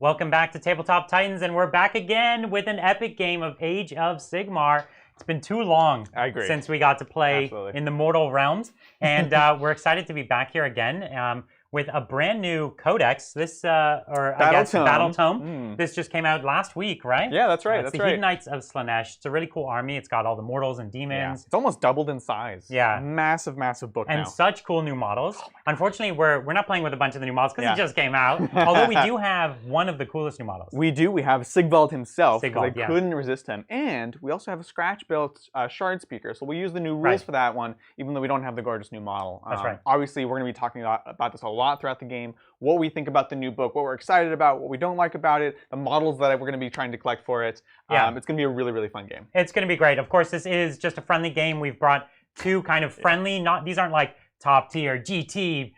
Welcome back to Tabletop Titans, and we're back again with an epic game of Age of Sigmar. It's been too long since we got to play in the mortal realms, and we're excited to be back here again with a brand new codex. This, or I guess Battletome. This just came out last week, right? Yeah, that's right. It's the Hedonites of Slaanesh. It's a really cool army. It's got all the mortals and demons. Yeah. It's almost doubled in size. Yeah. Massive, massive book and now. Such cool new models. Unfortunately, we're not playing with a bunch of the new models because it just came out. Although we do have one of the coolest new models. We do. We have Sigvald himself, because I yeah. couldn't resist him. And we also have a scratch-built shard speaker. So we'll use the new rules for that one, even though we don't have the gorgeous new model. That's right. Obviously, we're going to be talking about this a lot throughout the game. What we think about the new book, what we're excited about, what we don't like about it, the models that we're going to be trying to collect for it. Yeah. It's going to be a really, really fun game. It's going to be great. Of course, this is just a friendly game. We've brought two kind of friendly, these aren't like top tier GT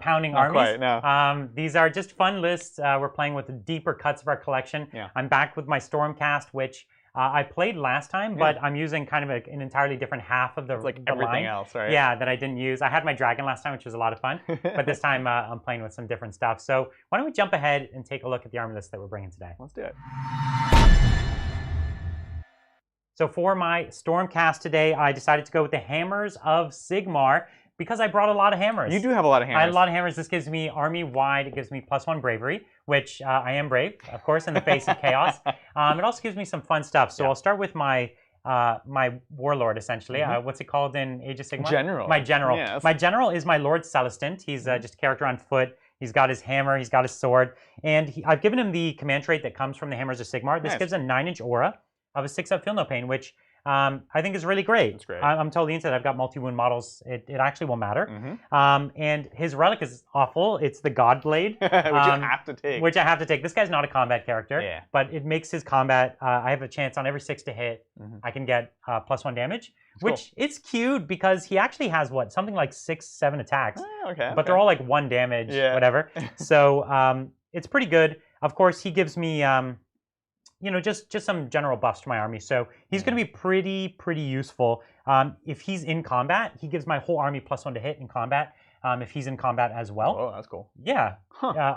pounding Not armies. Quite, no. These are just fun lists. We're playing with the deeper cuts of our collection. Yeah. I'm back with my Stormcast, which I played last time, but I'm using kind of an entirely different half of the It's like the everything line. else, right? Yeah, that I didn't use. I had my dragon last time, which was a lot of fun, but this time I'm playing with some different stuff. So why don't we jump ahead and take a look at the army list that we're bringing today. Let's do it. So for my Stormcast today, I decided to go with the Hammers of Sigmar because I brought a lot of hammers. You do have a lot of hammers. I had a lot of hammers. This gives me army-wide. It gives me +1 bravery, which I am brave, of course, in the face of chaos. It also gives me some fun stuff. So I'll start with my my warlord, essentially. What's it called in Age of Sigmar? General. My general. Yes. My general is my Lord Celestant. He's just a character on foot. He's got his hammer. He's got his sword. And I've given him the command trait that comes from the Hammers of Sigmar. This gives a 9-inch aura of a 6-up Feel No Pain, which I think is really great. That's great. I'm totally into it. I've got multi-wound models. It actually won't matter. And his relic is awful. It's the God Blade. Which you have to take. Which I have to take. This guy's not a combat character. Yeah. But it makes his combat, I have a chance on every 6 to hit. I can get +1 damage. Which it's cute because he actually has, what, something like 6, 7 attacks. But they're all like 1 damage, whatever. So it's pretty good. Of course, he gives me... you know, just some general buffs to my army. So he's going to be pretty useful. If he's in combat, he gives my whole army +1 to hit in combat. If he's in combat as well. Oh, that's cool. Yeah.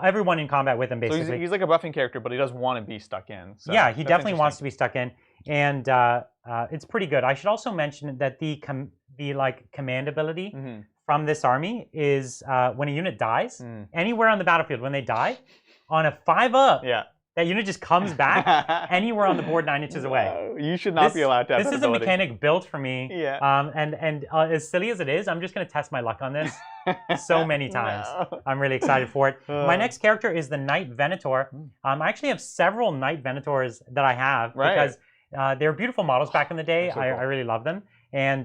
Everyone in combat with him, basically. So he's like a buffing character, but he does want to be stuck in. So yeah, he definitely wants to be stuck in. And it's pretty good. I should also mention that the command ability from this army is when a unit dies, anywhere on the battlefield, when they die, on a 5-up, that unit just comes back anywhere on the board 9 inches away. No, you should not be allowed to have This is a mechanic built for me. Yeah. And as silly as it is, I'm just going to test my luck on this so many times. No. I'm really excited for it. My next character is the Knight Venator. I actually have several Knight Venators that I have because they're beautiful models back in the day. So cool. I really love them. And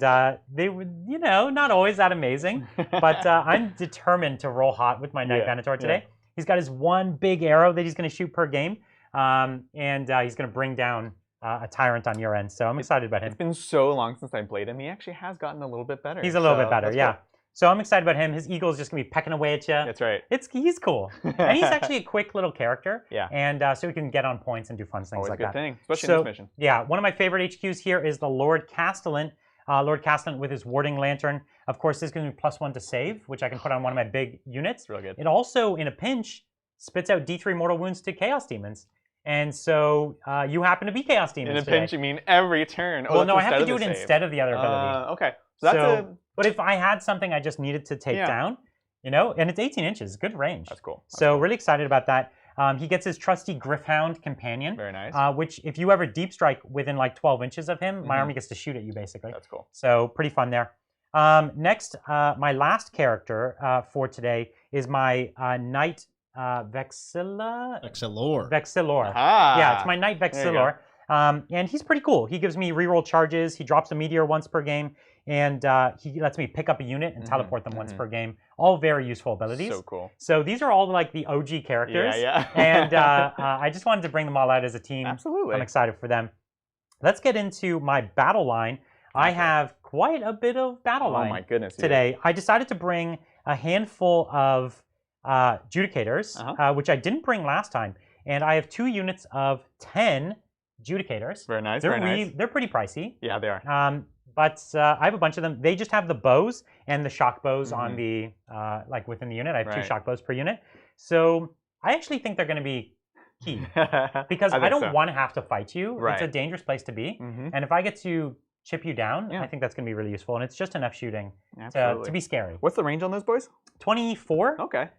they were, you know, not always that amazing. But I'm determined to roll hot with my Knight Venator today. He's got his one big arrow that he's going to shoot per game, and he's going to bring down a tyrant on your end. So I'm excited about him. It's been so long since I played him. He actually has gotten a little bit better. He's a little bit better, yeah. Cool. So I'm excited about him. His eagle is just going to be pecking away at you. That's right. He's cool. And he's actually a quick little character. Yeah. And so he can get on points and do fun things always like a good that. Thing, especially in this mission. Yeah, one of my favorite HQs here is the Lord Castellan. Lord Castellan with his Warding Lantern. Of course, this gives me +1 to save, which I can put on one of my big units. It's real good. It also, in a pinch, spits out D3 mortal wounds to Chaos Demons. And so you happen to be Chaos Demons today. Pinch, you mean every turn? Well, no, I have to do it instead of the other ability. Okay. So but if I had something I just needed to take down, you know, and it's 18 inches, good range. That's cool. So really excited about that. He gets his trusty Gryph-hound companion. Very nice. Which, if you ever deep strike within like 12 inches of him, my army gets to shoot at you, basically. That's cool. So pretty fun there. Next, my last character for today is my Knight Vexillor. Yeah, it's my Knight Vexillor. And he's pretty cool. He gives me reroll charges. He drops a meteor once per game. And he lets me pick up a unit and teleport them once per game. All very useful abilities. So cool. So these are all like the OG characters. Yeah. And I just wanted to bring them all out as a team. Absolutely. I'm excited for them. Let's get into my battle line. I have quite a bit of battle line today. I decided to bring a handful of Judicators, which I didn't bring last time. And I have 2 units of 10 Judicators. Very nice, They're pretty pricey. Yeah, they are. But I have a bunch of them. They just have the bows and the shock bows on the, like within the unit. I have 2 shock bows per unit. So I actually think they're going to be key. Because I don't want to have to fight you. It's a dangerous place to be. And if I get to chip you down, I think that's going to be really useful. And it's just enough shooting to be scary. What's the range on those boys? 24. Okay.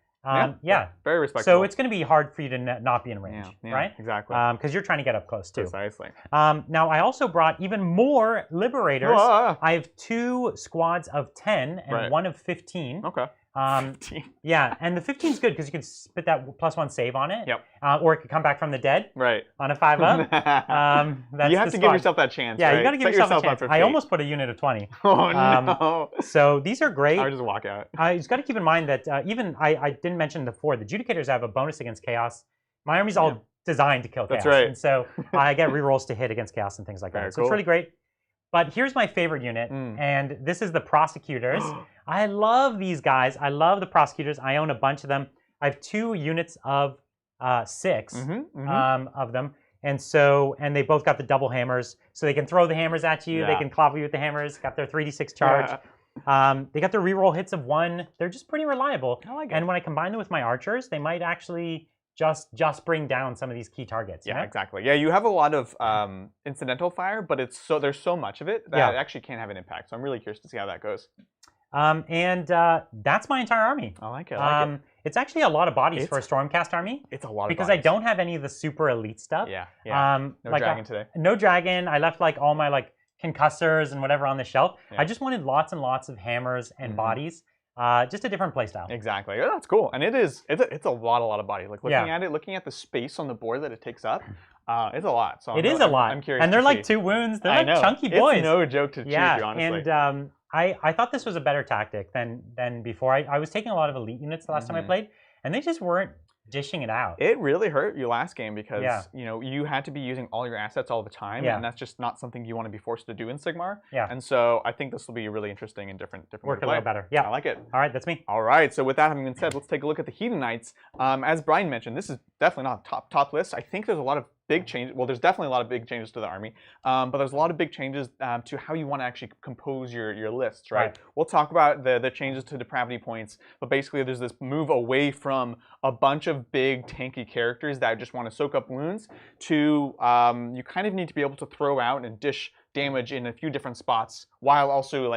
Yeah. Very respectable. So it's going to be hard for you to not be in range, right? Exactly. Because you're trying to get up close, too. Precisely. Now, I also brought even more Liberators. I have 2 squads of 10 and 1 of 15. Okay. 15. Yeah, and the 15 is good because you can spit that +1 save on it. Yep. Or it could come back from the dead. Right. On a 5-up. You have to give yourself that chance. Yeah, right? you got to give yourself a chance. I almost put a unit of 20. Oh no. So these are great. I would just walk out. You just got to keep in mind that even I didn't mention before, the Judicators have a bonus against chaos. My army's all designed to kill chaos. That's right. And so I get rerolls to hit against chaos and things like that. So it's really great. But here's my favorite unit, and this is the Prosecutors. I love these guys. I love the Prosecutors. I own a bunch of them. I have 2 units of 6 of them. And they both got the double hammers. So they can throw the hammers at you. They can clobber you with the hammers. Got their 3d6 charge. They got their reroll hits of 1. They're just pretty reliable. I like it. And when I combine them with my archers, they might actually just bring down some of these key targets. Yeah, exactly. Yeah, you have a lot of incidental fire, but there's so much of it that it actually can have an impact. So I'm really curious to see how that goes. That's my entire army. I like it. It's actually a lot of bodies for a Stormcast army. It's a lot of because bodies. I don't have any of the super elite stuff. No dragon today. No dragon. I left like all my like concussors and whatever on the shelf. I just wanted lots and lots of hammers and bodies. Just a different playstyle. Exactly. Yeah, that's cool. And it's a lot of bodies. Like looking at the space on the board that it takes up, it's a lot. So it is a lot. I'm curious. And they're like 2 wounds. They're like chunky boys. It's no joke to choose you, honestly. And I thought this was a better tactic than before. I was taking a lot of elite units the last time I played, and they just weren't dishing it out. It really hurt you last game because you had to be using all your assets all the time, and that's just not something you want to be forced to do in Sigmar. And so I think this will be really interesting and different. Work a little better. Yeah, I like it. All right, that's me. All right, so with that having been said, let's take a look at the Hedonites. As Brian mentioned, this is definitely not a top list. I think there's a lot of big changes. Well, there's definitely a lot of big changes to the army, but there's a lot of big changes to how you want to actually compose your lists, right? We'll talk about the changes to depravity points, but basically there's this move away from a bunch of big tanky characters that just want to soak up wounds to you kind of need to be able to throw out and dish damage in a few different spots while also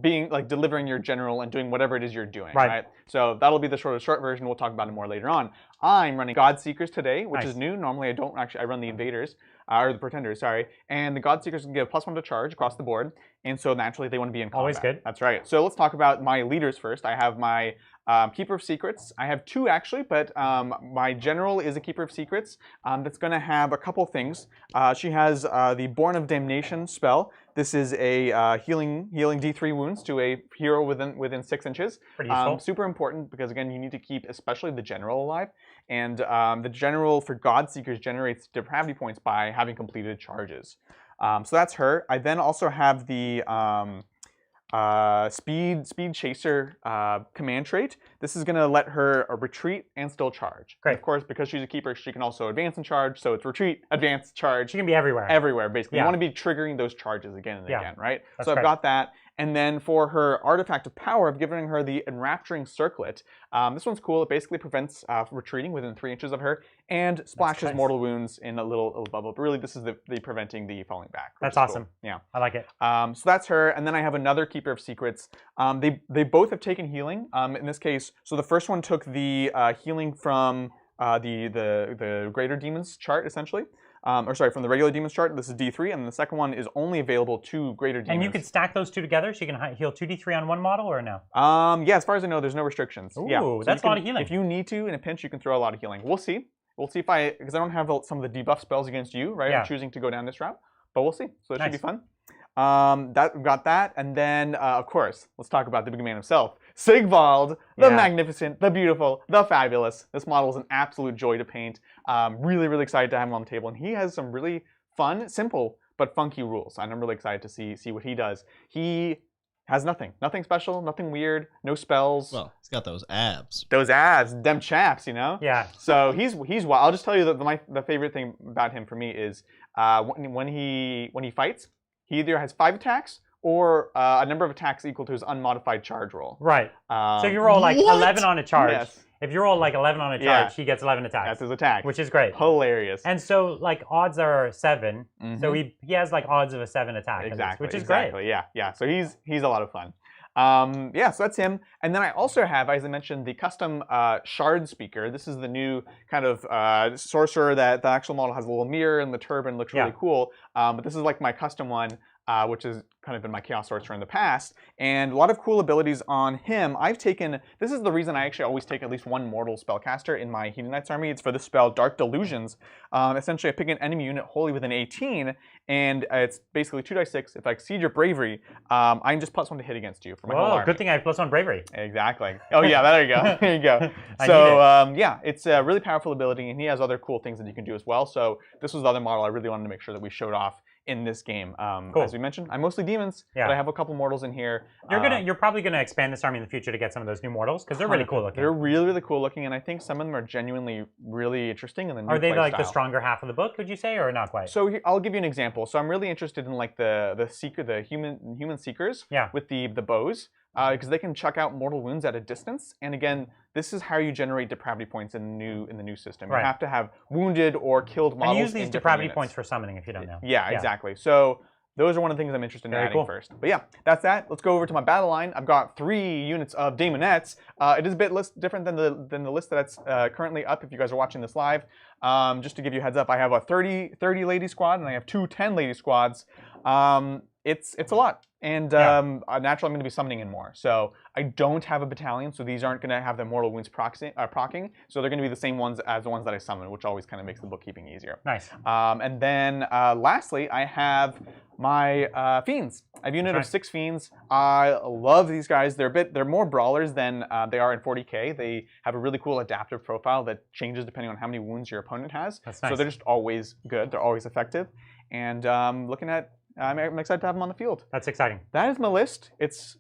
delivering your general and doing whatever it is you're doing, right? So that'll be the short version. We'll talk about it more later on. I'm running Godseekers today, which is new. Normally I don't actually, I run the Invaders, or the Pretenders, sorry. And the Godseekers can give +1 to charge across the board. And so naturally they want to be in combat. Always good. That's right. So let's talk about my leaders first. I have my Keeper of Secrets. I have 2 actually, but my general is a Keeper of Secrets that's going to have a couple things. She has the Born of Damnation spell. This is a healing D3 wounds to a hero within 6 inches. Pretty useful. Super important because again, you need to keep especially the general alive. And the general for Godseekers generates depravity points by having completed charges. So that's her. I then also have the Speed Chaser command trait. This is going to let her retreat and still charge. Great. And of course, because she's a keeper, she can also advance and charge. So it's retreat, advance, charge. She can be everywhere. Everywhere, basically. You want to be triggering those charges again and again, right? That's so I've got that. And then for her Artifact of Power, I've given her the Enrapturing Circlet. This one's cool. It basically prevents retreating within 3 inches of her and splashes mortal wounds in a little bubble. But really, this is the preventing the falling back. That's awesome. Cool. Yeah. I like it. So that's her. And then I have another Keeper of Secrets. They both have taken healing. In this case, so the first one took the healing from the Greater Demons chart, essentially. From the regular demons chart, this is D3, and the second one is only available to greater demons. And you could stack those 2 together, so you can heal 2d3 on one model, or no? Yeah, as far as I know, there's no restrictions. Ooh, so that's a lot of healing. If you need to, in a pinch, you can throw a lot of healing. We'll see. We'll see because I don't have some of the debuff spells against you, right? I'm choosing to go down this route, but we'll see. So it should be fun. We've got that, and then, of course, let's talk about the big man himself. Sigvald, the magnificent, the beautiful, the fabulous. This model is an absolute joy to paint. Really, really excited to have him on the table, and he has some really fun, simple, but funky rules, and I'm really excited to see what he does. He has nothing special, nothing weird, no spells. Well, he's got those abs. Those abs, them chaps, you know? Yeah. So he's wild. I'll just tell you that the favorite thing about him for me is when he fights, he either has 5 attacks or a number of attacks equal to his unmodified charge roll. Right. So you roll like 11 on a charge. Yes. if you roll like 11 on a charge, he gets 11 attacks. That's his attack. Which is great. Hilarious. And so like odds are 7, so he has like odds of a 7 attack. Exactly. Which is great. Yeah. So he's a lot of fun. Yeah, so that's him. And then I also have, as I mentioned, the custom Shard Speaker. This is the new kind of sorcerer that the actual model has a little mirror and the turban looks really cool. But this is like my custom one, which has kind of been my Chaos Sorcerer in the past. And a lot of cool abilities on him. This is the reason I actually always take at least one mortal spellcaster in my Hedonites army. It's for the spell Dark Delusions. Essentially, I pick an enemy unit wholly within 18, and it's basically 2d6. If I exceed your bravery, I can just +1 to hit against you for my whole army. Good thing I have +1 bravery. Exactly. Oh yeah, there you go. There you go. So yeah, it's a really powerful ability, and he has other cool things that you can do as well. So this was the other model I really wanted to make sure that we showed off in this game. As we mentioned, I'm mostly demons, but I have a couple mortals in here. You're probably gonna expand this army in the future to get some of those new mortals because they're really cool looking. They're really, really cool looking, and I think some of them are genuinely really interesting. And are they like the stronger half of the book? Would you say, or not quite? So I'll give you an example. So I'm really interested in like the human seekers with the bows. Because they can chuck out mortal wounds at a distance, and again, this is how you generate depravity points in the new system. You have to have wounded or killed models. And you use these depravity points for summoning, if you don't know. Yeah, exactly. So those are one of the things I'm interested in adding first. But yeah, that's that. Let's go over to my battle line. I've got 3 units of Daemonettes. It is a bit different than the list that's currently up if you guys are watching this live. Just to give you a heads up, I have a 30 lady squad, and I have 2 10 lady squads. It's a lot. And naturally, I'm going to be summoning in more. So I don't have a battalion, so these aren't going to have the mortal wounds procking. So they're going to be the same ones as the ones that I summon, which always kind of makes the bookkeeping easier. Nice. And then lastly, I have my fiends. I have a unit of 6 fiends. I love these guys. They're more brawlers than they are in 40k. They have a really cool adaptive profile that changes depending on how many wounds your opponent has. That's nice. So they're just always good. They're always effective. And I'm excited to have them on the field. That's exciting. That is my list. It's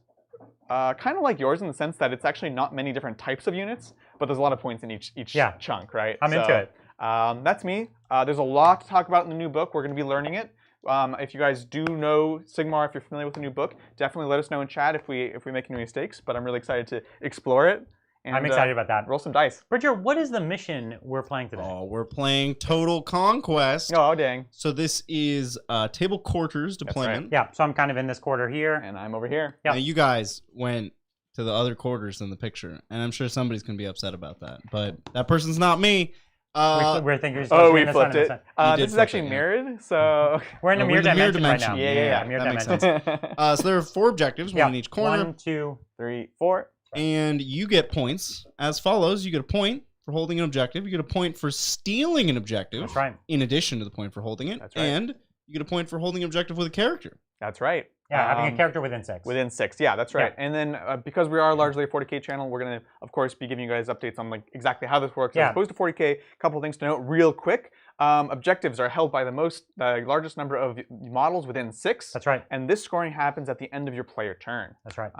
kind of like yours in the sense that it's actually not many different types of units, but there's a lot of points in each chunk, right? I'm into it. That's me. There's a lot to talk about in the new book. We're going to be learning it. If you guys do know Sigmar, if you're familiar with the new book, definitely let us know in chat if we make any mistakes. But I'm really excited to explore it. And, I'm excited about that. Roll some dice. Bridger, what is the mission we're playing today? Oh, we're playing Total Conquest. Oh, dang. So this is table quarters deployment. Right. Yeah, so I'm kind of in this quarter here. And I'm over here. Now, you guys went to the other quarters in the picture, and I'm sure somebody's going to be upset about that. But that person's not me. We're thinking we flipped it. This is actually mirrored, so... We're in a mirror dimension right now. Yeah. Mirror that dimension. Makes sense. So there are 4 objectives, one in each corner. 1, 2, 3, 4. And you get points as follows. You get a point for holding an objective. You get a point for stealing an objective. That's right. In addition to the point for holding it. That's right. And you get a point for holding an objective with a character. That's right. Yeah, having a character within 6. Within 6, yeah, that's right. Yeah. And then because we are largely a 40k channel, we're going to, of course, be giving you guys updates on like exactly how this works. As opposed to 40k, a couple of things to note real quick. Objectives are held by the largest number of models within 6. That's right. And this scoring happens at the end of your player turn. That's right.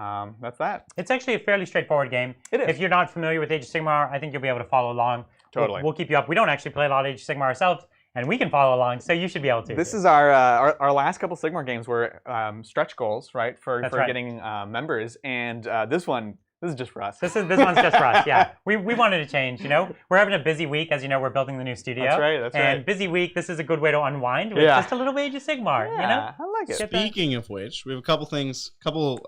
That's that. It's actually a fairly straightforward game. It is. If you're not familiar with Age of Sigmar, I think you'll be able to follow along. Totally. We'll keep you up. We don't actually play a lot of Age of Sigmar ourselves, and we can follow along, so you should be able to. This is our last couple Sigmar games were stretch goals, right, for right. getting members, and this is just for us. This one's just for us, yeah. We wanted to change, you know. We're having a busy week, as you know, we're building the new studio. That's right, that's right. And busy week, this is a good way to unwind with just a little bit of Age of Sigmar, you know? I like it. Speaking of which, we have a couple things, couple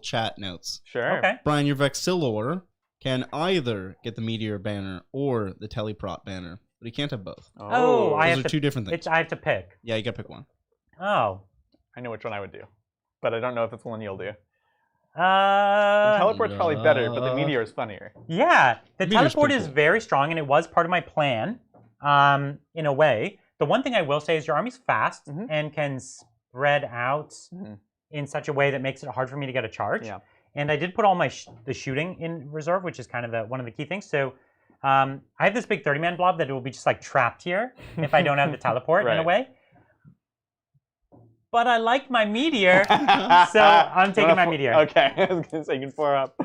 chat notes. Sure. Okay. Brian, your Vexillor can either get the Meteor banner or the Teleprop banner, but he can't have both. Oh, those are 2 different things. I have to pick. Yeah, you gotta pick one. Oh. I know which one I would do, but I don't know if it's the one you'll do. The teleport's probably better, but the meteor is funnier. Yeah, the teleport is cool. very strong, and it was part of my plan, in a way. The one thing I will say is your army's fast and can spread out in such a way that makes it hard for me to get a charge. Yeah. And I did put all my the shooting in reserve, which is kind of one of the key things. So I have this big 30-man blob that will be just like trapped here if I don't have the teleport in a way. But I like my meteor, so I'm taking my meteor. Okay, I was going to say you can 4 up.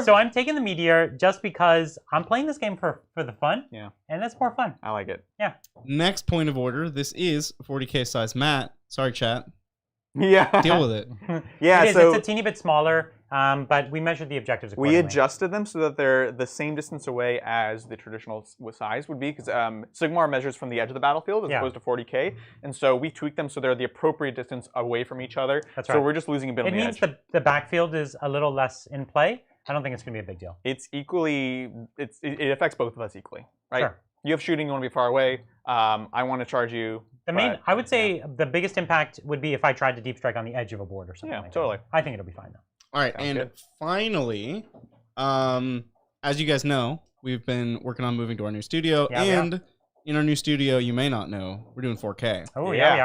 So I'm taking the meteor just because I'm playing this game for the fun. Yeah. And that's more fun. I like it. Yeah. Next point of order. This is a 40k size mat. Sorry, chat. Yeah. Deal with it. Yeah. It's a teeny bit smaller. But we measured the objectives accordingly. We adjusted them so that they're the same distance away as the traditional size would be, because Sigmar measures from the edge of the battlefield as opposed to 40k, and so we tweaked them so they're the appropriate distance away from each other. That's so right. we're just losing a bit on the edge. It means the backfield is a little less in play. I don't think it's going to be a big deal. It's equally, it affects both of us equally, right? Sure. You have shooting, you want to be far away. I want to charge you. I would say the biggest impact would be if I tried to deep strike on the edge of a board or something. Yeah, totally. I think it'll be fine though. All right, Sounds and good. finally, as you guys know, we've been working on moving to our new studio, and in our new studio, you may not know, we're doing 4K. Oh yeah, we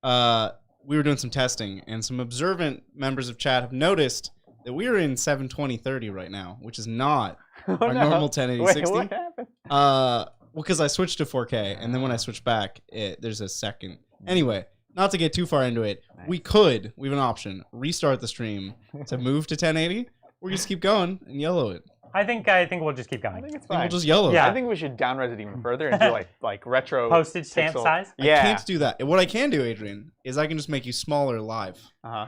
are. We were doing some testing, and some observant members of chat have noticed that we are in 720/30 right now, which is not our normal 1080/60. Wait, what happened? Well, because I switched to 4K, and then when I switch back, there's a second. Anyway, not to get too far into it, we have an option, restart the stream to move to 1080, or just keep going and yellow it. I think we'll just keep going. I think it's I think fine. we'll just yellow Yeah. it. I think we should downres it even further and do like retro Postage stamp pixel. size? Yeah. I can't do that. What I can do, Adrian, is I can just make you smaller live. Uh-huh.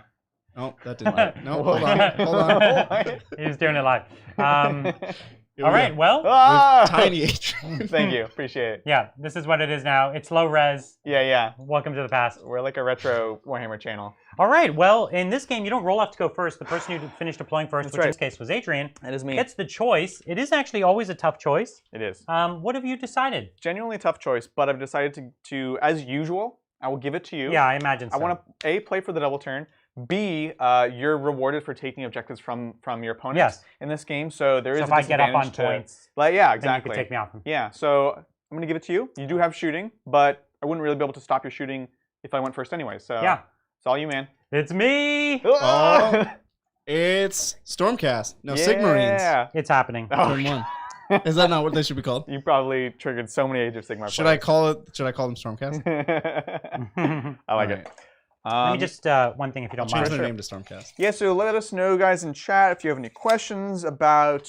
Oh, that didn't work. No, hold on. He was doing it live. Here All we right, go. well, Ah! Tiny Adrian. Thank you. Appreciate it. yeah, this is what it is now. It's low res. Yeah. Welcome to the past. We're like a retro Warhammer channel. All right, well, in this game, you don't roll off to go first. The person who finished deploying first, That's which in right. this case was Adrian, That is me. gets the choice. It is actually always a tough choice. It is. What have you decided? Genuinely a tough choice, but I've decided to, as usual, I will give it to you. Yeah, I imagine so. I want to, A, play for the double turn. B, you're rewarded for taking objectives from your opponent Yes. in this game. So there is So a if I get up on disadvantage to, points, like, yeah, then you exactly. could take me off him. Yeah, so I'm going to give it to you. You do have shooting, but I wouldn't really be able to stop your shooting if I went first anyway. So Yeah. it's all you, man. It's me! Oh, it's Stormcast. No, Sigmarines. Yeah. It's happening. Oh, Turn one. Is that not what they should be called? you probably triggered so many Age of Sigmar Should I call them Stormcast? I like Alright. it. Let me just, one thing if you don't Change mind. the name to Stormcast. Yeah, so let us know, guys, in chat if you have any questions about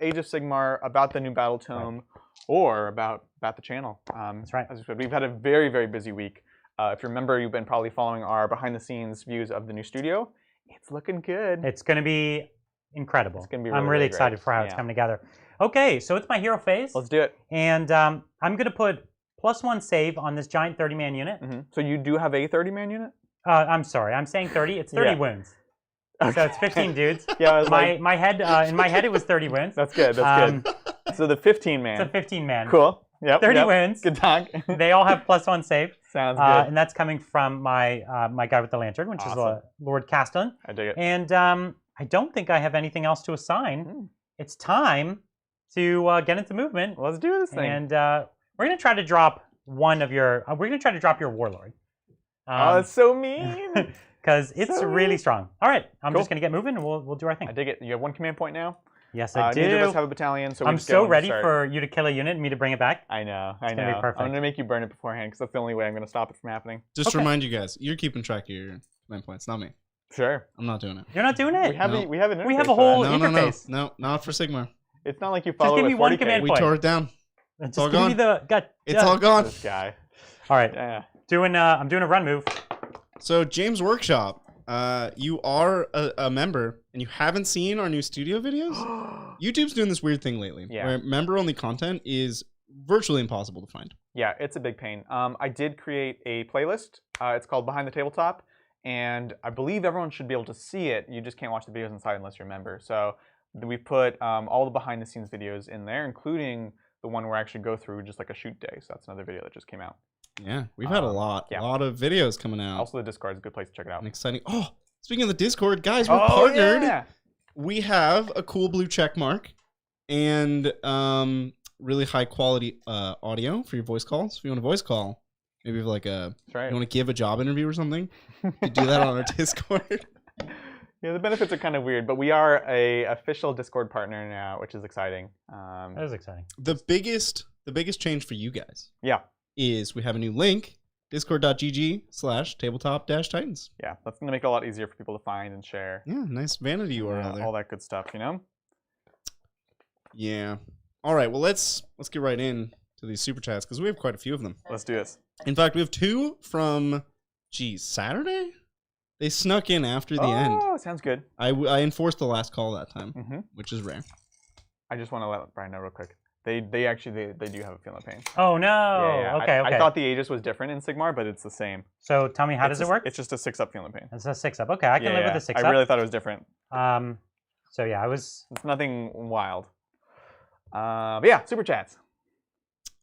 Age of Sigmar, about the new Battletome, or about the channel. That's right. As I said, we've had a very, very busy week. If you remember, you've been probably following our behind-the-scenes views of the new studio. It's looking good. It's going to be incredible. It's gonna be I'm really, really really excited great. for how it's Yeah. coming together. Okay, so it's my hero phase. Let's do it. And I'm going to put +1 save on this giant 30-man unit. So you do have a 30-man unit? I'm sorry, I'm saying 30. It's 30 Yeah. wounds. So it's 15 dudes. Yeah, I was like, My head, in my head, it was 30 wounds. that's good, that's good. So the 15-man. It's a 15-man. Cool. Yep. 30 yep. wins. Good talk. They all have +1 save. Sounds good. And that's coming from my my guy with the lantern, which Awesome. is Lord Castellan. I dig it. And I don't think I have anything else to assign. It's time to get into movement. Let's do this thing. And we're going to try to drop one of your... we're going to try to drop your Warlord. Oh, that's so mean. Because it's So really mean. strong. All right, I'm Cool. just going to get moving, and we'll do our thing. I dig it. You have 1 command point now. Yes, I do. Neither of us have a battalion, so we I'm just get so one to ready start. for you to kill a unit and me to bring it back. I know. I It's gonna be know. perfect. I'm gonna make you burn it beforehand because that's the only way I'm gonna stop it from happening. Just to Okay. remind you guys, you're keeping track of your command points, not me. Sure. I'm not doing it. You're not doing it? We have No. we have an We have interface a whole- for that. No, interface. no, not for Sigmar. It's not like you follow give with me one 40K. command We point. tore it down. Just all give me gone. the gut. It's all gone. This guy. All right. Yeah. I'm doing a run move. So James Workshop, you are a member and you haven't seen our new studio videos? YouTube's doing this weird thing lately Yeah. where member-only content is virtually impossible to find. Yeah, it's a big pain. I did create a playlist. It's called Behind the Tabletop, and I believe everyone should be able to see it. You just can't watch the videos inside unless you're a member. So we put all the behind-the-scenes videos in there, including the one where I actually go through just like a shoot day. So that's another video that just came out. Yeah, we've had a lot of videos coming out. Also, the Discord is a good place to check it out. And exciting. Oh, speaking of the Discord, guys, we're partnered. Yeah. We have a cool blue check mark and really high quality audio for your voice calls. If you want a voice call, maybe if like That's right. you want to give a job interview or something, you do that on our Discord. Yeah, the benefits are kind of weird, but we are a official Discord partner now, which is exciting. That was exciting. The biggest change for you guys Yeah. is we have a new link, discord.gg/tabletop-titans. Yeah, that's going to make it a lot easier for people to find and share. Yeah, nice vanity URL there. All that good stuff, you know? Yeah. All right, well, let's get right in to these super chats because we have quite a few of them. Let's do this. In fact, we have two from, Saturday? They snuck in after the end. Oh, sounds good. I enforced the last call that time, which is rare. I just want to let Brian know real quick. They do have a Feel No Pain. Oh no! Yeah. Okay. I thought the Aegis was different in Sigmar, but it's the same. So tell me, how does it work? It's just a 6-up Feel No Pain. It's a 6-up. Okay, I can live with a 6-up. I really thought it was different. So yeah, It's nothing wild. But yeah, super chats.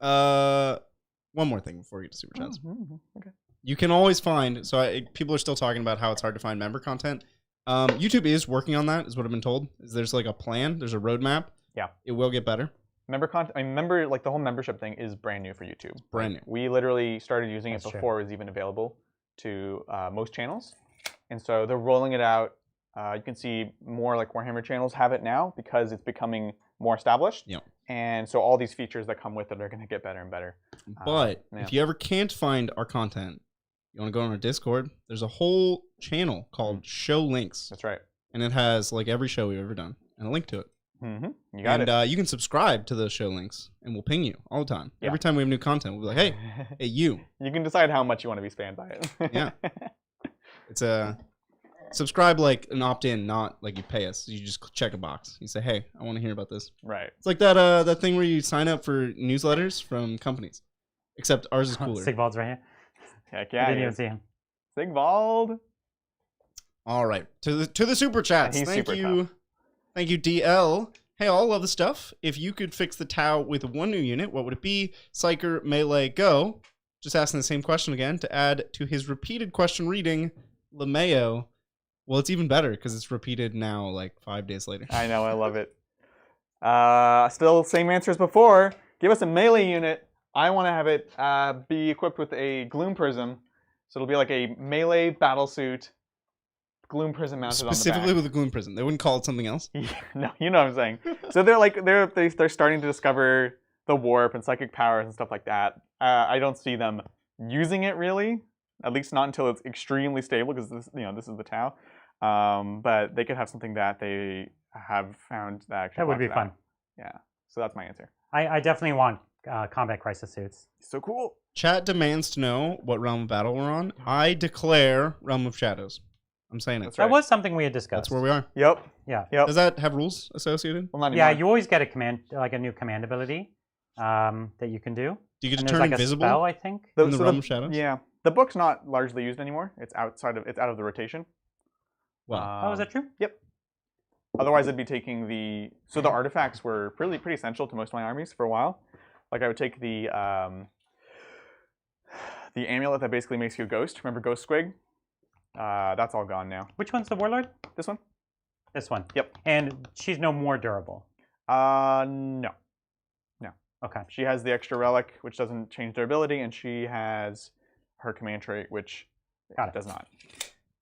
One more thing before we get to super chats. Okay. You can always find. People are still talking about how it's hard to find member content. YouTube is working on that, is what I've been told. There's like a plan. There's a roadmap. Yeah. It will get better. Member content. Like the whole membership thing is brand new for YouTube. Brand new. We literally started using it before true. it was even available to most channels, and so they're rolling it out. You can see more like Warhammer channels have it now because it's becoming more established. Yep. And so all these features that come with it are going to get better and better. But if you ever can't find our content, you want to go on our Discord. There's a whole channel called Show Links. That's right. And it has like every show we've ever done and a link to it. You got it. And you can subscribe to those show links, and we'll ping you all the time. Every time we have new content, we'll be like, hey, you. You can decide how much you want to be spammed by it. Yeah. It's a subscribe like an opt-in, not like you pay us. You just check a box. You say, hey, I want to hear about this. Right. It's like that thing where you sign up for newsletters from companies, except ours is cooler. Sigvald's right here. Heck yeah. I didn't even see him. Sigvald. All right. To the super chats. He's Thank super you. tough. Thank you, DL. Hey, all love the stuff. If you could fix the Tau with one new unit, what would it be? Psyker, Melee, Go. Just asking the same question again to add to his repeated question reading, LeMayo. Well, it's even better because it's repeated now like 5 days later. I know, I love it. Still same answer as before. Give us a melee unit. I want to have it be equipped with a Gloom Prism. So it'll be like a melee battlesuit, Gloom Prism mounted on the back. Specifically with a Gloom Prism. They wouldn't call it something else? No, you know what I'm saying. So they're starting to discover the warp and psychic powers and stuff like that. I don't see them using it really, at least not until it's extremely stable, because this is the Tau. But they could have something that they have found that actually That would be fun. Out. Yeah, so that's my answer. I definitely want combat crisis suits. So cool. Chat demands to know what Realm of Battle we're on. I declare Realm of Shadows. I'm saying it. That's right. That was something we had discussed. That's where we are. Yep. Yeah. Yep. Does that have rules associated? Well, not Yeah, anymore. you always get a new command ability that you can do. Do you get to And turn there's like invisible a spell, I think. in the Realm of Shadows? Yeah, the book's not largely used anymore. It's out of the rotation. Wow. Oh, is that true? Yep. Otherwise, I'd be taking the artifacts were pretty essential to most of my armies for a while. Like I would take the amulet that basically makes you a ghost. Remember Ghost Squig? That's all gone now. Which one's the warlord? This one? This one. Yep. And she's no more durable. No. Okay. She has the extra relic, which doesn't change durability, and she has her command trait, which does not.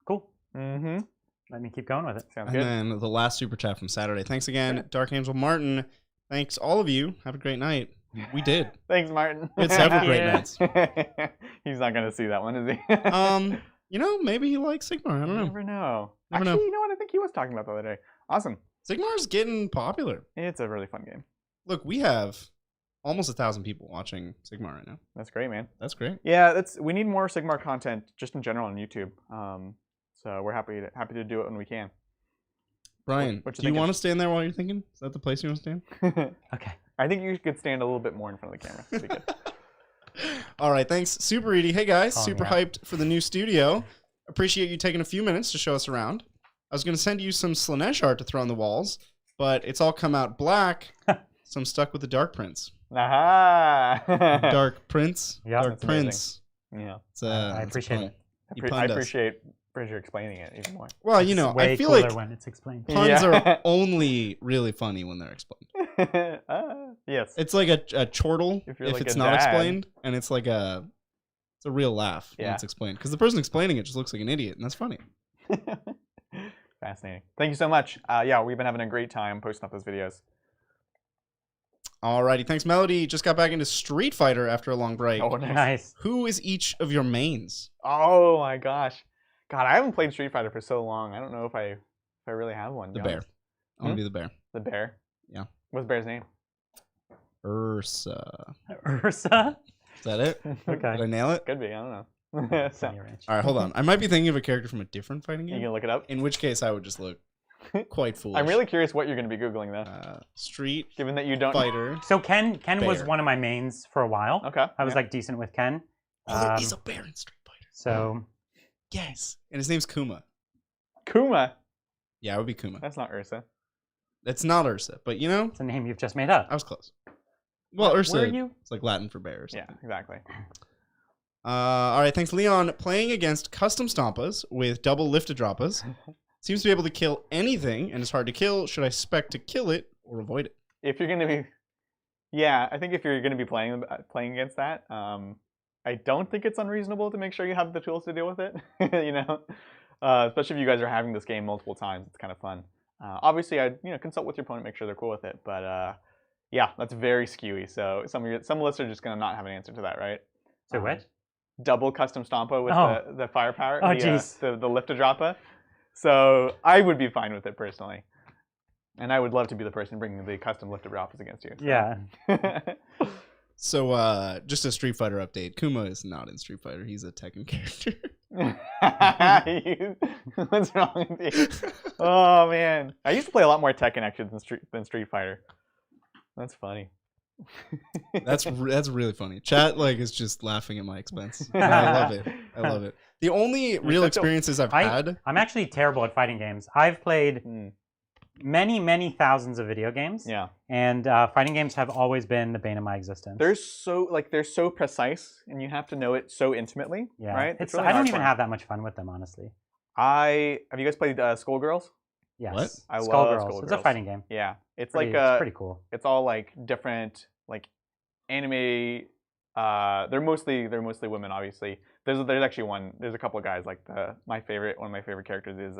Cool. Mm-hmm. Let me keep going with it. Sounds And good. then the last super chat from Saturday. Thanks again, Dark Angel Martin. Thanks all of you. Have a great night. We did. Thanks, Martin. We had several great Yeah. nights. He's not gonna see that one, is he? Maybe he likes Sigmar. I don't know. Never know. Never Actually, know. you know what? I think he was talking about the other day. Awesome. Sigmar's getting popular. It's a really fun game. Look, we have almost 1,000 people watching Sigmar right now. That's great, man. That's great. Yeah, we need more Sigmar content just in general on YouTube. So we're happy to do it when we can. Brian, What you do you thinking? want to stand there while you're thinking? Is that the place you want to stand? Okay. I think you could stand a little bit more in front of the camera. That'd be good. All right, thanks. Super Edie. Hey, guys. Calling Super me out. hyped for the new studio. Appreciate you taking a few minutes to show us around. I was going to send you some Slaanesh art to throw on the walls, but it's all come out black, so I'm stuck with the Dark Prince. Aha! Dark Prince? Yeah, Dark that's amazing. Prince. Yeah. It's, I it's appreciate fun. it. You I punned us. appreciate explaining it even more. Well, It's way I feel cooler like when it's explained. puns Yeah. are only really funny when they're explained. Yes. It's like a chortle If if, you're like it's a not dad. explained, and it's like it's a real laugh when Yeah. it's explained. Because the person explaining it just looks like an idiot, and that's funny. Fascinating. Thank you so much. Yeah, we've been having a great time posting up those videos. Alrighty, thanks, Melody. Just got back into Street Fighter after a long break. Oh, nice. Nice. Who is each of your mains? Oh my gosh. God, I haven't played Street Fighter for so long. I don't know if I really have one. to The be bear. honest. I want to be the bear. The bear? Yeah. What's Bear's name? Ursa. Ursa? Is that it? Did I Okay. nail it? Could be. I don't know. So, All right, hold on. I might be thinking of a character from a different fighting you game. can look it up. In which case, I would just look quite foolish. I'm really curious what you're going to be Googling, though. Street Given that you don't... Fighter. So Ken was Bear. one of my mains for a while. Okay. I was yeah. like decent with Ken. Oh, there is a bear in Street Fighter. So Yes. And his name's Kuma. Kuma. Yeah, it would be Kuma. That's not Ursa. It's not Ursa, but you know, it's a name you've just made up. I was close. Well, Ursa, Where are you? it's like Latin for bear or Yeah, something. exactly. All right, thanks, Leon. Playing against custom Stompas with double lifted droppas. Seems to be able to kill anything, and it's hard to kill. Should I expect to kill it or avoid it? If you're going to be... Yeah, I think if you're going to be playing against that, I don't think it's unreasonable to make sure you have the tools to deal with it. You know, especially if you guys are having this game multiple times, it's kind of fun. Obviously, I'd consult with your opponent, make sure they're cool with it. But yeah, that's very skewy. So some lists are just going to not have an answer to that, right? So what? Double custom Stompa with the firepower, Oh, jeez. the lift to droppa. So I would be fine with it personally. And I would love to be the person bringing the custom lifted droppas against you. So. Yeah. So, just a Street Fighter update. Kuma is not in Street Fighter. He's a Tekken character. What's wrong with you? Oh, man. I used to play a lot more Tekken actually than Street Fighter. That's funny. That's really funny. Chat is just laughing at my expense. I love it. I love it. The only real experiences I've had. I'm actually terrible at fighting games. I've played many thousands of video games. Yeah. And fighting games have always been the bane of my existence. They're so precise, and you have to know it so intimately. Yeah. Right. It's really I don't even have that much fun with them, honestly. Have you guys played Skullgirls? Yes. What? I love Skullgirls. It's a Skullgirls. fighting game. Yeah. It's It's pretty cool. It's all different anime. They're mostly women, obviously. There's actually there's a couple of guys one of my favorite characters is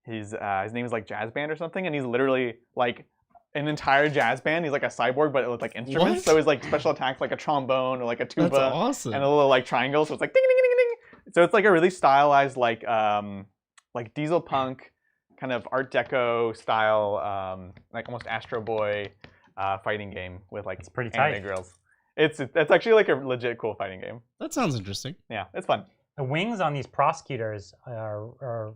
his name is Jazz Band or something, and he's literally an entire jazz band. He's like a cyborg, but with instruments. What? So his special attacks a trombone or a tuba. That's awesome. And a little triangle. So it's ding ding ding ding ding. So it's a really stylized diesel punk kind of Art Deco style almost Astro Boy fighting game with it's pretty anime tight. girls. It's actually a legit cool fighting game. That sounds interesting. Yeah, it's fun. The wings on these prosecutors are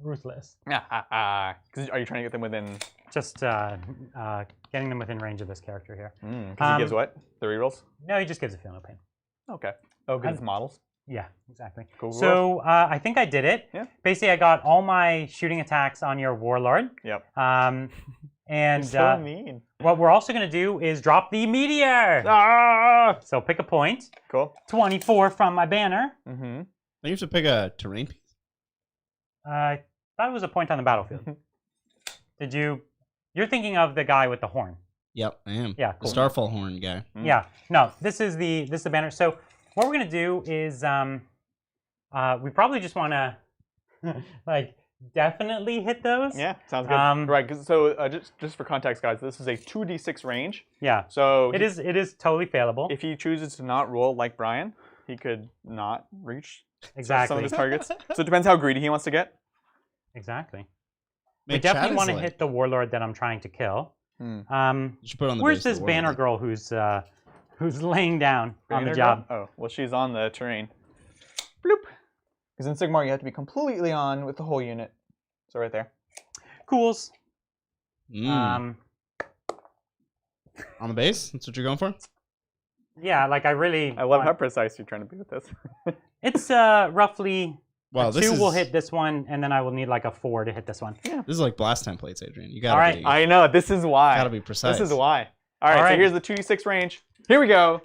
ruthless. Are you trying to get them within? Just getting them within range of this character here. Because he gives what? The rerolls? No, he just gives a feel no pain. Okay. Oh, because it's models. Yeah, exactly. Cool. So I think I did it. Yeah. Basically, I got all my shooting attacks on your warlord. Yep. And so mean. What we're also going to do is drop the meteor. Ah! So pick a point. Cool. 24 from my banner. Mm-hmm. Now you have to pick a terrain piece. I thought it was a point on the battlefield. Did you? You're thinking of the guy with the horn. Yep, I am. Yeah, cool. The Starfall horn guy. Yeah. No, this is the banner. So what we're gonna do is we probably just want to definitely hit those. Yeah, sounds good. Right. So just for context, guys, this is a 2d6 range. Yeah. So it is totally failable. If he chooses to not roll like Brian, he could not reach exactly some of his targets. So it depends how greedy he wants to get. Exactly. Man, we definitely want to hit the warlord that I'm trying to kill. You should put on the where's this banner girl who's laying down on the job? Oh, well, she's on the terrain. Bloop. Because in Sigmar, you have to be completely on with the whole unit. So right there. Cools. On the base? That's what you're going for? Yeah, I love how precise you're trying to be with this. It's roughly... Wow, a 2 will hit this one, and then I will need a 4 to hit this one. Yeah. This is like blast templates, Adrian. You gotta All right. be... I know, this is why. Gotta be precise. This is why. All right, so here's the 2d6 range. Here we go.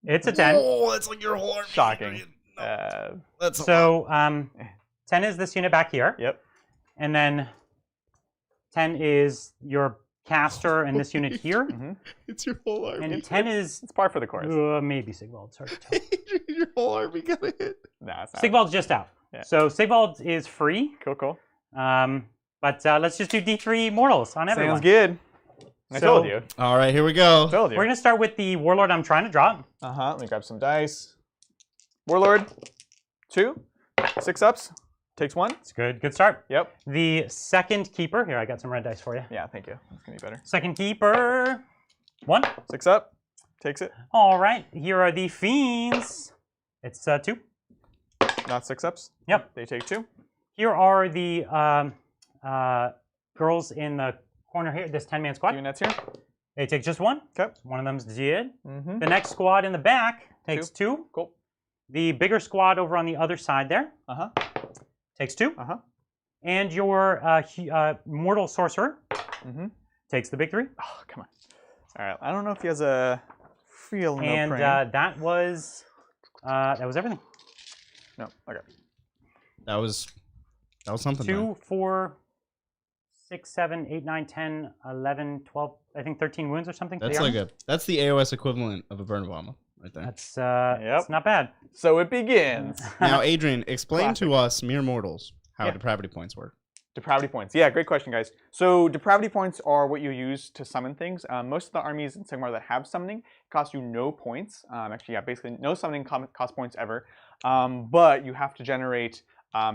It's a 10. Oh, that's like your whole army. Shocking. That's so 10 is this unit back here. Yep. And then 10 is your caster and this unit here. It's your whole army. And 10 is... It's par for the course. Maybe Sigvald. It's hard to tell. Your whole army gotta hit. Nah, it's not. Sigvald's just out. Yeah. So Sigvald is free. Cool. But let's just do D3 mortals on everyone. Sounds good. I told you. All right, here we go. Told you. We're going to start with the warlord I'm trying to drop. Let me grab some dice. Warlord, 2, 6 ups, takes 1. It's good. Good start. Yep. The second keeper. Here, I got some red dice for you. Yeah, thank you. That's going to be better. Second keeper. 1. 6 up. Takes it. All right, here are the fiends. It's 2. Not 6-ups. Yep. They take 2. Here are the girls in the corner here. This 10-man squad. Units here. They take just 1. Okay. One of them's dead. Mm-hmm. The next squad in the back takes 2. Cool. The bigger squad over on the other side there takes 2. And your mortal sorcerer takes the big 3. Oh, come on. All right. I don't know if he has a feel. And that was everything. No. Okay. That was something. 2, 4, 6, 7, 8, 9, 10, 11, 12. I think 13 wounds or something. That's that's the AOS equivalent of a burn bomb right there. That's it's not bad. So it begins. Now, Adrian, explain to us mere mortals how depravity points work. Depravity points. Yeah, great question, guys. So depravity points are what you use to summon things. Most of the armies in Sigmar that have summoning cost you no points. Actually, yeah, basically no summoning cost points ever. But you have to generate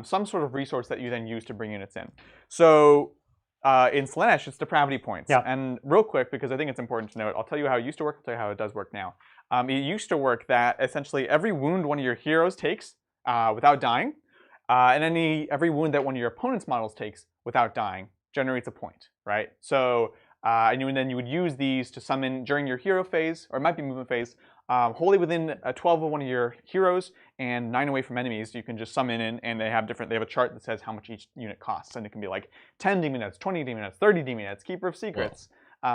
some sort of resource that you then use to bring units in. So in Slaanesh, it's depravity points. Yeah. And real quick, because I think it's important to note, I'll tell you how it used to work, I'll tell you how it does work now. It used to work that essentially every wound one of your heroes takes without dying, and every wound that one of your opponent's models takes without dying generates a point, right? So, and then you would use these to summon during your hero phase, or it might be movement phase, wholly within 12 of one of your heroes and 9 away from enemies. You can just summon in, and they have a chart that says how much each unit costs, and it can be like 10 demon 20 demon 30 demon Keeper of Secrets.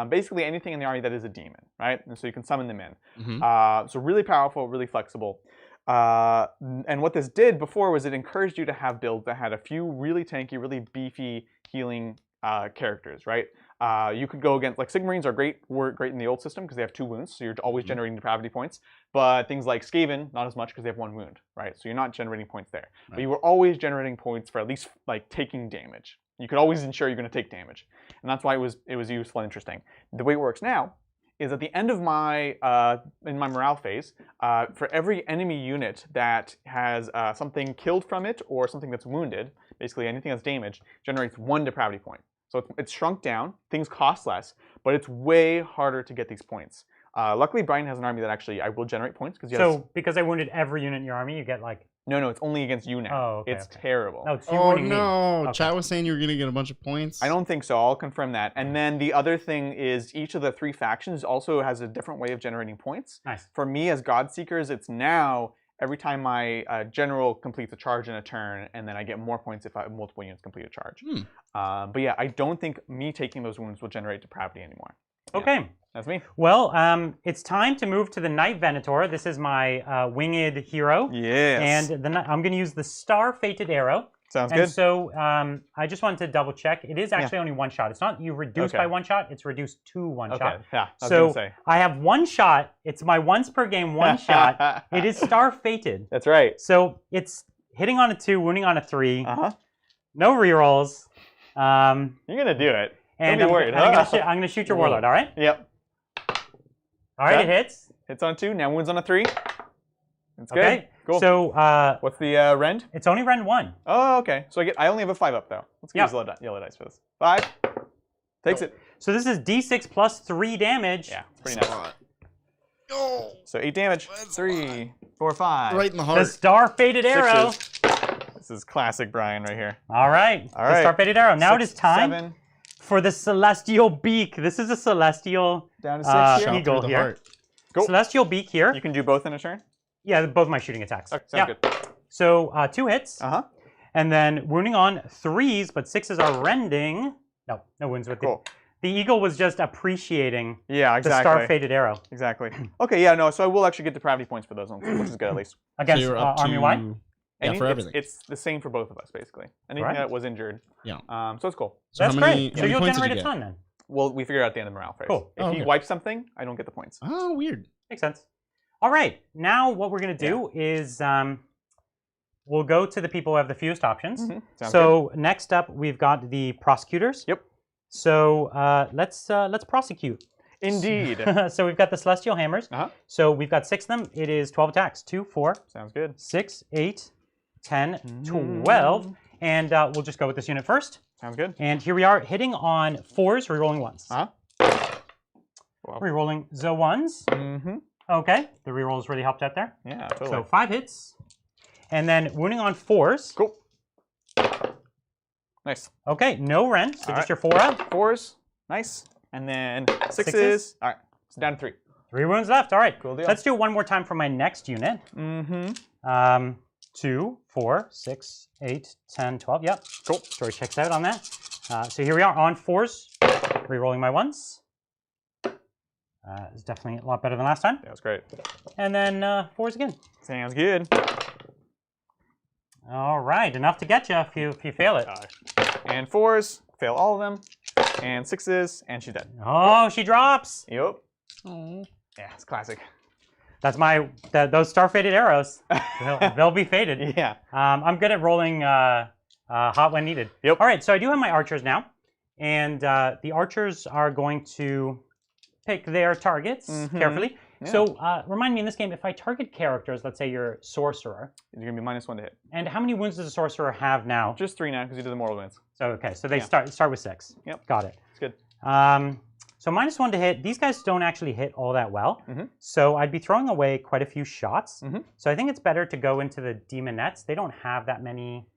Basically anything in the army that is a demon, right? And so you can summon them in. So really powerful, really flexible. And what this did before was it encouraged you to have builds that had a few really tanky, really beefy healing characters, right? You could go against, like Sigmarines were great in the old system because they have 2 wounds, so you're always generating depravity points. But things like Skaven, not as much because they have 1 wound, right? So you're not generating points there. Right. But you were always generating points for at least like taking damage. You could always ensure you're going to take damage, and that's why it was useful and interesting. The way it works now is at the end of my in my morale phase, for every enemy unit that has something killed from it or something that's wounded, basically anything that's damaged, generates 1 depravity point. So it's shrunk down, things cost less, but it's way harder to get these points. Luckily, Brian has an army that actually I will generate points because because I wounded every unit in your army, you get like. No, it's only against you now. Oh, okay, it's terrible. No, it's you oh wounding me. no! Okay. Chat was saying you were gonna get a bunch of points. I don't think so. I'll confirm that. And then the other thing is each of the 3 factions also has a different way of generating points. Nice. For me as Godseekers, it's now every time my general completes a charge in a turn, and then I get more points if I have multiple units complete a charge. But yeah, I don't think me taking those wounds will generate depravity anymore. Yeah. Okay. That's me. Well, it's time to move to the Knight Venator. This is my winged hero. Yes. And I'm going to use the Star-Fated Arrow. Sounds and good. So I just wanted to double check. It is actually only 1 shot. It's not you reduce by 1 shot. It's reduced to 1 shot. Yeah, I was so gonna say. I have 1 shot. It's my once per game 1 shot. It is Star-Fated. That's right. So it's hitting on a 2, wounding on a 3. No rerolls. You're going to do it. And Don't be worried. I'm going to shoot your Warlord, all right? Yep. All right, it hits. Hits on a 2, now wounds on a 3. That's good. Okay. Cool. So what's the rend? It's only rend 1. Oh, okay. So I only have a 5 up though. Let's use yellow dice for this. 5. Takes it. So this is D6 plus 3 damage. Yeah, pretty nice. So 8 damage. 3, 4, 5. Right in the heart. The Star-Fated Arrow. 6s. This is classic Brian right here. All right. The Star-Fated Arrow. Now 6, it is time 7. for the Celestial Beak. This is a Celestial down to 6 here. Eagle here. Heart. Cool. Celestial Beak here. You can do both in a turn? Yeah, both my shooting attacks. Okay, sounds good. So 2 hits. And then wounding on 3s, but 6s are rending. No wounds with the Eagle was just appreciating the Star-Fated Arrow. Exactly. Okay, yeah, no, so I will actually get depravity points for those ones, which is good at least. Against army-wide? Yeah, for everything. It's the same for both of us, basically. Anything that was injured. Yeah. So it's cool. So that's great. So you'll generate a ton then. Well, we figure out at the end of the morale phase. Cool. If he wipes something, I don't get the points. Oh, weird. Makes sense. All right. Now what we're going to do is we'll go to the people who have the fewest options. So next up, we've got the prosecutors. Yep. So let's prosecute. Indeed. So we've got the Celestial Hammers. So we've got 6 of them. It is 12 attacks. 2, 4. Sounds good. 6, 8, 10, 12. And we'll just go with this unit first. Sounds good. And here we are hitting on 4s, rerolling 1s. Wow. Rerolling the ones. Mm-hmm. Okay, the rerolls really helped out there. Yeah, totally. So 5 hits. And then wounding on 4s. Cool. Nice. Okay, no rend, so All just right. your 4 out. 4s. Nice. And then 6s. Sixes. All right, so down to 3. 3 wounds left. All right, Cool deal. Let's do it one more time for my next unit. Mm-hmm. 2, 4, 6, 8, 10, 12. Yep. Cool. Story checks out on that. So here we are on 4s. Rerolling my 1s. It's definitely a lot better than last time. That was great. And then 4s again. Sounds good. All right, enough to get you if you fail it. And 4s, fail all of them. And 6s, and she's dead. Oh, she drops. Yep. Oh. Yeah, it's classic. That's those star faded arrows. They'll be faded. Yeah. I'm good at rolling hot when needed. Yep. All right, so I do have my archers now, and the archers are going to pick their targets carefully. Yeah. So remind me in this game, if I target characters, let's say you're sorcerer, You're going to be -1 to hit. and how many wounds does a sorcerer have now? Just 3 now because he does the mortal wounds. So okay, so they Yeah. start with 6. Yep. Got it. It's good. So -1 to hit. These guys don't actually hit all that well. Mhm. So I'd be throwing away quite a few shots. Mhm. So I think it's better to go into the demonettes. They don't have that many.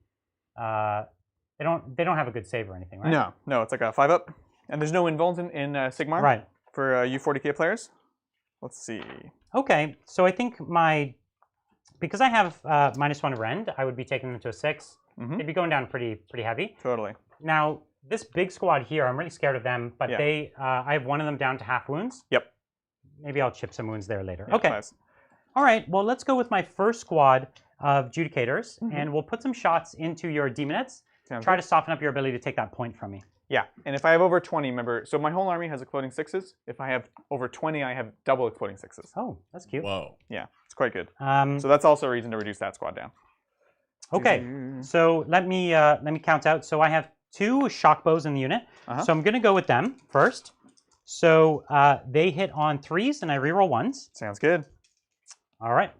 They don't have a good save or anything, right? No, it's like a 5-up. And there's no invulns in Sigmar Right. for you 40k players. Let's see. Okay. So I think because I have -1 rend, I would be taking them to a 6. Mhm. They'd be going down pretty heavy. Totally. Now this big squad here, I'm really scared of them, but Yeah. I have one of them down to half wounds. Yep. Maybe I'll chip some wounds there later. Yeah, Okay. 5s. All right, well, let's go with my first squad of Judicators, and we'll put some shots into your Demonettes. Sounds Try good. to soften up your ability to take that point from me. Yeah, and if I have over 20, remember, so my whole army has exploding 6s. If I have over 20, I have double exploding 6s. Oh, that's cute. Whoa. Yeah, it's quite good. Um, So that's also a reason to reduce that squad down. okay, so let me count out. So I have 2 shock bows in the unit, so I'm going to go with them first. So they hit on 3s, and I reroll 1s. Sounds good. All right.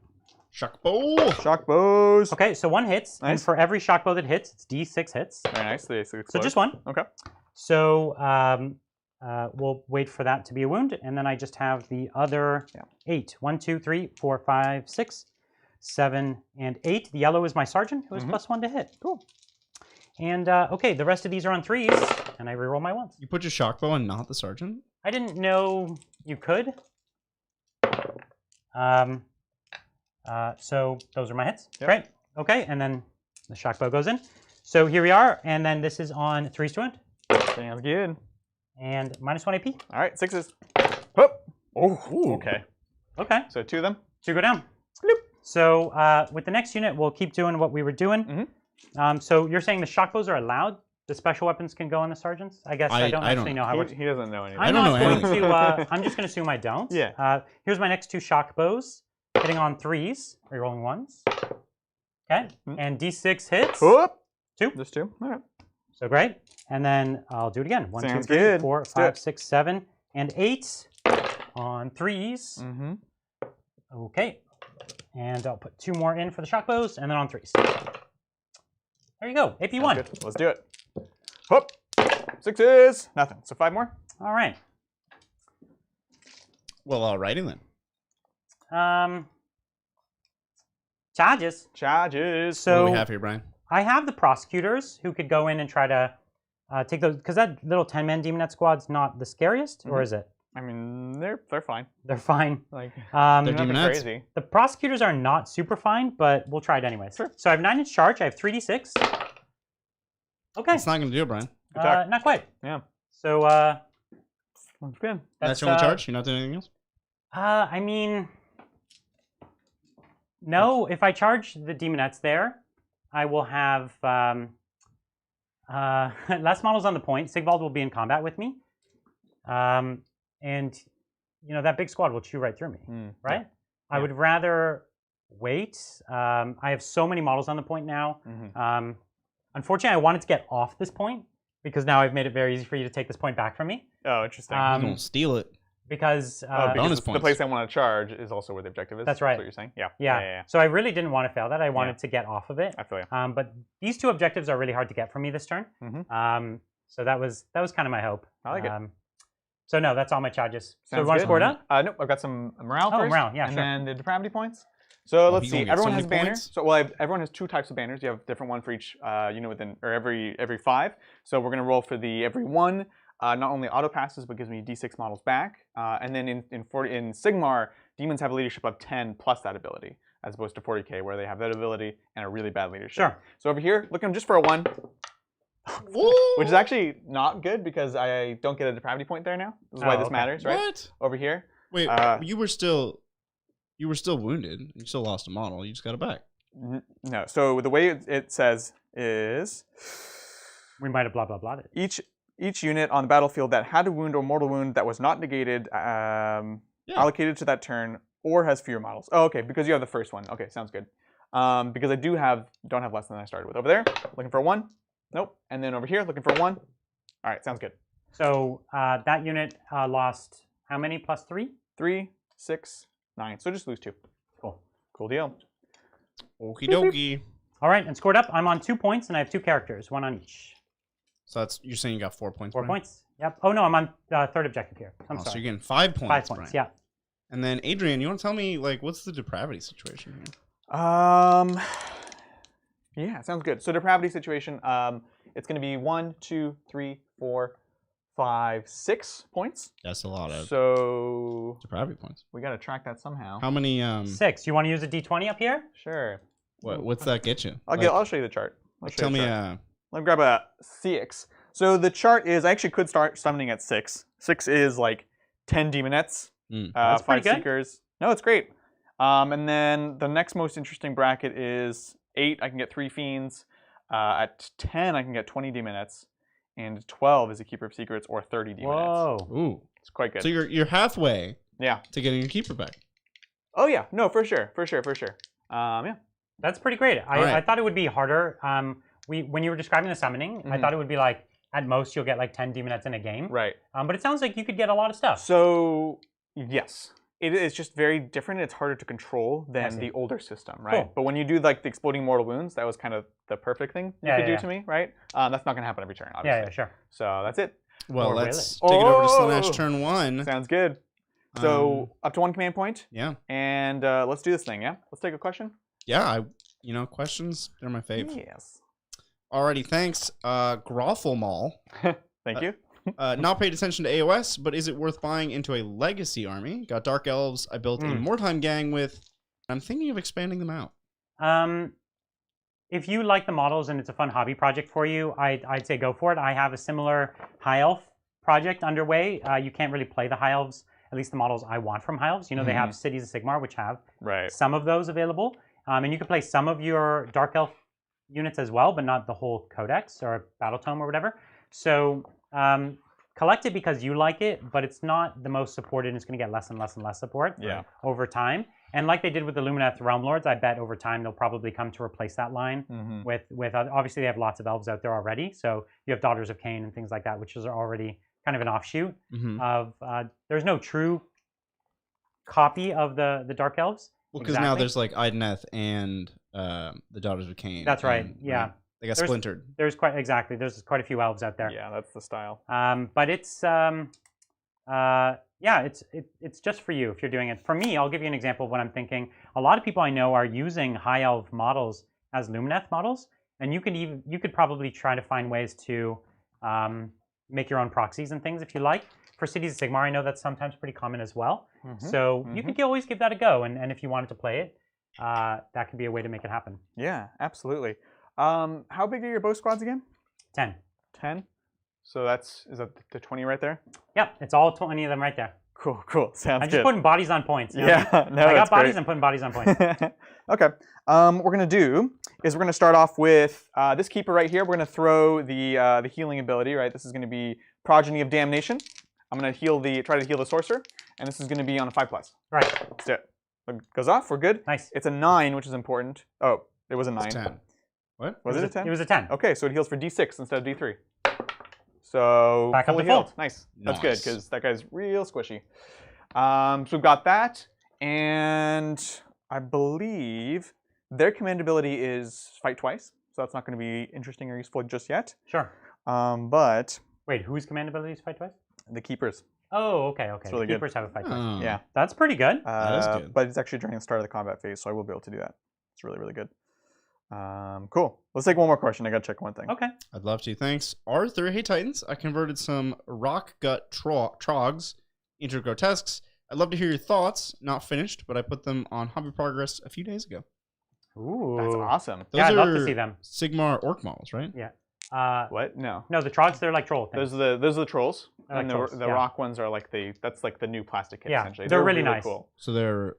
Shock bow. Shock bows. Okay, so 1 hits, and Nice. for every shock bow that hits, it's D6 hits. Very nice. They So explode. just 1. Okay. So we'll wait for that to be a wound, and then I just have the other 8. 1, 2, 3, 4, 5, 6, 7, and 8. The yellow is my sergeant, who is +1 to hit. Cool. And okay, the rest of these are on 3s, and I reroll my 1s. You put your shock bow and not the sergeant? I didn't know you could. So those are my hits. Yep. Great. Okay, and then the shock bow goes in. So here we are, and then this is on 3s to wound, Sounds good. and -1 AP. All right, 6s. Whoop. Oh, okay. Okay. So 2 of them. 2 go down. Bloop. So with the next unit, we'll keep doing what we were doing. So you're saying the shock bows are allowed? The special weapons can go on the sergeants? I guess I don't actually know how it works. He doesn't know anything. I'm don't not know going anything. to. I'm just going to assume I don't. Yeah. Here's my next 2 shock bows, hitting on 3s, rerolling 1s. Okay. And D6 hits. Whoop. 2. Just 2. All right. So great. And then I'll do it again. 1, 2, Sounds 3, good. 4, Let's do 5, it. 6, 7, and 8 on 3s. Okay. And I'll put 2 more in for the shock bows, and then on 3s. There you go. AP1. Good. Let's do it. Whoop. 6s. Nothing. So 5 more. All right. Well, alrighty then. Charges. Charges. What do So we have here, Brian? I have the prosecutors who could go in and try to take those, because that little 10-man demonette squad's not the scariest, or is it? I mean, they're fine. They're fine. Like They're nothing demonettes. crazy. The prosecutors are not super fine, but we'll try it anyways. Sure. So I have 9-inch charge. I have 3d6. Okay. It's not going to do it, Brian. Good talk. Not quite. Yeah. So That's good. That's your only charge? You're not doing anything else? I mean, no. If I charge the demonettes there, I will have less models on the point. Sigvald will be in combat with me, and you know that big squad will chew right through me. Right? I Yeah. would rather wait. I have so many models on the point now. Unfortunately, I wanted to get off this point because now I've made it very easy for you to take this point back from me. Oh, interesting. You don't steal it. Because because bonus the points. place I want to charge is also where the objective is. That's right. That's what you're saying. Yeah. yeah. So I really didn't want to fail that. I wanted to get off of it. I feel you. But these 2 objectives are really hard to get for me this turn. So that was kind of my hope. I like it. So no, that's all my charges. So Sounds you want to good. score it up? Nope, I've got some morale first. Morale, yeah, and sure. then the depravity points. So let's you see. gonna get Everyone so has many banners. points? So well, everyone has 2 types of banners. You have a different one for each unit within, or every 5. So we're gonna roll for the every 1. Not only auto passes, but gives me D6 models back. And then in Sigmar, demons have a leadership of 10 plus that ability, as opposed to 40k, where they have that ability and a really bad leadership. Sure. So over here, looking just for a 1. Which is actually not good because I don't get a depravity point there now. This is why this okay. matters, right? What? Over here. Wait, you were still wounded. You still lost a model. You just got it back. No. So the way it says is We might have blah blah blah it. each unit on the battlefield that had a wound or mortal wound that was not negated, allocated to that turn, or has fewer models. Oh, okay, because you have the first one. Okay, sounds good. Because I don't have less than I started with. Over there, looking for a 1. Nope. And then over here, looking for a 1. All right, sounds good. So that unit lost how many plus 3? 3, 6, 9. So just lose 2. Cool. Cool deal. Okie dokie. All right, and scored up. I'm on 2 points, and I have 2 characters, 1 on each. So you're saying you got 4 points. 4 Brian? points. Yep. Oh no, I'm on third objective here. I'm So sorry. you're getting 5 points. 5 points. Brian. Yeah. And then Adrian, you want to tell me like what's the depravity situation here? Yeah, sounds good. So depravity situation, it's going to be 1, 2, 3, 4, 5, 6 points. That's a lot of So depravity points. we got to track that somehow. How many? 6. You want to use a D20 up here? Sure. What's that get you? I'll show you the chart. Tell me. Let me grab a CX. So the chart is I actually could start summoning at 6. 6 is like 10 demonettes, That's 5 pretty good. seekers. No, it's great. And then the next most interesting bracket is 8. I can get 3 fiends. At 10, I can get 20 demonettes, and 12 is a keeper of secrets or 30 demonettes. Whoa. Ooh. It's quite good. So you're halfway. Yeah. To getting your keeper back. Oh yeah. No, for sure. Yeah. That's pretty great. All right. I thought it would be harder. When you were describing the summoning, I thought it would be like at most you'll get like 10 demonettes in a game. Right. But it sounds like you could get a lot of stuff. So yes, it is just very different. It's harder to control than the older system, right? Cool. But when you do like the exploding mortal wounds, that was kind of the perfect thing you could do to me, right? That's not going to happen every turn, obviously. Yeah, sure. So that's it. Well, Or let's will it? take it over to Oh! Slaanesh turn 1. Sounds good. So up to 1 command point, Yeah. and let's do this thing. Yeah. Let's take a question. Yeah. Questions, they're my fave. Yes. Alrighty, thanks. Groffle Mall. Thank you. Not paid attention to AOS, but is it worth buying into a legacy army? Got Dark Elves I built a Mordheim gang with. I'm thinking of expanding them out. If you like the models and it's a fun hobby project for you, I'd say go for it. I have a similar High Elf project underway. You can't really play the High Elves, at least the models I want from High Elves. You know, they have Cities of Sigmar, which have some of those available. And you can play some of your Dark Elf units as well, but not the whole Codex or Battletome or whatever. So collect it because you like it, but it's not the most supported, and it's going to get less and less and less support over time. And like they did with the Lumineth Realm Lords, I bet over time they'll probably come to replace that line with obviously they have lots of elves out there already. So you have Daughters of Cain and things like that, which is already kind of an offshoot of. There's no true copy of the Dark Elves. Well, because now there's like Ideneth and the Daughters of Cain. That's right. Yeah. They got splintered. There's quite a few elves out there. Yeah, that's the style. But it's it's just for you if you're doing it. For me, I'll give you an example of what I'm thinking. A lot of people I know are using High Elf models as Lumineth models, and you could probably try to find ways to make your own proxies and things if you like. For Cities of Sigmar, I know that's sometimes pretty common as well. So you could always give that a go, and if you wanted to play it, that could be a way to make it happen. Yeah, absolutely. How big are your bow squads again? 10. 10? So is that the 20 right there? Yep, it's all 20 of them right there. Cool. Sounds good. I'm just putting bodies on points. You know? Yeah, no, I got bodies great. and putting bodies on points. Okay. What we're gonna do is we're gonna start off with this keeper right here. We're gonna throw the healing ability. Right. This is gonna be Progeny of Damnation. I'm gonna try to heal the sorcerer, and this is gonna be on a 5+. Right. Let's do it. It goes off. We're good. Nice. It's a 9, which is important. Oh, it was a 9. It's 10. What? Was it a 10? It was a 10. Okay, so it heals for D6 instead of D3. So Back up fully to full. healed. Nice. That's good because that guy's real squishy. So we've got that, and I believe their command ability is fight twice, so that's not going to be interesting or useful just yet. Sure. But Wait, whose command ability is fight twice? the keepers. Oh, okay. It's really good. Keepers have a fight twice. Oh. Yeah. That's pretty good. That is good. But it's actually during the start of the combat phase, so I will be able to do that. It's really, really good. Cool. Let's take one more question. I gotta check one thing. Okay. I'd love to. Thanks. Arthur, hey Titans. I converted some rock gut trogs into grotesques. I'd love to hear your thoughts. Not finished, but I put them on Hobby Progress a few days ago. Ooh. That's awesome. Those Yeah, I'd love are to see them. Sigmar orc models, right? Yeah. What? No. No, the trogs, they're like troll things. Those are the trolls. They're like And trolls, the yeah. rock ones are like that's like the new plastic kit, Yeah, essentially. they're really nice. Cool. So they're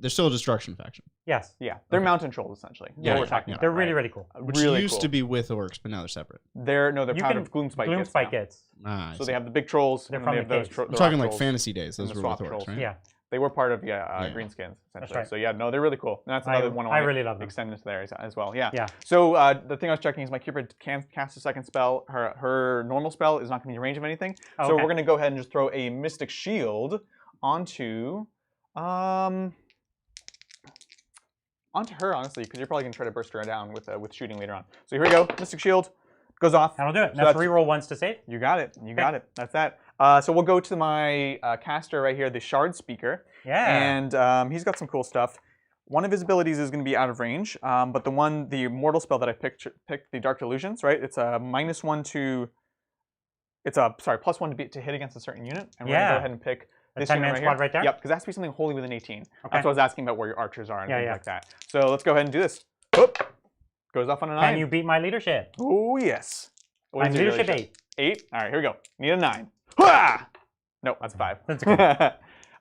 still a destruction faction. Yes. Yeah. They're Okay. mountain trolls, essentially. Yeah, What we're exactly. talking about, They're really, right? really cool. Which really used cool. to be with orcs, but now they're separate. They're You powder can- gloom spike Gloom kits spike now. kits. Ah, I So see. they have the big trolls. They're and from then they the have caves. the I'm rock talking like trolls. fantasy days. and Those the were with swap orcs, trolls. right? Yeah. They were part of Yeah. Greenskins, essentially. right. So yeah, no, they're really cool. And that's another one I want really love them. extend into there as well. Yeah. Yeah. So the thing I was checking is my Keeper can cast a second spell. Her normal spell is not going to be in range of anything. Oh, So okay. we're going to go ahead and just throw a Mystic Shield onto her, honestly, because you're probably going to try to burst her down with shooting later on. So here we go. Mystic Shield goes off. That'll do it. So That's that's- reroll once to save. You got it. You got it. That's that. So we'll go to my caster right here, the Shard Speaker. Yeah. And he's got some cool stuff. One of his abilities is going to be out of range, but the mortal spell that I picked, the Dark Delusions, right? It's a -1 to, +1 to hit against a certain unit. And we're going to go ahead and pick A this 10-man unit squad right there? Yep, because it has to be something wholly within 18. Okay. That's what I was asking about where your archers are and Yeah, things yeah. like that. So let's go ahead and do this. Whoop. Goes off on a 9. Can you beat my leadership? Oh, yes. What I'm is your leadership 8. 8? All right, here we go. Need a 9. Hua! No, that's a 5. That's okay.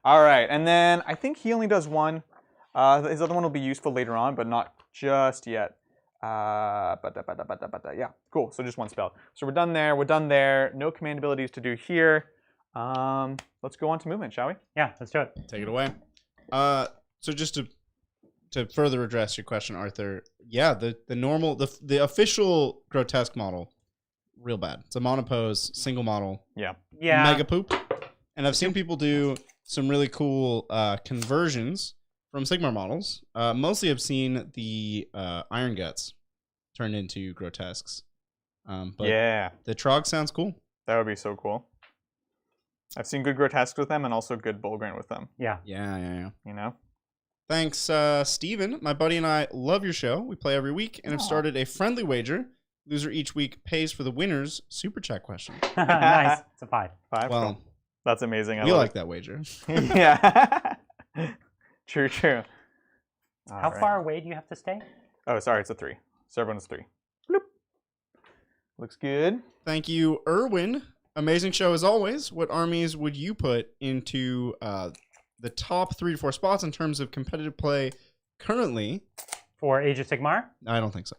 All right, and then I think he only does 1. His other one will be useful later on, but not just yet. Yeah, cool. So just 1 spell. So we're done there. We're done there. No command abilities to do here. Let's go on to movement, shall we? Yeah, let's do it. Take it away. So just to further address your question, Arthur, yeah, the normal, the official grotesque model, real bad. It's a monopose, single model, Yeah. Yeah. mega poop. And I've seen people do some really cool conversions from Sigmar models. Mostly I've seen the Iron Guts turned into grotesques. But Yeah, the Trog sounds cool. that would be so cool. I've seen good grotesques with them and also good Bullgrin with them, Yeah. Yeah. you know? Thanks, Steven. My buddy and I love your show. We play every week and have Aw. started a friendly wager. Loser each week pays for the winner's super chat question. Nice. It's a 5. 5? Well, Cool. That's amazing. I we love like that wager. it. Yeah. True. How All right. far away do you have to stay? Oh, sorry, it's a 3. So everyone's 3. Bloop. Looks good. Thank you, Erwin. Amazing show as always. What armies would you put into the top 3 to 4 spots in terms of competitive play currently? For Age of Sigmar? I don't think so.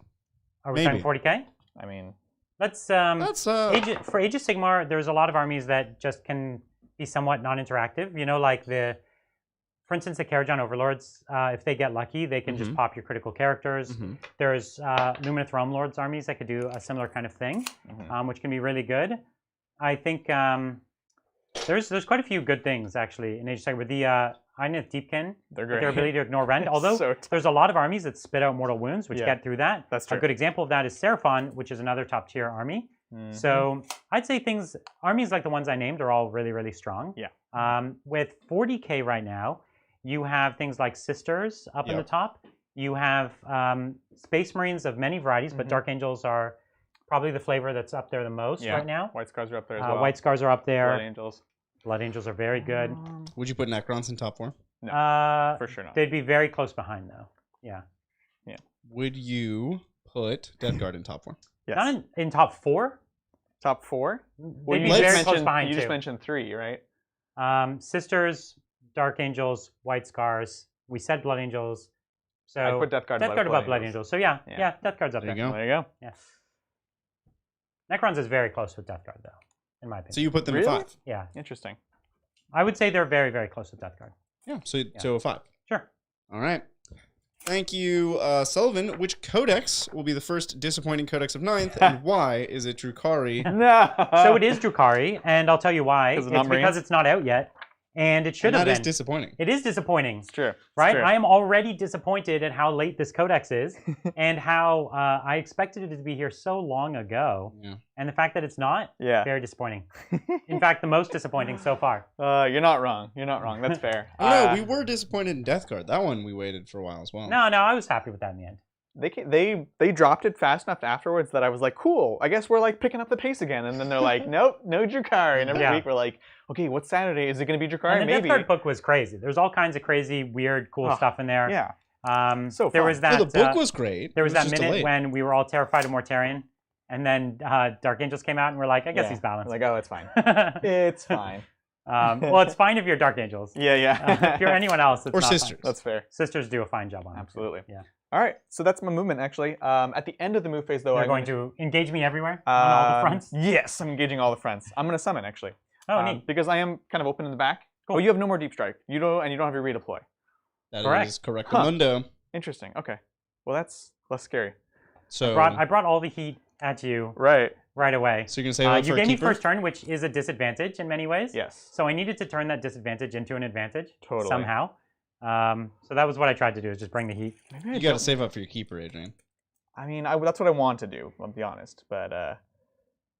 Are we Maybe. talking 40k? I mean, Let's That's for Age of Sigmar, there's a lot of armies that just can be somewhat non-interactive. You know, like for instance, the Karajan Overlords. If they get lucky, they can just pop your critical characters. Mhm. There's Lumineth Realm Lords armies that could do a similar kind of thing, which can be really good. I think there's quite a few good things actually in Age of Sigmar. The Einith Deepkin, they're with great. their ability to ignore rend. Although So tough. there's a lot of armies that spit out mortal wounds, which Yeah, get through that. that's A true. good example of that is Seraphon, which is another top tier army. Mhm. So I'd say armies like the ones I named are all really, really strong. Yeah. With 40k right now, you have things like Sisters up in the Yep. top. You have Space Marines of many varieties, but Dark Angels are probably the flavor that's up there the most Yeah. right now. White Scars are up there as well. White Scars are up there. Blood Angels. Blood Angels are very good. Would you put Necrons in top 4? No, for sure not. They'd be very close behind though. Yeah. Would you put Death Guard in top 4? Yes. Not in top 4. Top 4? Well, They'd you be just very close behind you too. just mentioned 3, right? Sisters, Dark Angels, White Scars. We said Blood Angels. So I'd put Death Guard above Blood Angels. So yeah, Death Guard's up There there. you go. There you go. Yeah. Necrons is very close with Death Guard though, in my opinion. So you put them Really? in 5? Yeah. Interesting. I would say they're very, very close with Death Guard. Yeah. So a 5. Sure. All right. Thank you, Sullivan. Which codex will be the first disappointing codex of 9th, and why is it Drukhari? No. So it is Drukhari, and I'll tell you why. Because It's it's not because Marines? it's not out yet. And it should And have that been. is disappointing. It is disappointing. It's true. Right? I am already disappointed at how late this codex is and how I expected it to be here so long ago. Yeah. And the fact that it's not, very disappointing. In fact, the most disappointing so far. You're not wrong. You're not wrong. That's fair. No, we were disappointed in Death Guard. That one we waited for a while as well. No, I was happy with that in the end. They dropped it fast enough afterwards that I was like, cool, I guess we're like picking up the pace again. And then they're like, nope, no Drakari. And every week we're like, okay, what's Saturday? Is it going to be Drakari? And the Maybe. Death Guard book was crazy. There's all kinds of crazy, weird, cool stuff in there. Yeah. So there was that. the book was great. There was that just minute delayed. when we were all terrified of Mortarion, and then Dark Angels came out, and we're like, I guess he's balanced. We're like, oh, it's fine. It's fine. Well, it's fine if you're Dark Angels. Yeah. If you're anyone else, it's or not sisters. fine. That's fair. Sisters do a fine job on it. Absolutely. Yeah. All right, so that's my movement actually. At the end of the move phase, though, You're going to engage me everywhere on all the fronts. Yes, I'm engaging all the fronts. I'm going to summon actually. Oh, neat. Because I am kind of open in the back. Cool. Oh, you have no more deep strike. You don't have your redeploy. That is correct. Mundo. Interesting. Okay. Well, that's less scary. So I brought all the heat at you right away. So you're gonna say you gave me first turn, which is a disadvantage in many ways. Yes. So I needed to turn that disadvantage into an advantage. Totally. Somehow. So that was what I tried to do, is just bring the heat. You got to save up for your keeper, Adrian. I mean, that's what I want to do. I'll be honest, but I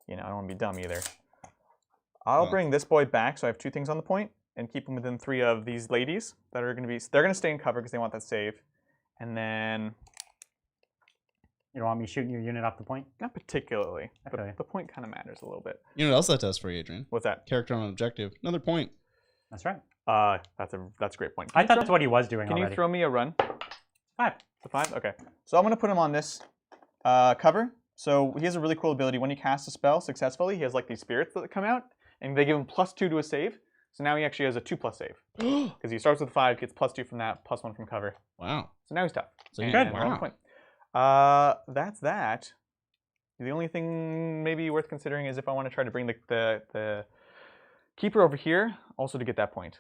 don't want to be dumb either. I'll bring this boy back, so I have 2 things on the point, and keep him within 3 of these ladies that are going to be. They're going to stay in cover because they want that save, and then. You don't want me shooting your unit off the point? Not particularly. Okay. The point kind of matters a little bit. You know what else that does for you, Adrian? What's that? Character on objective. Another point. That's right. That's a great point. I thought that's what he was doing already. Can you throw me a run? 5. The 5? Okay. So I'm going to put him on this cover. So he has a really cool ability. When he casts a spell successfully, he has like these spirits that come out, and they give him +2 to a save. So now he actually has a 2+ save. Because he starts with 5, gets +2 from that, +1 from cover. Wow. So now he's tough. So you're good. Wow. Point. That's that. The only thing maybe worth considering is if I want to try to bring the keeper over here, also to get that point.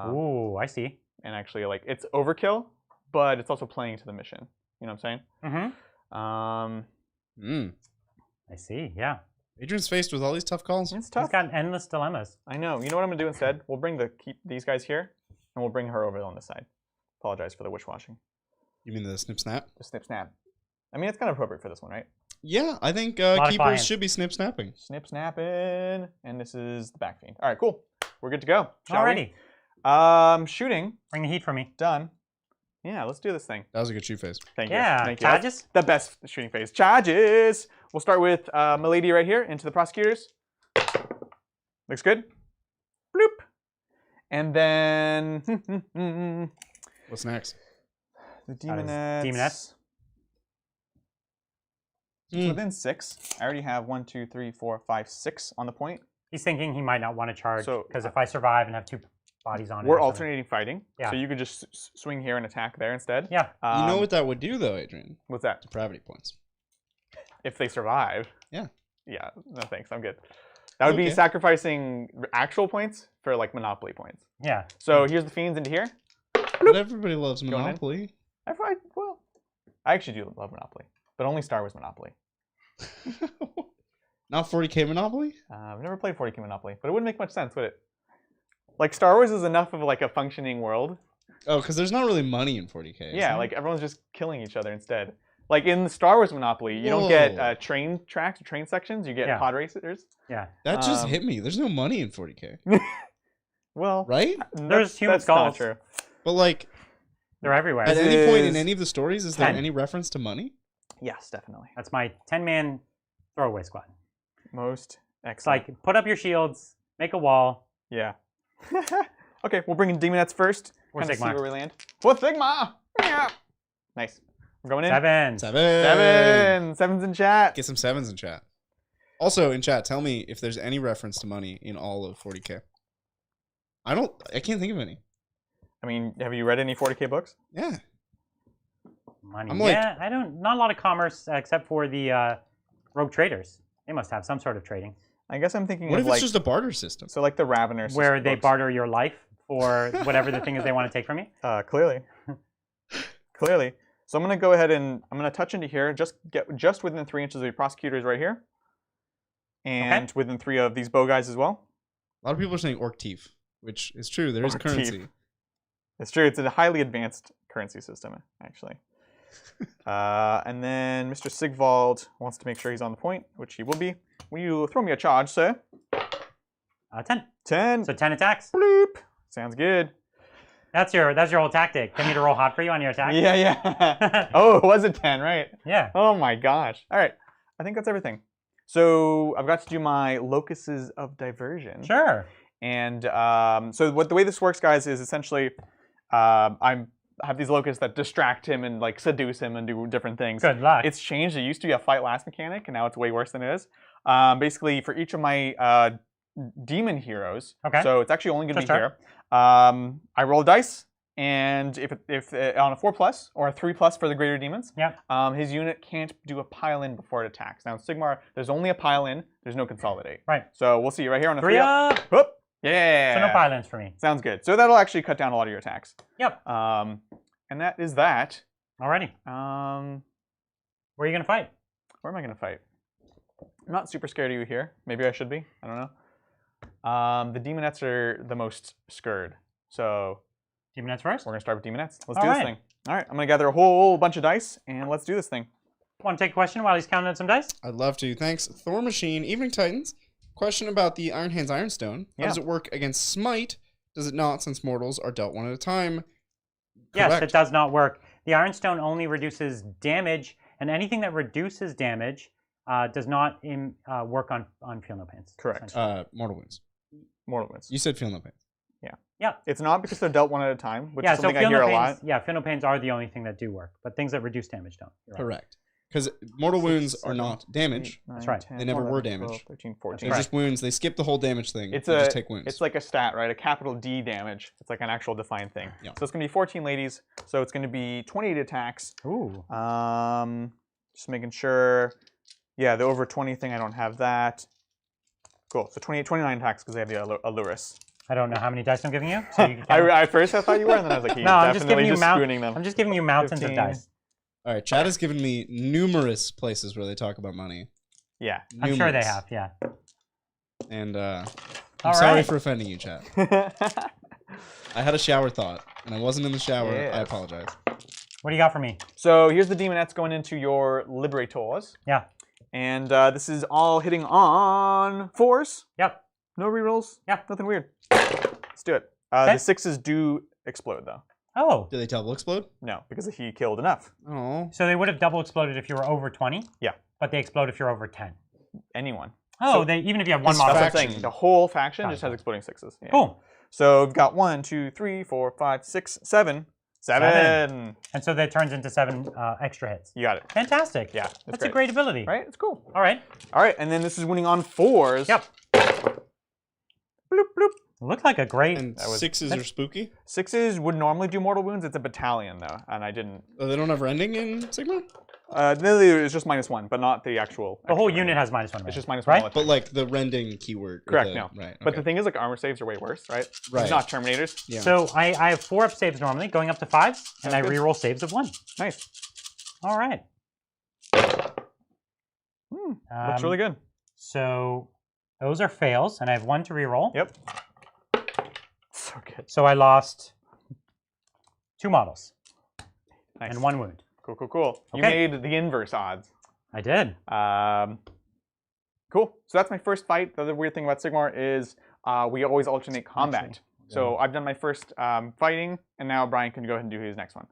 Ooh, I see. And actually, like, it's overkill, but it's also playing to the mission. You know what I'm saying? Mm-hmm. I see, yeah. Adrian's faced with all these tough calls. It's tough. He's got endless dilemmas. I know. You know what I'm going to do instead? We'll bring these guys here, and we'll bring her over on this side. Apologize for the wish-washing. You mean the snip-snap? The snip-snap. I mean, it's kind of appropriate for this one, right? Yeah, I think keepers should be snip-snapping. Snip-snapping. And this is the back fiend. All right, cool. We're good to go. Alrighty. Shooting. Bring the heat for me. Done. Yeah, let's do this thing. That was a good shoot phase. Thank you. Yeah, Thank you. charges? That's the best shooting phase. Charges! We'll start with Milady right here into the prosecutors. Looks good. Bloop. And then... What's next? The Demonettes. Demonettes. It's within 6. I already have 1, 2, 3, 4, 5, 6 on the point. He's thinking he might not want to charge, So, because if I survive and have 2 bodies on it. We're alternating fighting. Yeah. So you could just swing here and attack there instead. Yeah. You know what that would do, though, Adrian? What's that? Depravity points. If they survive. Yeah. Yeah. No thanks. I'm good. That would be sacrificing actual points for like Monopoly points. Yeah. So here's the fiends into here. But everybody loves Monopoly. I actually do love Monopoly, but only Star Wars Monopoly. Not 40k Monopoly? I've never played 40k Monopoly, but it wouldn't make much sense, would it? Like Star Wars is enough of like a functioning world. Oh, because there's not really money in 40k. Yeah, like everyone's just killing each other instead. Like in the Star Wars Monopoly, you don't get train tracks or train sections. You get pod racers. Yeah. That just hit me. There's no money in 40k. Well, right? There's human skulls. Not true. But like, they're everywhere. At any point in any of the stories, is there any reference to money? Yes, definitely. That's my 10-man throwaway squad. Most excellent. It's like, put up your shields, make a wall. Yeah. Okay, we'll bring in Demonettes first. Or Kind of see Sigmar. where we land. For Sigma! Yeah. Nice. We're going in. 7. 7. 7's in chat. Get some 7s in chat. Also, in chat, tell me if there's any reference to money in all of 40k. I can't think of any. I mean, have you read any 40k books? Yeah. Money. Yeah, I don't. Not a lot of commerce except for the rogue traders. They must have some sort of trading. I guess I'm thinking what of if it's just a barter system? So like the Raveners. Where they barter your life for whatever the thing is they want to take from you? Clearly. Clearly. So I'm going to go ahead and I'm going to touch into here. Just within 3 inches of your prosecutors right here. And within 3 of these bow guys as well. A lot of people are saying Orc Teeth, which is true. There is Or currency. teeth. It's true. It's a highly advanced currency system, actually. And then Mr. Sigvald wants to make sure he's on the point, which he will be. Will you throw me a charge, sir? 10. 10. So 10 attacks. Bloop. Sounds good. That's your whole tactic. Get me to roll hot for you on your attack. Yeah. Oh, it was a 10, right? Yeah. Oh my gosh. All right. I think that's everything. So I've got to do my locuses of diversion. Sure. And so the way this works, guys, is essentially I have these locusts that distract him and like seduce him and do different things. Good luck. It's changed. It used to be a fight last mechanic, and now it's way worse than it is. Basically, for each of my demon heroes, Okay. so it's actually only going to be Just here. I roll a dice, and if on a 4+ or a 3+ for the greater demons, Yep. his unit can't do a pile in before it attacks. Now in Sigmar, there's only a pile in. There's no consolidate. Right. So we'll see right here on a 3 up. Whoop. Yeah. So no pile-ins for me. Sounds good. So that'll actually cut down a lot of your attacks. Yep. And that is that. Alrighty. Where are you gonna fight? Where am I gonna fight? I'm not super scared of you here. Maybe I should be. I don't know. The demonettes are the most scared. So Demonettes first. we're gonna start with demonettes. Let's All do this right. thing. All right. I'm gonna gather a whole bunch of dice and let's do this thing. Want to take a question while he's counting out some dice? I'd love to. Thanks. Thor Machine, Evening Titans. Question about the Iron Hands Ironstone. How Yeah. does it work against Smite? Does it not, since mortals are dealt one at a time? Yes, Correct. it does not work. The Ironstone only reduces damage, and anything that reduces damage does not work on Feel No Pains. Correct. essentially. Mortal wounds. Mortal wounds. You said feel no pain. Yeah. It's not because they're dealt one at a time, which Yeah, is so something I Feel hear No a lot. Pains. Yeah, Feel No Pains are the only thing that do work, but things that reduce damage don't. You're right. Correct. Because mortal 6, wounds are 7, not damage. 8, 9, That's right. 10, They never 11, were 12, damage. 13, 14. They're right. just wounds. They skip the whole damage thing. It's They just take wounds. It's like a stat, right? A capital D damage. It's like an actual defined thing. Yeah. So it's going to be 14 ladies. So it's going to be 28 attacks. Ooh. Just making sure. Yeah, the over 20 thing, I don't have that. Cool. So 29 attacks because I have the Allurus. I don't know how many dice I'm giving you. So you can count. At first I thought you were, and then I was like, he's No, I'm just definitely giving you spooning them. I'm just giving you mountains 15. of dice. All right, Chad has given me numerous places where they talk about money. Yeah. I'm sure they Numerous. have. Yeah. And I'm All sorry right. for offending you, Chad. I had a shower thought, and I wasn't in the shower. I Yes. apologize. What do you got for me? So here's the demonettes going into your Liberators. Yeah. And this is all hitting on 4s. Yep. No rerolls. Yeah. Nothing weird. Let's do it. The 6s do explode, though. Oh, Do they double explode? No, because he killed enough. Oh. so they would have double exploded if you were over 20. Yeah. But they explode if you're over 10. Anyone. Oh, So- they even if you have one This model. That's what I'm Faction. saying. The whole faction Got just it. has exploding 6s. Yeah. Cool. So we've got 1, 2, 3, 4, 5, 6, 7. 7. And so that turns into 7 extra hits. You got it. Fantastic. Yeah. That's a great ability. Right? It's cool. All right. All right. And then this is winning on 4s. Yep. Bloop, bloop. Looks like a great. And That was- 6s are spooky? 6s would normally do mortal wounds. It's a battalion, though. And I didn't. Oh, they don't have rending in Sigma? It's just -1, but not the actual. The whole actual unit range. has -1. It's just -1 right? all the But time. like the rending keyword. or Correct, the- no. Right. But okay. the thing is, like, armor saves are way worse, right? Right. It's not Terminators. Yeah. So I have 4 up saves normally, going up to 5s, and I Sounds good. reroll saves of 1. Nice. All right. Looks really good. So those are fails, and I have 1 to reroll. Yep. So good. So I lost 2 models Nice. and 1 wound. Cool, cool, cool. You Okay. made the inverse odds. I did. Cool. So that's my first fight. The other weird thing about Sigmar is we always alternate combat. Actually, So I've done my first fighting, and now Brian can go ahead and do his next one.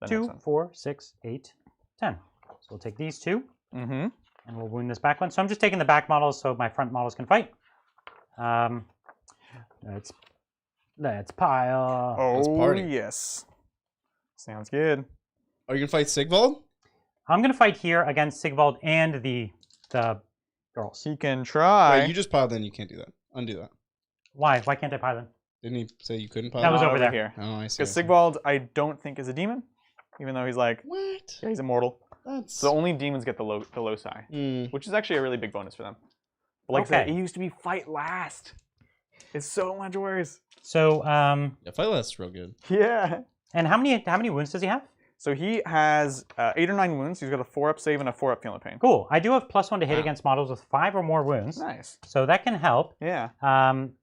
The 2, next one. 4, 6, 8, 10. So we'll take these 2, Mm-hmm. and we'll wound this back one. So I'm just taking the back models so my front models can fight. Let's pile. Oh, party. yes. Sounds good. Are you going to fight Sigvald? I'm gonna fight here against Sigvald and the girls. He can try. Wait, you just piled in. You can't do that. Undo that. Why? Why can't I pile them? Didn't he say you couldn't pile That in? was Not over there. here. Oh, I see. Because Sigvald, I don't think is a demon, even though he's like, What? yeah, he's immortal. That's... So only demons get the loci, Mm. which is actually a really big bonus for them. But like I said, Okay. it used to be fight last. It's so much worse. So Yeah, fight last's real good. Yeah. and how many wounds does he have? So he has 8 or 9 wounds. He's got a 4-up save and a 4-up feel no pain. Cool. I do have +1 to hit Wow. against models with 5 or more wounds, Nice. so that can help. Yeah. Um,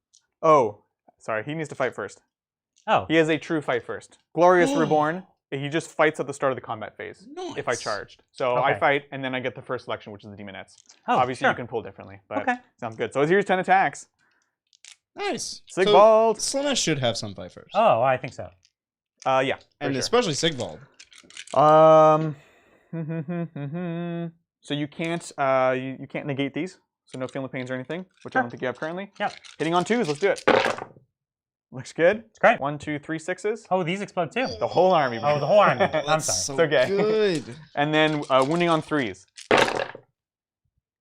Oh, Sorry, he needs to fight first. Oh. He has a true fight first. Glorious Reborn. He just fights at the start of the combat phase. Nice. If I charged. So I fight, and then I get the first selection, which is the Demonettes. Oh, Obviously, sure. you can pull differently, but sounds good. So here's 10 attacks. Nice. Sigvald. So Slaanesh should have some fight first. Oh, I think so. Yeah. And especially Sigvald. So you can't negate these. So no feeling pains or anything, which I don't think you have currently. Yeah. Hitting on 2s, let's do it. Looks good. It's great. 1, 2, 3 6s. Oh, these explode too. The whole army. Oh, the whole army. I'm That's sorry. so It's okay. good. And then wounding on 3s.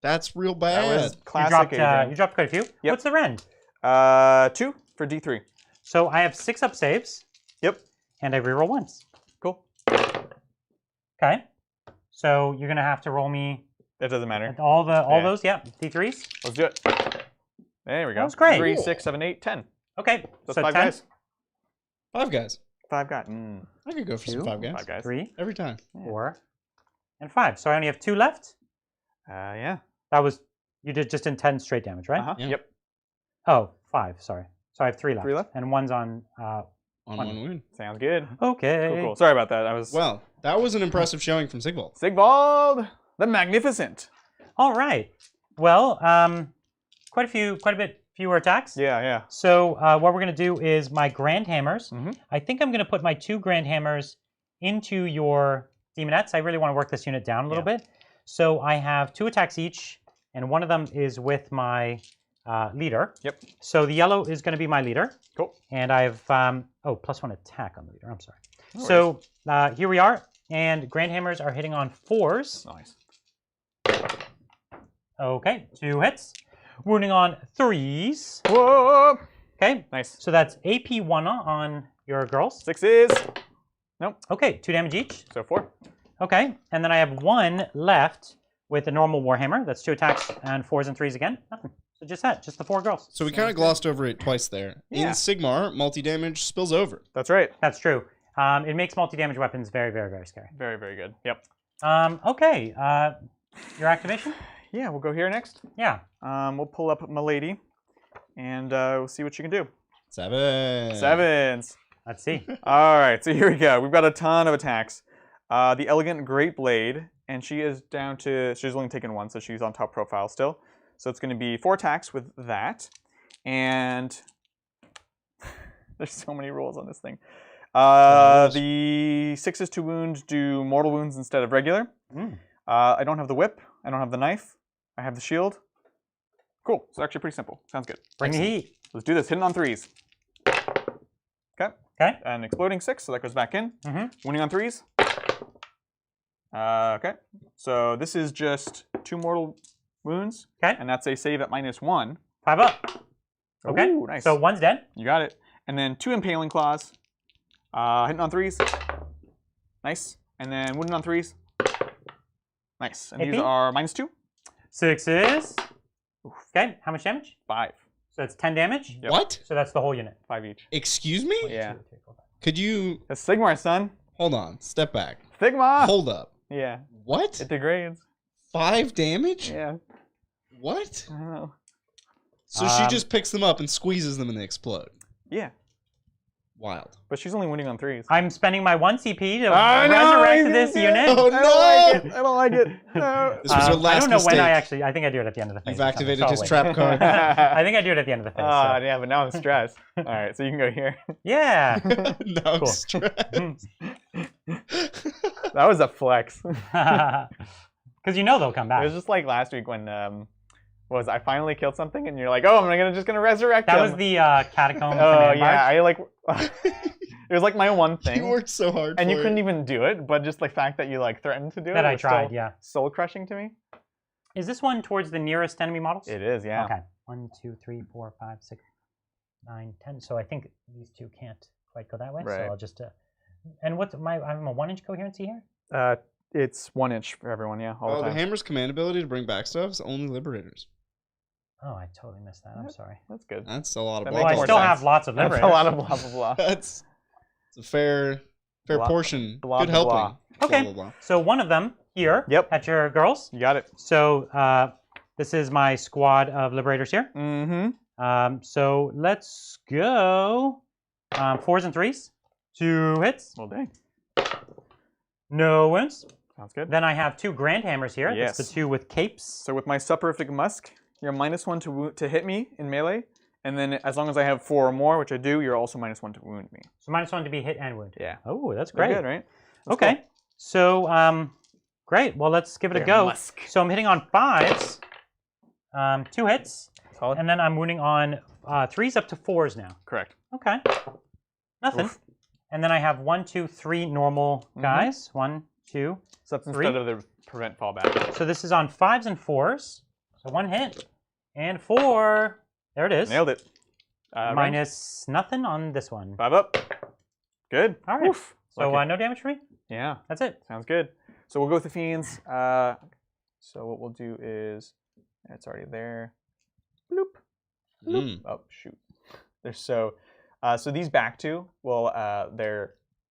That's real That bad. was classic. You dropped quite a few. Yep. What's the rend? 2 for D3. So I have 6 up saves. Yep. And I reroll once. Cool. Okay. So you're gonna have to roll me That doesn't matter. all those. Yeah. D3s. Let's do it. There we go. That was great. 3, Cool. 6, 7, 8, 10. Okay. That's so 5 10, guys. 5 guys. 5 guys. I could go for some 5 guys. 5 guys. 3, Every time. 4, and 5. So I only have 2 left. Yeah. That was you did just in 10 straight damage, right? Uh-huh. Yeah. Yep. Oh, 5. Sorry. So I have 3 left. 3 left? And one's on. On one wound. Sounds good. Okay. Cool, cool. Sorry about that. I was Well, that was an impressive showing from Sigvald. Sigvald the Magnificent. All right. Well, quite a bit fewer attacks. Yeah, yeah. So what we're going to do is my Grand Hammers. Mhm. I think I'm going to put my 2 Grand Hammers into your Demonettes. I really want to work this unit down a little bit. So I have 2 attacks each, and one of them is with my leader. Yep. So the yellow is going to be my leader. Cool. And I have, +1 attack on the leader. I'm sorry. No So here we are, and Grand Hammers are hitting on 4s. Nice. Okay, 2 hits. Wounding on 3s. Whoa. Okay, Nice. so that's AP1 on your girls. 6s. Nope. Okay, 2 damage each. So 4. Okay, and then I have 1 left with a normal Warhammer. That's 2 attacks and 4s and 3s again. Nothing. So just that, just the 4 girls. So we kind of glossed over it twice there. Yeah. In Sigmar, multi-damage spills over. That's right. That's true. It makes multi-damage weapons very, very, very scary. Very, very good. Yep. Okay, your activation? Yeah, we'll go here next. Yeah. We'll pull up Milady, and we'll see what she can do. 7. 7s. Let's see. All right, so here we go. We've got a ton of attacks. The Elegant Great Blade, and she is down to, she's only taken 1, so she's on top profile still. So it's going to be 4 attacks with that, and there's so many rules on this thing. The 6s to wound do mortal wounds instead of regular. I don't have the whip. I don't have the knife. I have the shield. Cool. It's actually pretty simple. Sounds good. Bring the heat. Let's do this. Hitting on 3s. Okay. Okay. And exploding 6, so that goes back in. Wounding on 3s. Okay. So this is just 2 mortal wounds. Okay. And that's a save at -1. 5 up. Okay. Ooh, nice. So 1's dead. You got it. And then 2 impaling claws. Hitting on 3s. Nice. And then wounding on 3s. Nice. And these AP? are -2. 6s. Okay. How much damage? 5. So that's 10 damage. Yep. What? So that's the whole unit. 5 each. Excuse me? Yeah. Could you... It's Sigmar, son. Hold on. Step back. Sigmar. Hold up. Yeah. What? It degrades. 5 damage? Yeah. What? I don't know. So she just picks them up and squeezes them and they explode. Yeah. Wild. But she's only wounding on 3s. I'm spending my 1 CP to I know, resurrect I this did. unit. Oh, I don't like it. I don't like it. This was your last I don't know mistake. when I actually. I think I do it at the end of the phase. You've or something, activated so his I'll wait. trap card. I think I do it at the end of the phase. Oh, so. yeah, but now I'm stressed. All right, so you can go here. Yeah. No Cool. stress. That was a flex. Because you know they'll come It back. was just like last week when I finally killed something, and you're like, oh, I'm just gonna resurrect That him. was the catacomb. Oh command yeah, barge. I like. It was like my one thing. You worked so hard and for you couldn't it. even do it, but just the fact that you like threatened to do it. That I was tried, still yeah. Soul crushing to me. Is this one towards the nearest enemy models? It is, yeah. Okay. 1, 2, 3, 4, 5, 6, 9, 10. So I think these 2 can't quite go that way. Right. So I'll just. And what's I'm a 1-inch coherency here? It's 1 inch for everyone, yeah, all Oh, the the time. hammer's command ability to bring back stuff is only liberators. Oh, I totally missed that. I'm sorry. That's good. That's a lot of That blah, makes Well, I more still sense. have lots of That's liberators. a lot of blah blah blah. That's it's a fair Blah- portion. blah, Good blah, helping. blah. Okay. Blah, blah, blah. So one of them here Yep. at your girls. You got it. So this is my squad of liberators here. Mm-hmm. So let's go 4s and 3s. 2 hits. Well, dang. No wounds. Sounds good. Then I have 2 Grand Hammers here. Yes. That's the 2 with capes. So with my Soporific Musk, you're -1 to hit me in melee. And then as long as I have 4 or more, which I do, you're also -1 to wound me. So -1 to be hit and wound. Yeah. Oh, that's Pretty great. good, right? That's Okay. cool. So, great. Well, let's give it a go. Musk. So I'm hitting on 5s. 2 hits. Solid. And then I'm wounding on 3s up to 4s now. Correct. Okay. Nothing. Oof. And then I have 1, 2, 3 normal guys. 1, 2. So that's 3. instead of the prevent fallback. So this is on 5s and 4s. So 1 hit. And 4. There it is. Nailed it. Minus nothing on this one. 5 up. Good. All right. Oof. So Lucky. no damage for me? Yeah. That's it. Sounds good. So we'll go with the Fiends. So what we'll do is, it's already there. Bloop. Bloop. Oh, shoot. So these back two will,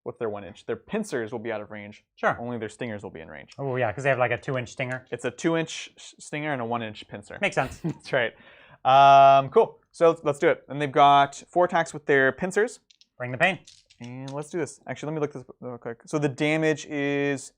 what's their 1 inch? Their pincers will be out of range. Sure. Only their stingers will be in range. Oh, yeah, because they have like a 2-inch stinger. It's a 2-inch stinger and a 1-inch pincer. Makes sense. That's right. Cool. So let's do it. And they've got 4 attacks with their pincers. Bring the pain. And let's do this. Actually, let me look this real quick. So the damage is...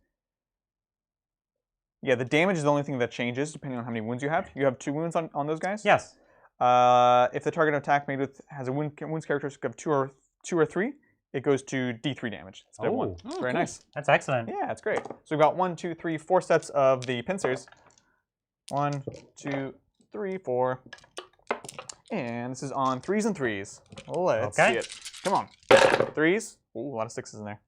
Yeah, the damage is the only thing that changes depending on how many wounds you have. You have 2 wounds on those guys? Yes. If the target attack made with has a wounds characteristic of 2 or 3, it goes to D3 damage instead of 1. Oh, Very cool. nice. That's excellent. Yeah, that's great. So we've got 1, 2, 3, 4 steps of the pincers. 1, 2, 3, 4. And this is on 3s and 3s. Let's see it. Come on. 3s. Ooh, a lot of 6s in there.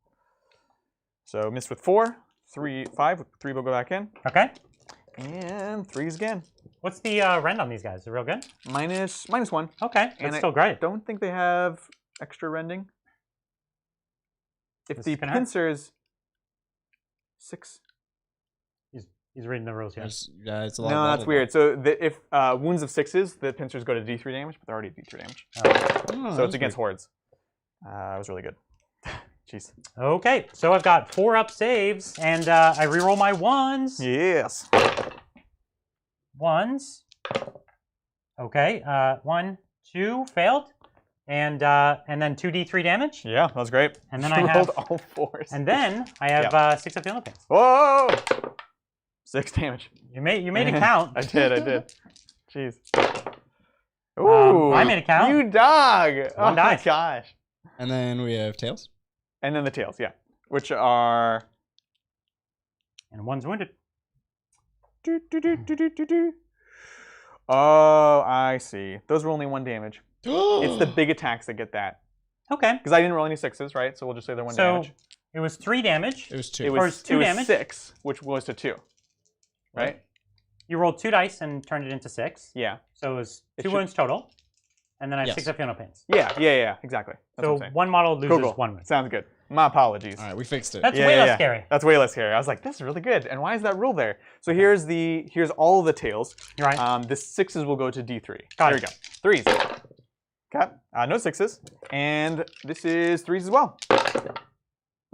So missed with 4, 3, 5. 3 will go back in. Okay. And 3s again. What's the rend on these guys? Is it real good? -1. Okay, And that's still great. Don't think they have extra rending. If This the can hurt. pincers 6. He's reading the rules here. Yeah, it's a lot. No, of that's battle weird. So if wounds of 6s, the pincers go to D3 damage, but they're already D3 damage. Oh, So it's against hordes. It was really good. Jeez. Okay, so I've got 4 up saves, and I reroll my 1s. Yes. 1s. Okay, 1, 2, failed. And then 2d3 damage. Yeah, that was great. And then You I rolled have- all 4s. And then I have 6 up the pains. Whoa! 6 damage. You made it count. I did. Jeez. Ooh, I made it count. You dog! Oh One my dice. gosh. And then we have tails. And then the tails, yeah. Which are... And 1's wounded. Oh, I see. Those were only 1 damage. It's the big attacks that get that. Okay. Because I didn't roll any 6s, right? So we'll just say they're 1 So damage. it was 3 damage. It was 2. It Or was, it's 2 damage. 6, which was to 2. Right? You rolled 2 dice and turned it into 6. Yeah. So it was It 2 should- wounds total. And then I have Yes. 6 up pains. Yeah, exactly. That's So what I'm saying. 1 model loses Cool. 1 wound. Sounds good. My apologies. All right, we fixed it. That's way less scary. That's way less scary. I was like, this is really good. And why is that rule there? So here's all of the tails. Right. The 6s will go to D3. Got There it. we go. 3s. Okay. No 6s. And this is 3s as well.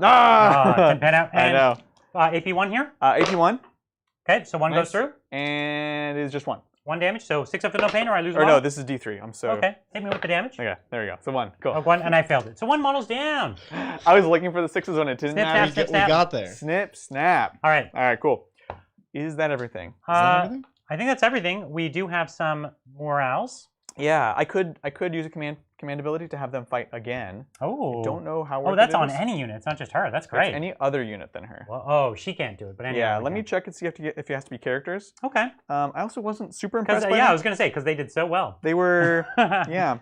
Ah! 10 pen out. I And, know. AP1 here. AP1. Okay, so 1 Nice. goes through. And it's just 1. 1 damage. So 6 up to no pain, or I lose Or 1. no, this is D3. I'm so... Okay, hit me with the damage. Okay, there we go. So 1. Cool. Oh, 1, and I failed it. So 1 model's down. I was looking for the 6s when it didn't Snip, matter. snap, We got there. Snip, snap. All right. All right, cool. Is that everything? Is that everything? I think that's everything. We do have some morals. Yeah, I could use a command ability to have them fight again. Oh. Don't know how. Oh, that's on any unit. It's not just her. That's great. It's any other unit than her. Well, oh, she can't do it, but anyway. Yeah, let me check and see if it has to be characters. Okay. I also wasn't super Because impressed by yeah, them. I was gonna say because they did so well. They were yeah.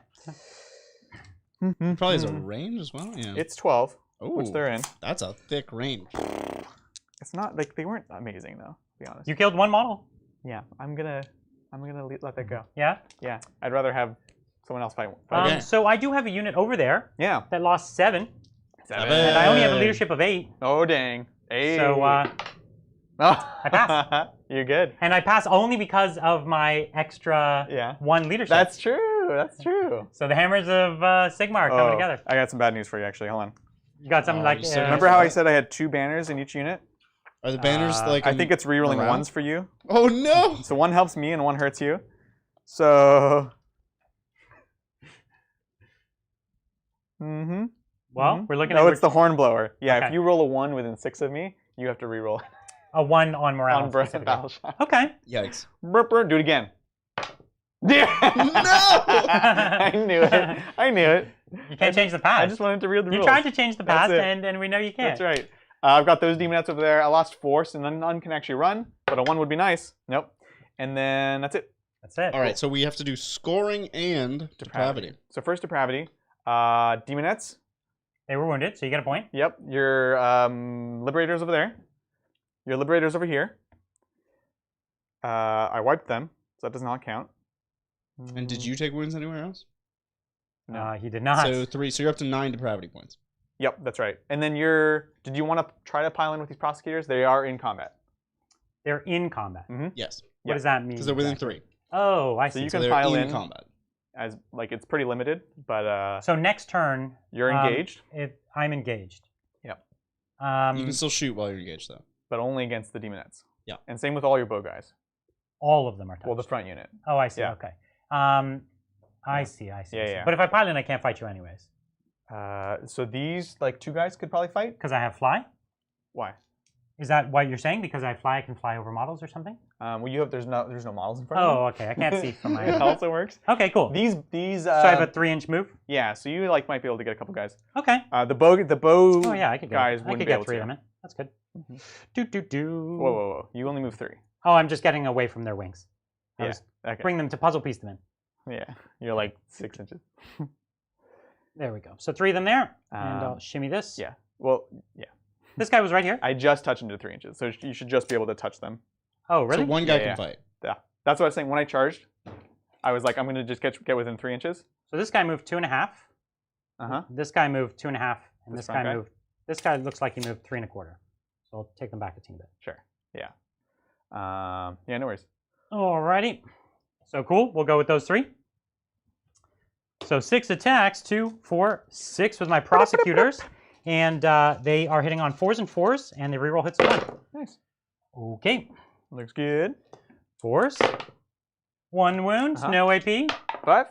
Probably has a range as well. Yeah. It's 12, Ooh, which they're in. That's a thick range. It's not like they weren't amazing though. To be honest. You killed 1 model. Yeah, I'm gonna let that go. Yeah. Yeah, I'd rather have someone else fight. Okay. So I do have a unit over there Yeah. that lost 7, 7. and I only have a leadership of 8. Oh dang. 8. So I pass. You're good. and I pass only because of my extra Yeah. 1 leadership. That's true. That's true. So the hammers of Sigmar are coming together. I got some bad news for you actually. Hold on. You got something Oh, like. you said- Remember how I said I had 2 banners in each unit? Are the banners like? I think it's rerolling around? 1s for you. Oh no! So 1 helps me and 1 hurts you. So Mm-hmm. Well, we're looking at... No, it's the hornblower. Yeah, Okay. if you roll a 1 within 6 of me, you have to re-roll A 1 on morale. on battle shot. Okay. Yikes. Do it again. Yeah. No! I knew it. I knew it. You can't change the past. I just wanted to read the rules. You tried to change the That's past, it. and we know you can't. That's right. I've got those demonettes over there. I lost 4, so none can actually run, but a 1 would be nice. Nope. And then that's it. That's it. All right, so we have to do scoring and depravity. So first depravity. Demonettes. They were wounded, so you get a point. Yep. Your liberators over there. Your liberators over here. I wiped them, so that does not count. And did you take wounds anywhere else? No. He did not. So 3. So you're up to 9 depravity points. Yep, that's right. And then did you want to try to pile in with these prosecutors? They are in combat. They're in combat. Yes. What does that mean? Because they're within exactly? 3. Oh, I So see. you So can they're pile in in combat. as it's pretty limited, but So next turn... you're engaged. I'm engaged. Yep. You can still shoot while you're engaged, though. But only against the demonettes. Yeah. And same with all your bow guys. All of them are touched. Well, the front unit. Oh, I see. Yeah. Okay. I see. I see. Yeah. But if I pile in, I can't fight you anyways. So these 2 guys could probably fight. Because I have fly? Why? Is that what you're saying? Because I fly, I can fly over models or something? Well, there's no models in front of you. Oh, okay. I can't see from my... It also works. Okay, cool. These. So I have a 3-inch move? Yeah. So you might be able to get a couple guys. Okay. The bow. Oh, yeah, I could go. guys I wouldn't could be get able 3 to. of them in. That's good. Mm-hmm. Whoa. You only move 3. Oh, I'm just getting away from their wings. I Yeah. was Okay. bring them to puzzle piece them in. Yeah. You're like 6 inches. There we go. So 3 of them there. And I'll shimmy this. Yeah. Well, yeah. This guy was right here. I just touched into 3 inches, so you should just be able to touch them. Oh, really? So one guy Yeah, can fight. Yeah. That's what I was saying. When I charged, I was like, I'm going to just get within 3 inches. So this guy moved 2.5. Uh-huh. This guy moved 2.5. And This this front guy guy? moved... This guy looks like he moved 3 1/4. So I'll take them back a teeny bit. Sure. Yeah. Yeah, no worries. Alrighty. So cool. We'll go with those 3. So 6 attacks, 2, 4, 6 with my prosecutors. And they are hitting on 4s and 4s, and the reroll hits 1. Nice. Okay. Looks good. 4s. 1 wound, no AP. 5.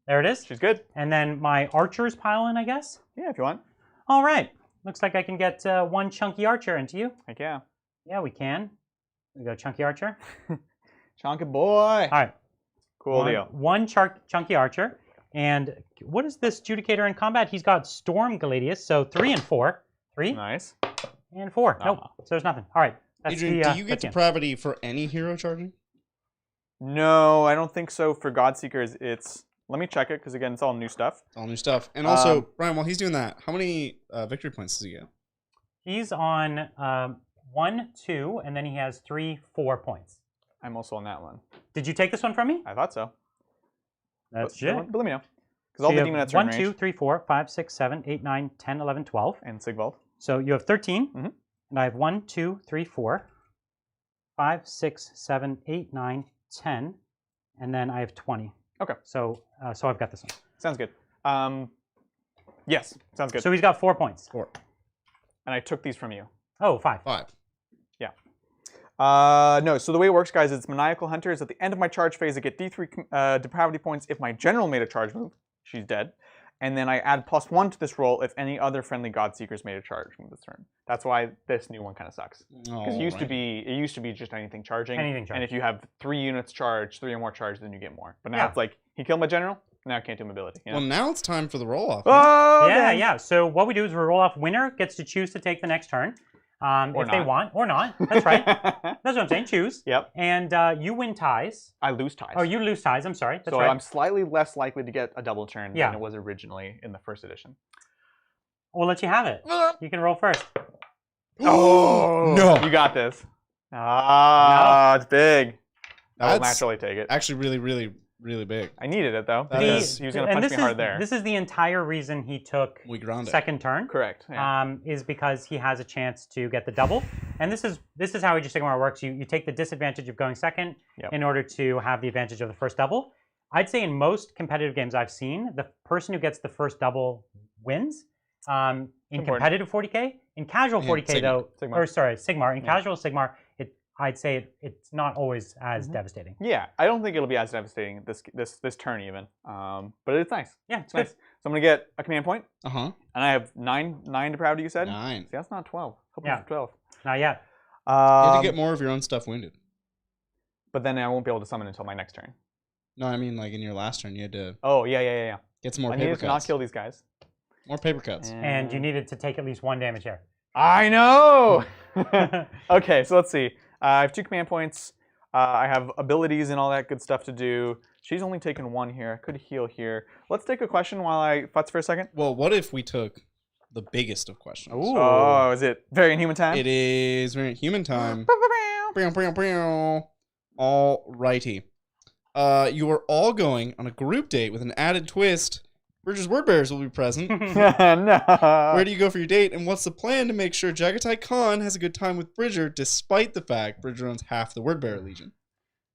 There it is. She's good. And then my archers pile in, I guess. Yeah, if you want. All right. Looks like I can get 1 chunky archer into you. Heck yeah. Yeah, we can. We go chunky archer. Chonky boy. All right. Cool deal. 1 chunky archer. And what is this Judicator in combat? He's got Storm Gladius, so 3 and 4. 3 Nice. and 4. Nope. So there's nothing. All right. That's Adrian, do you get that's the end. depravity for any hero charging? No, I don't think so. For Godseekers, it's... Let me check it, because again, it's all new stuff. All new stuff. And also, Brian, while he's doing that, how many victory points does he get? He's on 1, 2, and then he has 3, 4 points. I'm also on that one. Did you take this one from me? I thought so. That's but, it. but let me know. Because all the demonettes are in 1, range. 2, 3, 4, 5, 6, 7, 8, 9, 10, 11, 12. And Sigvald. So you have 13. Mhm. And I have 1, 2, 3, 4, 5, 6, 7, 8, 9, 10. And then I have 20. Okay. So I've got this one. Sounds good. Yes, sounds good. So he's got 4 points. 4. And I took these from you. Oh, 5. 5. No, so the way it works, guys, is Maniacal Hunters. At the end of my charge phase, I get D3 depravity points if my general made a charge move. She's dead. And then I add +1 to this roll if any other friendly Godseekers made a charge move this turn. That's why this new one kind of sucks. Because it used to be just anything charging. Anything charging. And if you have 3 units charged, 3 or more charged, then you get more. But now Yeah. it's like, he killed my general, now I can't do mobility. You know? Well, now it's time for the roll-off. Oh, Yeah, man. yeah. So what we do is we roll off. Winner gets to choose to take the next turn. If they not. want, or not. That's right. That's what I'm saying. Choose. Yep. And you win ties. I lose ties. Oh, you lose ties. I'm sorry. That's so right. I'm slightly less likely to get a double turn Yeah. than it was originally in the first edition. We'll let you have it. You can roll first. Oh No. You got this. Ah, it's big. I will That's naturally take it. actually really, really, really big. I needed it though. That He is- was going to punch me hard there. This is the entire reason he took We ground it. second turn. Correct. Yeah. Is because he has a chance to get the double. And this is how Age of Sigmar works. You take the disadvantage of going second Yep. in order to have the advantage of the first double. I'd say in most competitive games I've seen, the person who gets the first double wins. In Important. competitive 40k, in casual Yeah, 40k though, Sigmar. or sorry, Sigmar. In Yeah. casual Sigmar, it I'd say it's not always as devastating. Yeah, I don't think it'll be as devastating this turn even. But it's nice. Yeah, it's nice. good. So I'm gonna get a command point. Uh-huh. And I have 9 depravity. You said 9. See, that's not 12. Hoping Yeah. for 12. Not yet. You have to get more of your own stuff wounded. But then I won't be able to summon until my next turn. No, I mean like in your last turn you had to Oh yeah. get some more I paper needed to not cuts. kill these guys. More paper cuts. And you needed to take at least 1 damage here. I know. Okay, so let's see. I have 2 command points. I have abilities and all that good stuff to do. She's only taken 1 here. I could heal here. Let's take a question while I futz for a second. Well, what if we took the biggest of questions? Ooh. Oh, is it Variant Human time? It is very human time. Alrighty. You are all going on a group date with an added twist. Bridger's word bearers will be present. No. Where do you go for your date, and what's the plan to make sure Jagatai Khan has a good time with Bridger, despite the fact Bridger owns half the word bearer legion?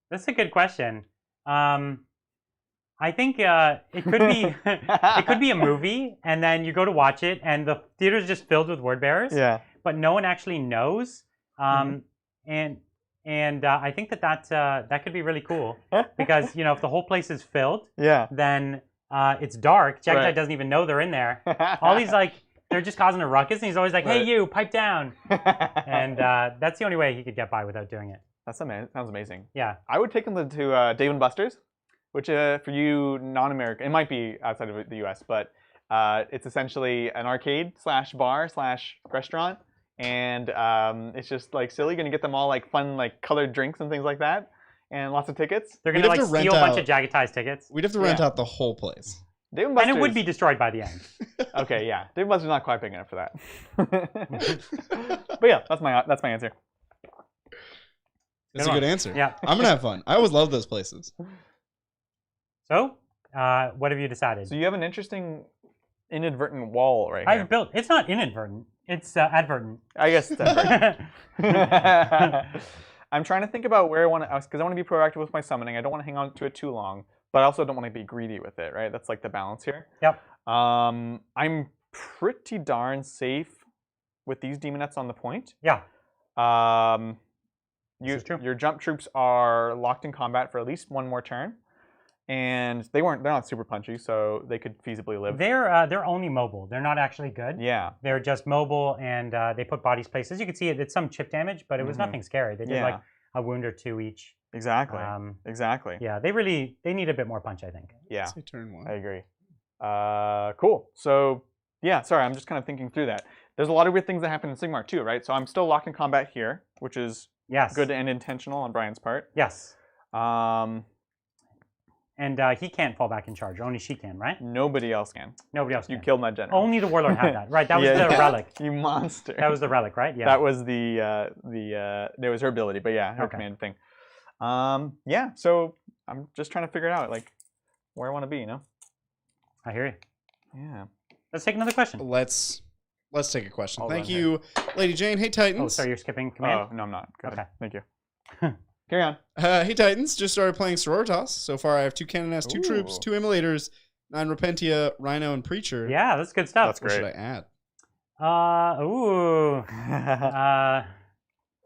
That's a good question. I think it could be it could be a movie, and then you go to watch it, and the theater's just filled with word bearers. Yeah. But no one actually knows. And I think that could be really cool because if the whole place is filled, Yeah. then it's dark. Jagatai Right. doesn't even know they're in there. All these they're just causing a ruckus, and he's always like, "Hey, Right. you, pipe down!" And that's the only way he could get by without doing it. Sounds amazing. Yeah. I would take them to Dave and Buster's, which for you non-American, it might be outside of the U.S., but it's essentially an arcade / bar / restaurant, and it's just like silly. Gonna get them all like fun like colored drinks and things like that, and lots of tickets. They're We'd gonna have like to rent steal a bunch out- of Jagatai's tickets, We'd have to rent Yeah. out the whole place. Dave and and Buster's. it would be destroyed by the end. Okay, yeah. Dave and Buster's not quite big enough for that. But yeah, that's my answer. That's Good a good one. answer. Yeah. I'm gonna have fun. I always love those places. So, what have you decided? So you have an interesting inadvertent wall right here. I've built. It's not inadvertent. It's advertent. I guess it's advertent. I'm trying to think about where I want to, because I want to be proactive with my summoning. I don't want to hang on to it too long, but I also don't want to be greedy with it, right? That's like the balance here. Yep. I'm pretty darn safe with these demonettes on the point. Yeah. You, is true. your jump troops are locked in combat for at least 1 more turn, and they're not super punchy, so they could feasibly live. They're only mobile. They're not actually good. Yeah. They're just mobile, and they put bodies places. You can see it's some chip damage, but it was nothing scary. They did Yeah. like a wound or 2 each. Exactly. Exactly. Yeah, they need a bit more punch, I think. Yeah. Say turn 1. I agree. Cool. So yeah, sorry, I'm just kind of thinking through that. There's a lot of weird things that happen in Sigmar too, right? So I'm still locked in combat here, which is Yes. good and intentional on Brian's part. Yes. Um, And he can't fall back in charge. Only she can, right? nobody else can. Nobody else You can. killed my general. Only the warlord had that. Right. That was Yeah. the relic. You monster. That was the relic, right? Yeah. That was there was her ability, but yeah, her Okay. command thing. Yeah. So I'm just trying to figure it out, like where I want to be, I hear you. Yeah. Let's take another question. Let's take a question. All Thank done you, Lady Jane. Hey Titans. Oh, so you're skipping command? Oh no, I'm not. Go ahead. Okay. Thank you. Carry on. Hey Titans, just started playing Sororitas. So far I have 2 Cannonettes, 2 troops, Ooh. 2 Immolators, 9 Repentia, Rhino, and Preacher. Yeah, that's good stuff. That's What should great. I add?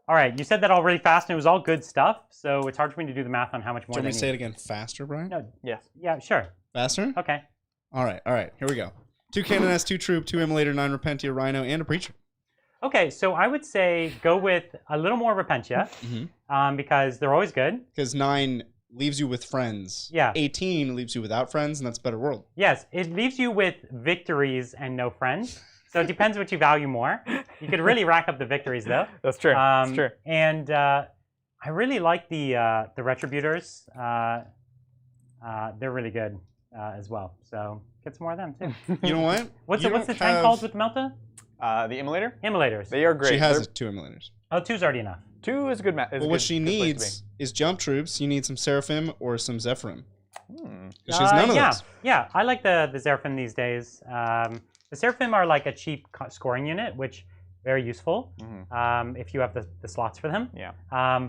All right, you said that all really fast, and it was all good stuff. So it's hard for me to do the math on how much more. Do you want me they to say it need. again faster, Brian? No. Yes. Yeah, sure. Faster? Okay. All right. Here we go. 2 Cannonettes, 2 troop, 2 Immolator, 9 Repentia, Rhino, and a Preacher. Okay, so I would say go with a little more Repentia, because they're always good. Because 9 leaves you with friends. Yeah. 18 leaves you without friends, and that's a better world. Yes, it leaves you with victories and no friends. So it depends what you value more. You could really rack up the victories, though. That's true. That's true. And I really like the Retributors. They're really good as well. So get some more of them too. You know what? What's You the don't tank have- called with Melta? The Immolator. Immolators. They are great. She has They're- 2 Immolators. Oh, 2's already enough. 2 is a good match. But what she needs is jump troops. You need some Seraphim or some Zephyrim. She has none of those. Yeah, I like the Seraphim these days. The Seraphim are like a cheap scoring unit, which very useful if you have the slots for them. Yeah.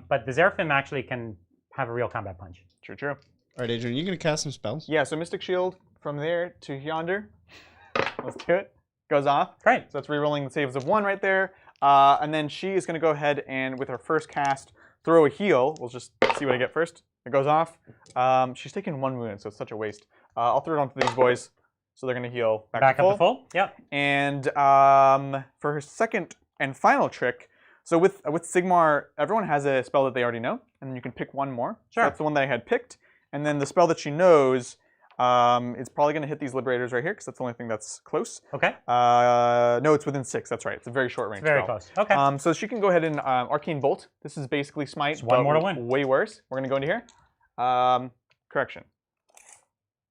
But the Seraphim actually can have a real combat punch. True. True. All right, Adrian, you going to cast some spells? Yeah. So Mystic Shield from there to yonder. Let's do it. Goes off. Great. So that's re-rolling the saves of 1 right there. And then she is going to go ahead and with her first cast throw a heal. We'll just see what I get first. It goes off. She's taking 1 wound, so it's such a waste. I'll throw it onto these boys, so they're going to heal back to full. Up to full, yep. And for her second and final trick, so with Sigmar, everyone has a spell that they already know, and then you can pick one more. Sure. So that's the one that I had picked. And then the spell that she knows is probably going to hit these Liberators right here, because that's the only thing that's close. Okay. No, it's within 6. That's right. It's a very short range Very spell. close. Okay. So she can go ahead and Arcane Bolt. This is basically Smite, It's one more to win. Way worse. We're going to go into here. Correction.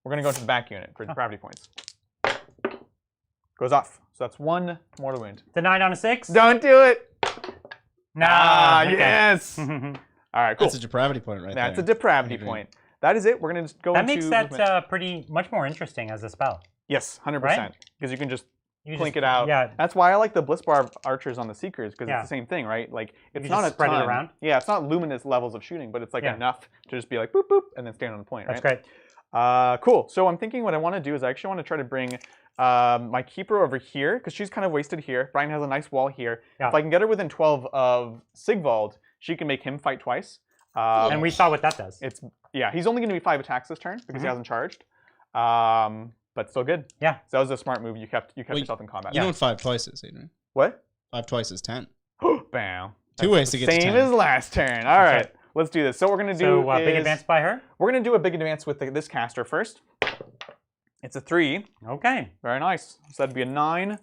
We're going to go into the back unit for depravity points. Goes off. So that's 1 mortal wound. Denied on a 6? Don't do it! Nah. Okay. Yes! All right, cool. That's a depravity point right there. That's a depravity point. That is it. We're going to just go That into makes movement. that pretty much more interesting as a spell. Yes, 100%. Right? Because you can just You blink just- it out. Yeah. That's why I like the Blissbar archers on the Seekers, because Yeah. it's the same thing, right? Like, it's can not just a spread it ton. around. Yeah, it's not luminous levels of shooting, but it's like Yeah. enough to just be like, boop, boop, and then stand on the point, That's right? great. Cool. So I'm thinking what I want to do is I actually want to try to bring my keeper over here, because she's kind of wasted here. Brian has a nice wall here. Yeah. If I can get her within 12 of Sigvald, she can make him fight twice. And we saw what that does. Yeah, he's only going to be 5 attacks this turn because he hasn't charged. But still good. Yeah. So that was a smart move. You kept yourself in combat. You know what 5 twice is, Adrian? What? 5 twice is 10. Bam. 2 ways to get to 10. Same as last turn. All right, let's do this. So what we're going to do So big is advance by her? we're going to do a big advance with this caster first. It's a 3. Okay. Very nice. So that'd be a 9.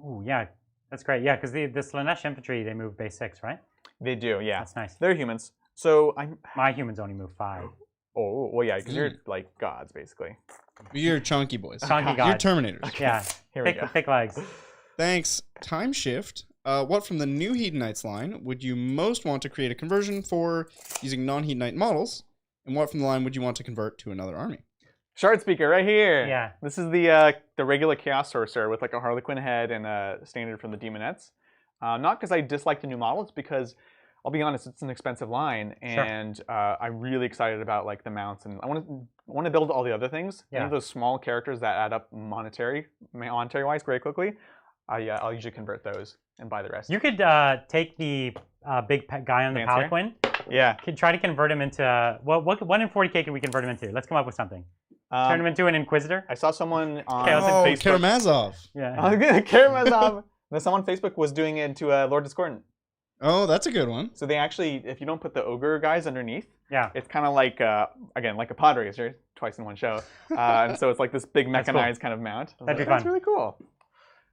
Oh, yeah. That's great. Yeah, because the Slaanesh infantry, they move base 6, right? They do, yeah. That's nice. They're humans. So I'm. My humans only move 5. Oh, well, yeah, because you're like gods, basically. You're chunky boys. Chunky You're gods. Terminators. Yeah. Here we go. Thick legs. Thanks. Time shift. What from the new Hedonites line would you most want to create a conversion for using non-Hedonite models? And what from the line would you want to convert to another army? Shard Speaker right here. Yeah. This is the regular Chaos Sorcerer with like a Harlequin head and a standard from the Demonettes. Not because I dislike the new model, it's because I'll be honest, it's an expensive line, and I'm really excited about like the mounts, and I want to build all the other things. Yeah. Any of those small characters that add up monetary wise very quickly. I'll usually convert those and buy the rest. You could take the big guy on the Dancer? Palanquin. Yeah. Could try to convert him into what in 40k can we convert him into? Let's come up with something. Turn him into an Inquisitor. I saw someone on Chaos Oh, Facebook. Karamazov. Yeah. Karamazov. Someone on Facebook was doing it into a Lord Discordant. Oh, that's a good one. So they actually, if you don't put the ogre guys underneath, Yeah. it's kind of like, again, like a pod racer, twice in one show. And so it's like this big mechanized kind of mount. That'd be That's fun. really cool.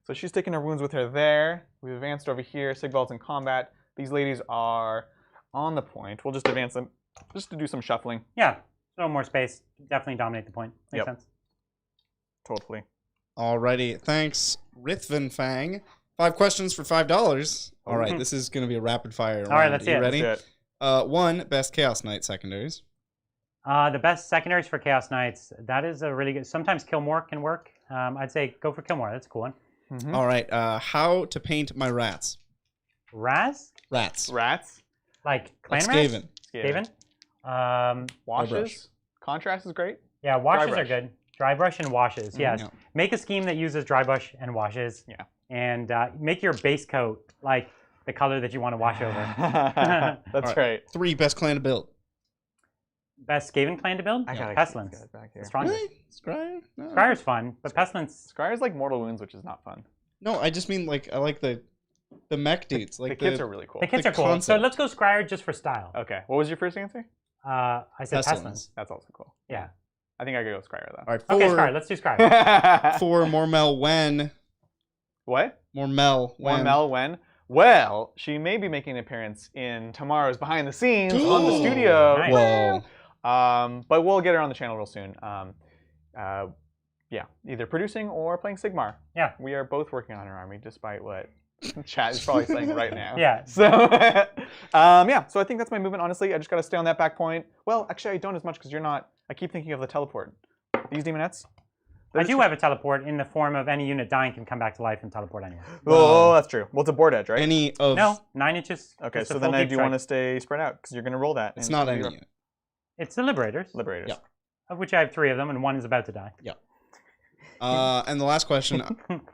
So she's taking her wounds with her there. We've advanced over here. Sigvald's in combat. These ladies are on the point. We'll just advance them just to do some shuffling. Yeah. A little more space. Definitely dominate the point. Makes sense. Totally. Alrighty. Thanks, Rithvan Fang. 5 questions for $5. All right, this is going to be a rapid fire. All right, let's see you it. ready? That's it. 1, best Chaos Knight secondaries. The best secondaries for Chaos Knights. That is a really good. Sometimes Killmore can work. I'd say go for Killmore. That's a cool one. Mhm. All right, how to paint my rats. Raz? Rats. Rats. Like clan Like rats? Skaven. Skaven? Washes. Contrast is great. Yeah, washes Dry are good. Dry brush and washes, yes. Yeah. Make a scheme that uses dry brush and washes. Yeah. And make your base coat like the color that you want to wash over. That's All right. right. 3, best clan to build. Best Skaven clan to build? I gotta Pestilence. get it back here. The strongest. Really? Scryer? No. Scryer's fun, but Pestilence. Scryer's like Mortal Wounds, which is not fun. No, I just mean like I like the mech dudes. Like the kits are really cool. The kits The are cool. concept. So let's go Scryer just for style. Okay. What was your first answer? I said Pestilence. Pestilence. That's also cool. Yeah. I think I could go with Scryer All right, Okay, Scryer. 4, Let's do Scryer. 4 Mormel when. What? Mormel when. Mel when? Well, she may be making an appearance in tomorrow's behind the scenes on the studio. Nice. Whoa. But we'll get her on the channel real soon. Yeah, either producing or playing Sigmar. Yeah. We are both working on our army, despite what chat is probably saying right now. Yeah. So, yeah. So I think that's my movement. Honestly, I just gotta stay on that back point. Well, actually, I don't as much because you're not. I keep thinking of the teleport. These demonettes. I do have a teleport in the form of any unit dying can come back to life and teleport anywhere. Oh, that's true. Well, it's a board edge, right? Any of. No, 9 inches. Okay, Just a so then full I deep do strike. want to stay spread out because you're gonna roll that. It's and not you're- any unit. It's the Liberators, Liberators. Yeah. of which I have 3 of them, and 1 is about to die. Yeah. And the last question: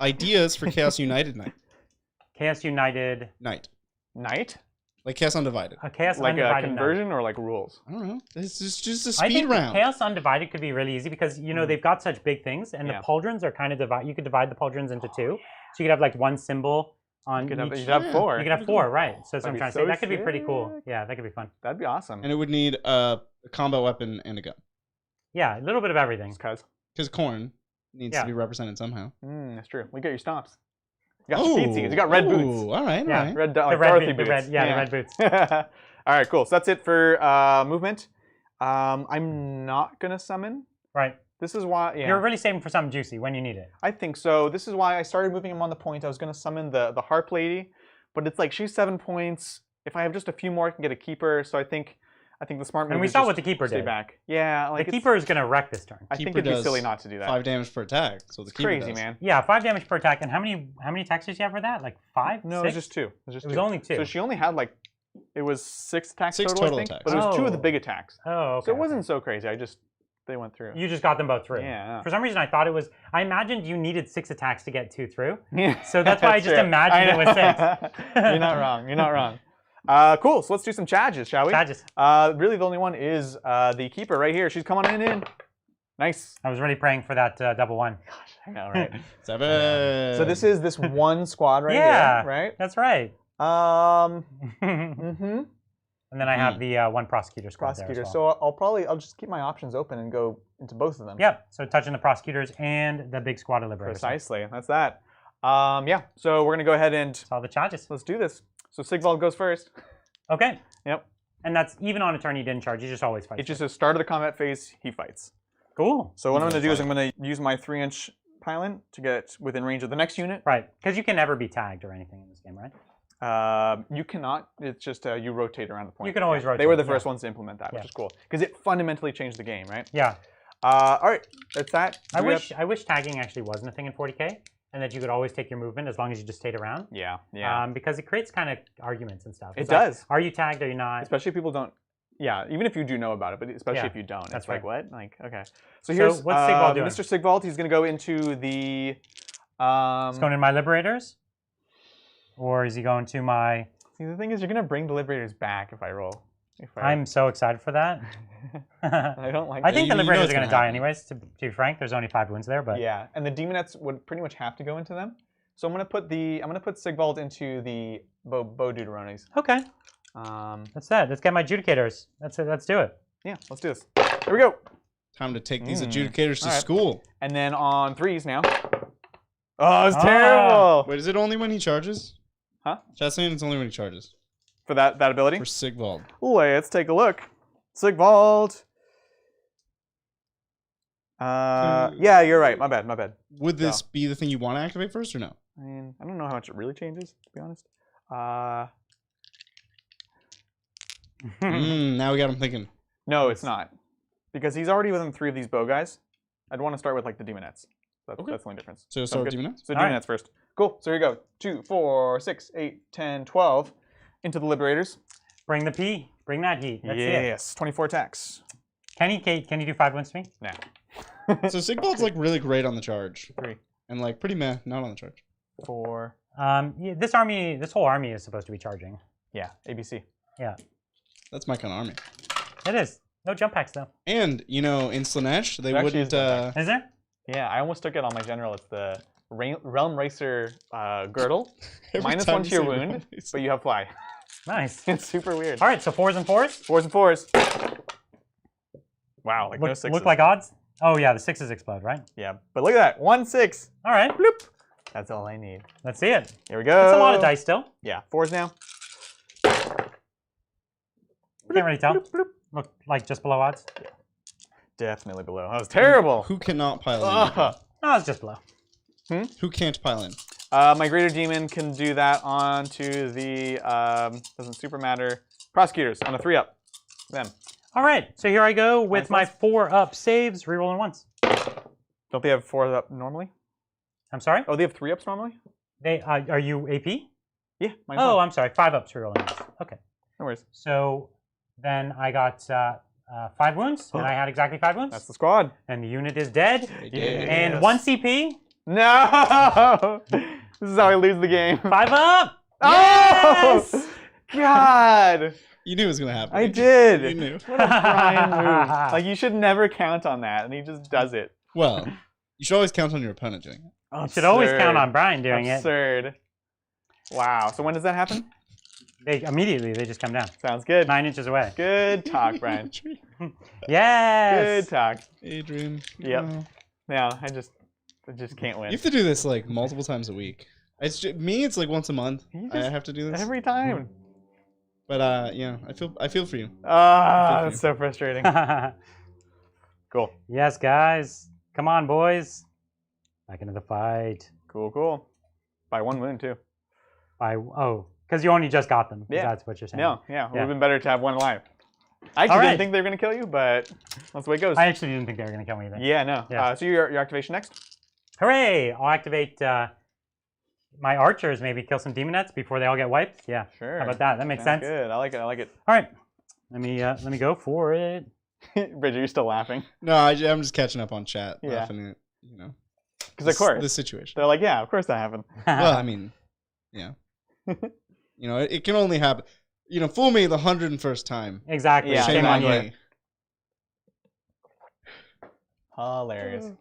ideas for Chaos United Knight. Chaos United. Knight. Knight. Like Chaos Undivided. A Chaos Like Undivided a conversion or like rules? I don't know. It's just a I speed think round. Chaos Undivided could be really easy because they've got such big things, and the pauldrons are kind of divided. You could divide the pauldrons into two, so you could have like one symbol on You each. could have 4. You could have 4, right? So that's what That'd I'm be trying to so say. That could be pretty cool. sick. Yeah, that could be fun. That'd be awesome. And it would need a combat weapon and a gun. Yeah, a little bit of everything. Just 'cause. Because corn needs to be represented somehow. That's true. We got your stomps. You got speedsies. You got red boots. All right, Yeah. all right. Red, The like red Dorothy boot- the boots. red- yeah, the red boots. All right, cool. So that's it for movement. I'm not gonna summon. Right. This is why. Yeah. You're really saving for something juicy when you need it. I think so. This is why I started moving him on the point. I was gonna summon the harp lady, but it's like she's 7 points. If I have just a few more, I can get a keeper. So I think the smart move. And we is saw just what the keeper stay did. back. Yeah, like The keeper is going to wreck this turn. I think Keeper it'd be does silly not to do that. 5 damage per attack. So the It's keeper crazy, does. man. Yeah, 5 damage per attack. And how many attacks did you have for that? Like 5? No, 6? it was just 2. It was only 2. So she only had like, it was 6 attacks 6 total, I total think. attacks. But it was 2 of the Oh. big attacks. Oh, okay. So it wasn't so crazy. They went through. You just got them both through. Yeah. For some reason, I thought it was. I imagined you needed 6 attacks to get 2 through. Yeah. So that's why I just imagined it was 6. You're not wrong. You're not wrong. Cool. So let's do some charges, shall we? Charges. Really, the only one is the keeper right here. She's coming in. Nice. I was really praying for that double 1. I know, right? 7. So this is this one squad right Yeah. here, right? That's right. And And then I have the 1 prosecutor squad prosecutor. there as well. So I'll just keep my options open and go into both of them. Yep. So touching the prosecutors and the big squad of liberators. Precisely. That's that. Yeah. So we're gonna go ahead and That's all the charges. let's do this. So Sigvald goes first. Okay. Yep. And that's even on a turn he didn't charge. He just always fights. It's just a start of the combat phase. He fights. Cool. So what I'm gonna do is I'm gonna use my 3-inch pylon to get within range of the next unit. Right. Because you can never be tagged or anything in this game, right? You cannot. It's just you rotate around the point. You can always rotate. They were the yeah. first ones to implement that, which is cool because it fundamentally changed the game, right? Yeah. All right, that's that. I Do we have- wish tagging actually wasn't a thing in 40K, and that you could always take your movement as long as you just stayed around. Yeah, yeah. Because it creates kind of arguments and stuff. It It's like, does. Are you tagged? Are you not? Especially if people don't. Yeah, even if you do know about it, but especially Yeah, if you don't, that's it's like right. what? Like okay. So here's what's Sigvald doing? Mr. Sigvald. He's gonna go into the. Is going to my liberators, or is he going to my? See, the thing is, you're gonna bring the liberators back if I roll. I'm so excited for that. I don't like. I that. think the you know liberators it's are going to gonna die happen. anyways. To be frank, there's only 5 wounds there, but Yeah, and the demonettes would pretty much have to go into them. So I'm gonna put Sigvald into the Bo Deuterones. okay, that's it. Let's get my adjudicators. That's it. Let's do it. Yeah, let's do this. Here we go. Time to take these adjudicators to All right. school. And then on 3s now. Oh, it's terrible. Wait, is it only when he charges? Huh? Chat's saying it's only when he charges. For that ability? For Sigvald. Let's take a look. Sigvald. Yeah, you're right. My bad. Would this be the thing you want to activate first or no? I mean, I don't know how much it really changes, to be honest. Now we got him thinking. No, it's not. Because he's already within 3 of these bow guys. I'd want to start with like the demonettes. That's the only difference. So Sounds start with good? Demon Knights? So All right. demonettes first. Cool. So here you go. 2, 4, 6, 8, 10, 12. Into the liberators. Bring the P. Bring that heat. That's it. Yes. 24 attacks. Can you do 5 wounds to me? Nah. So Sigvald's like really great on the charge. 3, And like pretty meh, not on the charge. 4. Yeah, this whole army is supposed to be charging. Yeah. ABC. Yeah, That's my kind of army. it is. No jump packs though. And, you know, in Slaanesh, they There actually wouldn't... is no Is there? Yeah, I almost took it on my general. It's the Realm Racer girdle. Every -1 time to you your say wound, Realm Racer. but you have fly. Nice. It's super weird. All right, so 4s and 4s. 4s and 4s. Wow, like no 6s. Look like odds. Oh yeah, the 6s explode, right? Yeah, but look at that. 1, 6. All right, Bloop. That's all I need. let's see it. Here we go. It's a lot of dice still. Yeah, 4s now. Can't really tell. Look like just below odds. Definitely below. That was terrible. Who cannot pile in? Ugh. No, it's just below. Who can't pile in? My greater demon can do that onto the doesn't super matter prosecutors on a 3-up. Them. All right, so here I go with my Nice 4-up saves, rerolling once. Don't they have 4-up normally? I'm sorry. Oh, they have 3-ups normally? They are you AP? Yeah. Mine's Oh, one. I'm sorry. 5-ups rerolling once. Okay. No worries. So then I got 5 wounds, and I had exactly 5 wounds. That's the squad. And the unit is dead. Yeah. And 1 CP. No! This is how I lose the game. 5 up. Oh! Yes! God. You knew it was gonna happen. I did. You knew. What a Brian move. Like, you should never count on that, and he just does it. Well, you should always count on your opponent doing it. You should always count on Brian doing Absurd. Wow. So when does that happen? Immediately, they just come down. Sounds good. 9 inches away. Good talk, Brian. Yes. Good talk. Adrian. Yep. No, I just can't win. You have to do this like multiple times a week. It's just, me. It's like once a month. I have to do this every time. But yeah, I feel for you. Ah, that's so frustrating. Cool. Yes, guys. Come on, boys. Back into the fight. Cool. By 1 wound too. Because you only just got them. Yeah. That's what you're saying. No, yeah. It would have been better to have 1 alive. I actually didn't think they were going to kill you, but that's the way it goes. I actually didn't think they were going to kill me either. Yeah, no. Yeah. So your activation next? Hooray! I'll activate my archers, maybe kill some demonettes before they all get wiped. Yeah. Sure. How about that? That makes sense. Good. I like it. All right. Let me go for it. Bridger, you're still laughing. No, I'm just catching up on chat. Yeah. Laughing at, you know. Because of course. This situation. They're like, yeah, of course that happened. Well, I mean, yeah. You know, it can only happen. You know, fool me the 101st time. Exactly. Yeah, Shame on exactly. you. Hilarious.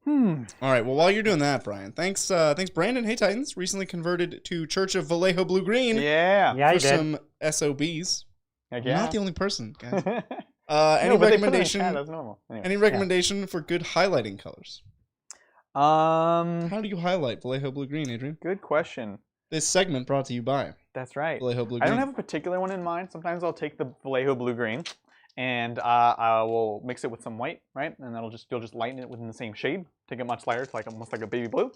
All right. Well, while you're doing that, Brian, thanks, Brandon. Hey, Titans, recently converted to Church of Vallejo Blue Green. Yeah. Yeah, for you did. some SOBs. Heck You're yeah. not the only person, guys. No, Any but they put it in recommendation? chat, that's normal. Anyway. Any recommendation for good highlighting colors? How do you highlight Vallejo Blue Green, Adrian? Good question. This segment brought to you by That's right. Vallejo Blue I Green. don't have a particular one in mind. Sometimes I'll take the Vallejo Blue Green, and I will mix it with some white, right? And you'll just lighten it within the same shade, take it much lighter, to like almost like a baby blue.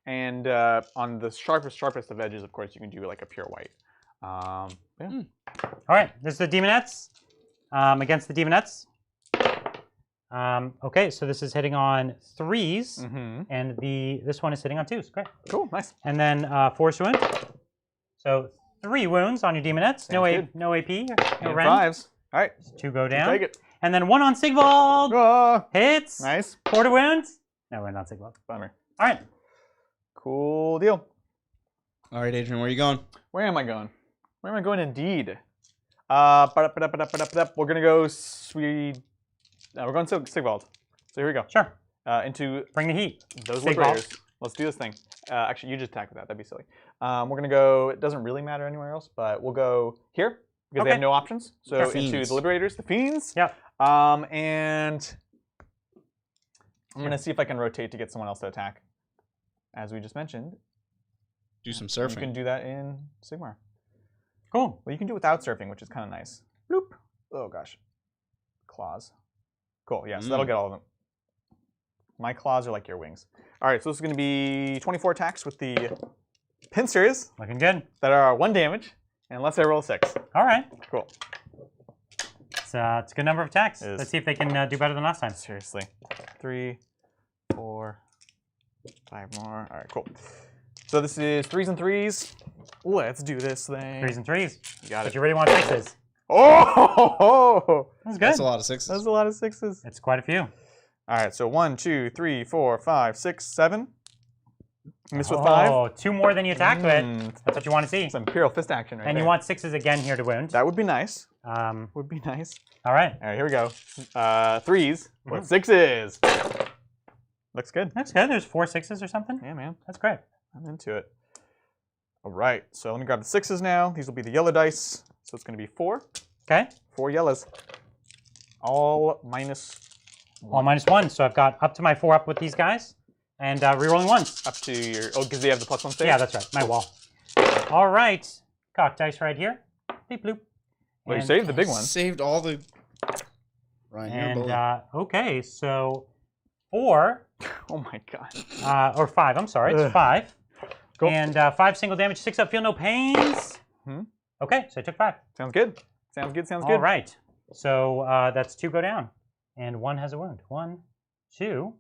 And on the sharpest of edges, of course, you can do like a pure white. Yeah. All right. This is the demonettes against the demonettes. Okay, so this is hitting on 3s, and this one is hitting on 2s. Great. Cool. Nice. And then force wound. So 3 wounds on your demonettes. No Sounds no AP. No And rend. 5s. All right. 2 go down. Take it. And then 1 on Sigvald. Ah, Hits. nice. 4 to wounds. No, we're not Sigvald. Bummer. All right. Cool deal. All right, Adrian, where are you going? Where am I going? Where am I going indeed? We're gonna go we're going to Sigvald. So here we go. Sure. Into Bring the heat. those Sigvald. liberators. Let's do this thing. Actually, you just attack with that. That'd be silly. We're gonna go. It doesn't really matter anywhere else, but we'll go here because they have no options. So Sure. into Fiends. the liberators, the fiends. Yep. And I'm gonna see if I can rotate to get someone else to attack. As we just mentioned, Do some you surfing. can do that in Sigmar. Cool. Well, you can do it without surfing, which is kind of nice. Bloop. Oh gosh. Claws. Cool. Yeah. So that'll get all of them. My claws are like your wings. All right. So this is going to be 24 attacks with the pincers Looking good. that are 1 damage, unless I roll 6. All right. Cool. It's a good number of attacks. It is. Let's see if they can do better than last time. Seriously. 3, 4, 5 more. All right. Cool. So this is 3s and 3s. Let's do this thing. 3s and 3s. You got But it. you really want 6s. Oh! That's good. That's a lot of 6s. That's a lot of 6s. It's quite a few. All right, so 1, 2, 3, 4, 5, 6, 7. Miss with 5. Oh, 2 more than you attacked with. That's what you want to see. Some Imperial Fist action right And there. you want 6s again here to wound. That would be nice. All Would be nice. right. All right, here we go. 3s with 6s. Looks good. That's good. There's 4 6s or something. Yeah, man. That's great. I'm into it. All right, so let me grab the 6s now. These will be the yellow dice. So it's going to be 4. Okay. 4 yellows. All minus All -1. So I've got up to my 4 up with these guys. And rerolling 1s. up to your... Oh, because they have the +1 save? Yeah, that's right. My wall. All right. Cock dice right here. Beep bloop. Well, you And- saved the big one. Saved all the. Ryan, you're a bully. And okay, so 4 Oh, my God. or 5. I'm sorry, it's Ugh. 5. Cool. And 5 single damage, 6 up, feel no pains. Okay, so I took 5. Sounds good. Sounds good, sounds good. All right. So that's 2 go down, and 1 has a wound. 1, 2,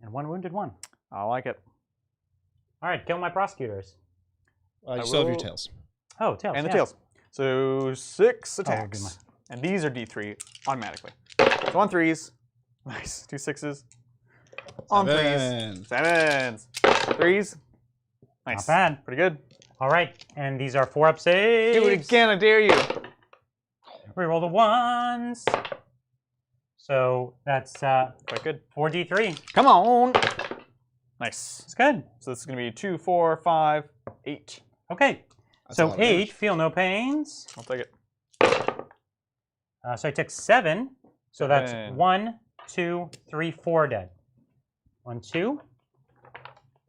and 1 wounded 1. I like it. All right, kill my prosecutors. You still have your will- tails. Oh, tails. And the yeah. tails. So 6 Oh, attacks. good And these are D3 automatically. So on 3s. Nice. 2 6s. On 3s. 7s. 3s. Nice. Not bad. Pretty good. All right, and these are 4-up saves. Do it again, I dare you. Reroll the ones. So that's Quite good. 4d3. Come on. Nice. It's good. So this is going to be 2, 4, 5, 8. Okay. That's a So lot of 8, damage. feel no pains. I'll take it. So I took 7. So that's 7. 1, 2, 3, 4 dead. 1, 2,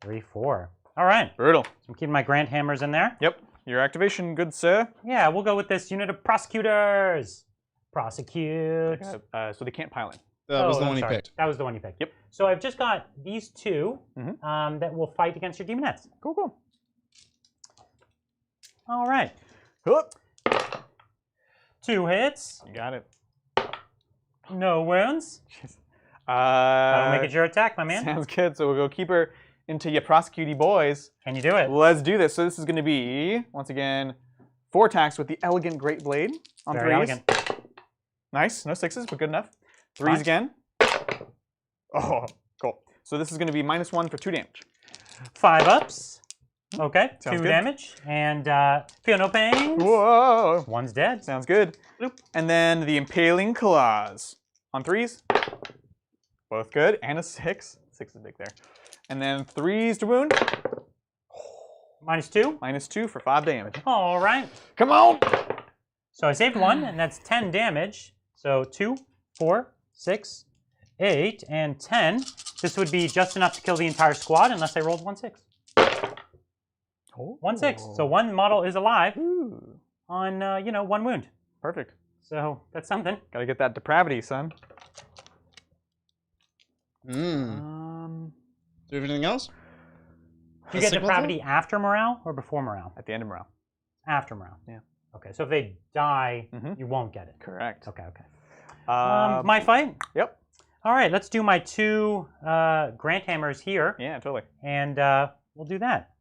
3, 4. All right. Brutal. So I'm keeping my Grant Hammers in there. Yep. Your activation, good sir. Yeah, we'll go with this unit of prosecutors. Prosecute. So they can't pile in. That was the I'm one he sorry. picked. That was the one you picked. Yep. So I've just got these 2 Mhm. that will fight against your demonettes. Cool, cool. All right. Hup. 2 hits. You got it. No wounds. That'll make it your attack, my man. Sounds good. So we'll go keeper into your prosecutey boys. Can you do it? Let's do this. So this is going to be, once again, 4 attacks with the Elegant Great Blade on Very 3s. elegant. Nice. No 6s, but good enough. 3s Fine. again. Oh, cool. So this is going to be -1 for 2 damage. 5 ups. Okay, Sounds 2 good. damage. And feel no pain. Whoa. One's dead. Sounds good. Bloop. And then the Impaling Claws on 3s. Both good. And a 6. 6 is big there. And then 3s to wound. -2. -2 for 5 damage. All right. Come on. So I saved 1, and that's 10 damage. So 2, 4, 6, 8, and 10. This would be just enough to kill the entire squad unless I rolled 1 6. 1 6. So 1 model is alive Ooh. on, 1 wound. Perfect. So that's something. Gotta get that depravity, son. Do you have anything else? Do you get depravity after morale or before morale? At the end of morale. After morale. Yeah. Okay, so if they die, Mhm. you won't get it. Correct. Okay, okay. Uh, My fight? Yep. All right, let's do my 2 Grant Hammers here, Yeah, totally. and we'll do that.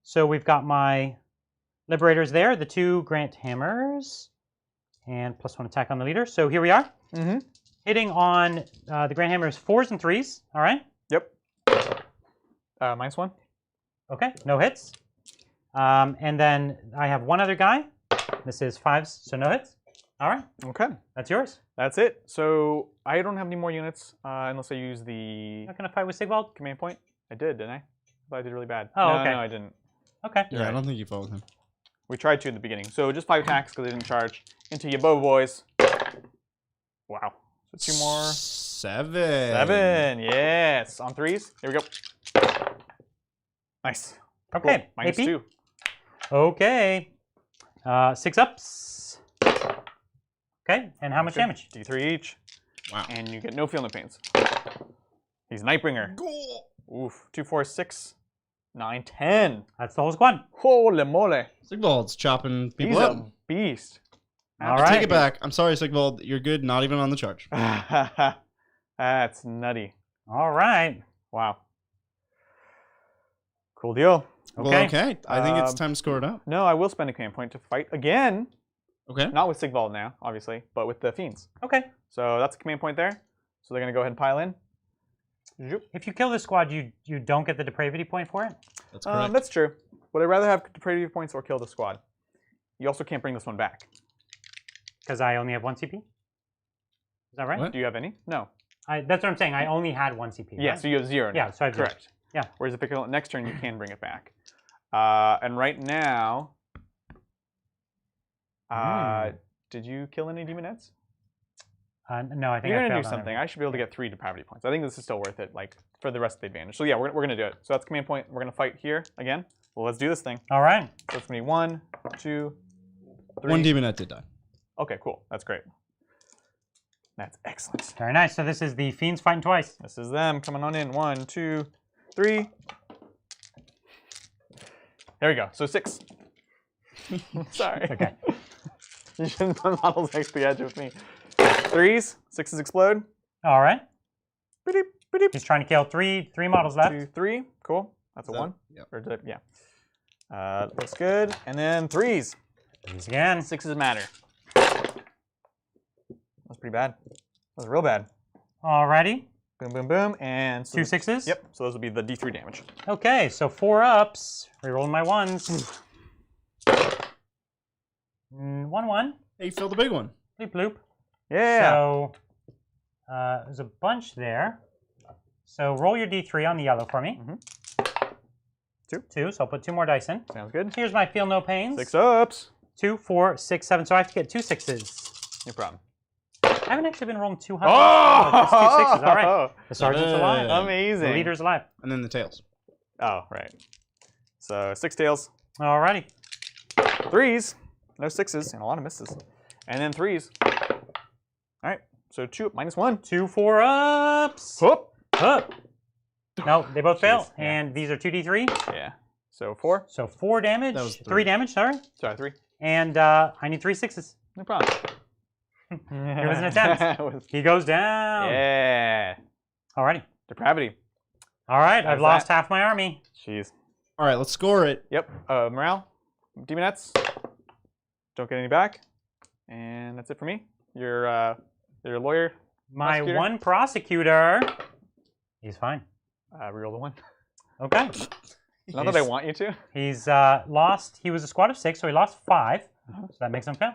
So we've got my Liberators there, the 2 Grant Hammers, and +1 attack on the leader. So here we are, Mm-hmm. hitting on the Grant Hammers 4s and 3s. All right. Yep. -1. Okay, no hits. And then I have one other guy. This is 5s, so no hits. All right, Okay. that's yours. That's it. So I don't have any more units unless I use the Not gonna fight with Sigvald. command point. I did, didn't I? But I did really bad. Oh, no, okay. No, I didn't. Okay. Yeah, I don't think you fought with him. We tried to in the beginning. So just 5 attacks because they didn't charge. Into your bow, boys. Wow. So 2 more. 7. 7. Yes. On 3s. Here we go. Nice. Okay. Cool. AP. -2. Okay. 6 ups. Okay, and how much Good. damage? D3 each. Wow. And you get no feel no pains. He's Nightbringer. Oof. 2, 4, 6, 9, 10. That's the whole squad. Holy moly. Sigvald's chopping people He's up. a beast. All I right. take it back. I'm sorry, Sigvald. You're good. Not even on the charge. That's nutty. All right. Wow. Cool deal. Okay. Well, okay. I think it's Um, time to score it up. No, I will spend a command point to fight again. Okay. Not with Sigvald now, obviously, but with the Fiends. Okay. So that's a command point there. So they're going to go ahead and pile in. Zoop. If you kill this squad, you don't get the depravity point for it. That's correct. That's true. Would I rather have depravity points or kill the squad? You also can't bring this one back. Because I only have 1 CP. Is that right? What? Do you have any? No. That's what I'm saying. I only had 1 CP. Yeah, right? so you have 0 now. Yeah, so I have 0. Correct. Yeah. Whereas if I kill it next turn, you can bring it back. And right now, did you kill any demonettes? No, I think You're I going to do failed on something. everything. I should be able to get 3 depravity points. I think this is still worth it, like, for the rest of the advantage. So yeah, we're going to do it. So that's command point. We're going to fight here again. Well, let's do this thing. All right. So it's going to be 1, 2, 3. One demonette did die. Okay, cool. That's great. That's excellent. Very nice. So this is the Fiends fighting twice. This is them coming on in. 1, 2, 3. There we go. So 6. Sorry. Okay. You shouldn't put models next to the edge with me. 3s. 6s explode. All right. Beep, beep. He's trying to kill three models left. 2, 3. Cool. That's a Is that- 1. Yep. Or did I, yeah. Looks good. And then 3s. These again. 6s matter. That's pretty bad. That's real bad. Alrighty. Boom, boom, boom. And so 2 6s. Yep. So those will be the D3 damage. Okay, so 4 ups. Rerolling my 1s. 1-1. Hey, you filled the big one. Bloop bloop. Yeah. So there's a bunch there. So roll your d3 on the yellow for me. Two. So I'll put 2 more dice in. Sounds good. Here's my feel no pains. 6 ups. 2, 4, 6, 7. So I have to get 2 6s. No problem. I haven't actually been rolling too high. Just 2 6s. All right. The sergeant's alive. Amazing. The leader's alive. And then the tails. Oh, right. So 6 tails. Alrighty. 3s. No 6s and a lot of misses. And then 3s. All right. So 2 -1. 2 4 ups. Whoop. Up. No, they both fail. Yeah. And these are 2d3. Yeah. So 4. So 4 damage. That was 3 3. damage, sorry. Sorry, 3. And I need 3 6s. No problem. It was an attempt. He goes down. Yeah. Alrighty. Depravity. All right, I've How's lost that? half my army. Jeez. All right, let's score it. Yep. Morale. Demonettes. Don't get any back. And that's it for me. Your lawyer. My Prosecutor? one prosecutor. He's fine. Reroll the 1. Okay. Not that I want you to. He's lost. He was a squad of 6, so he lost 5. So that makes him fail.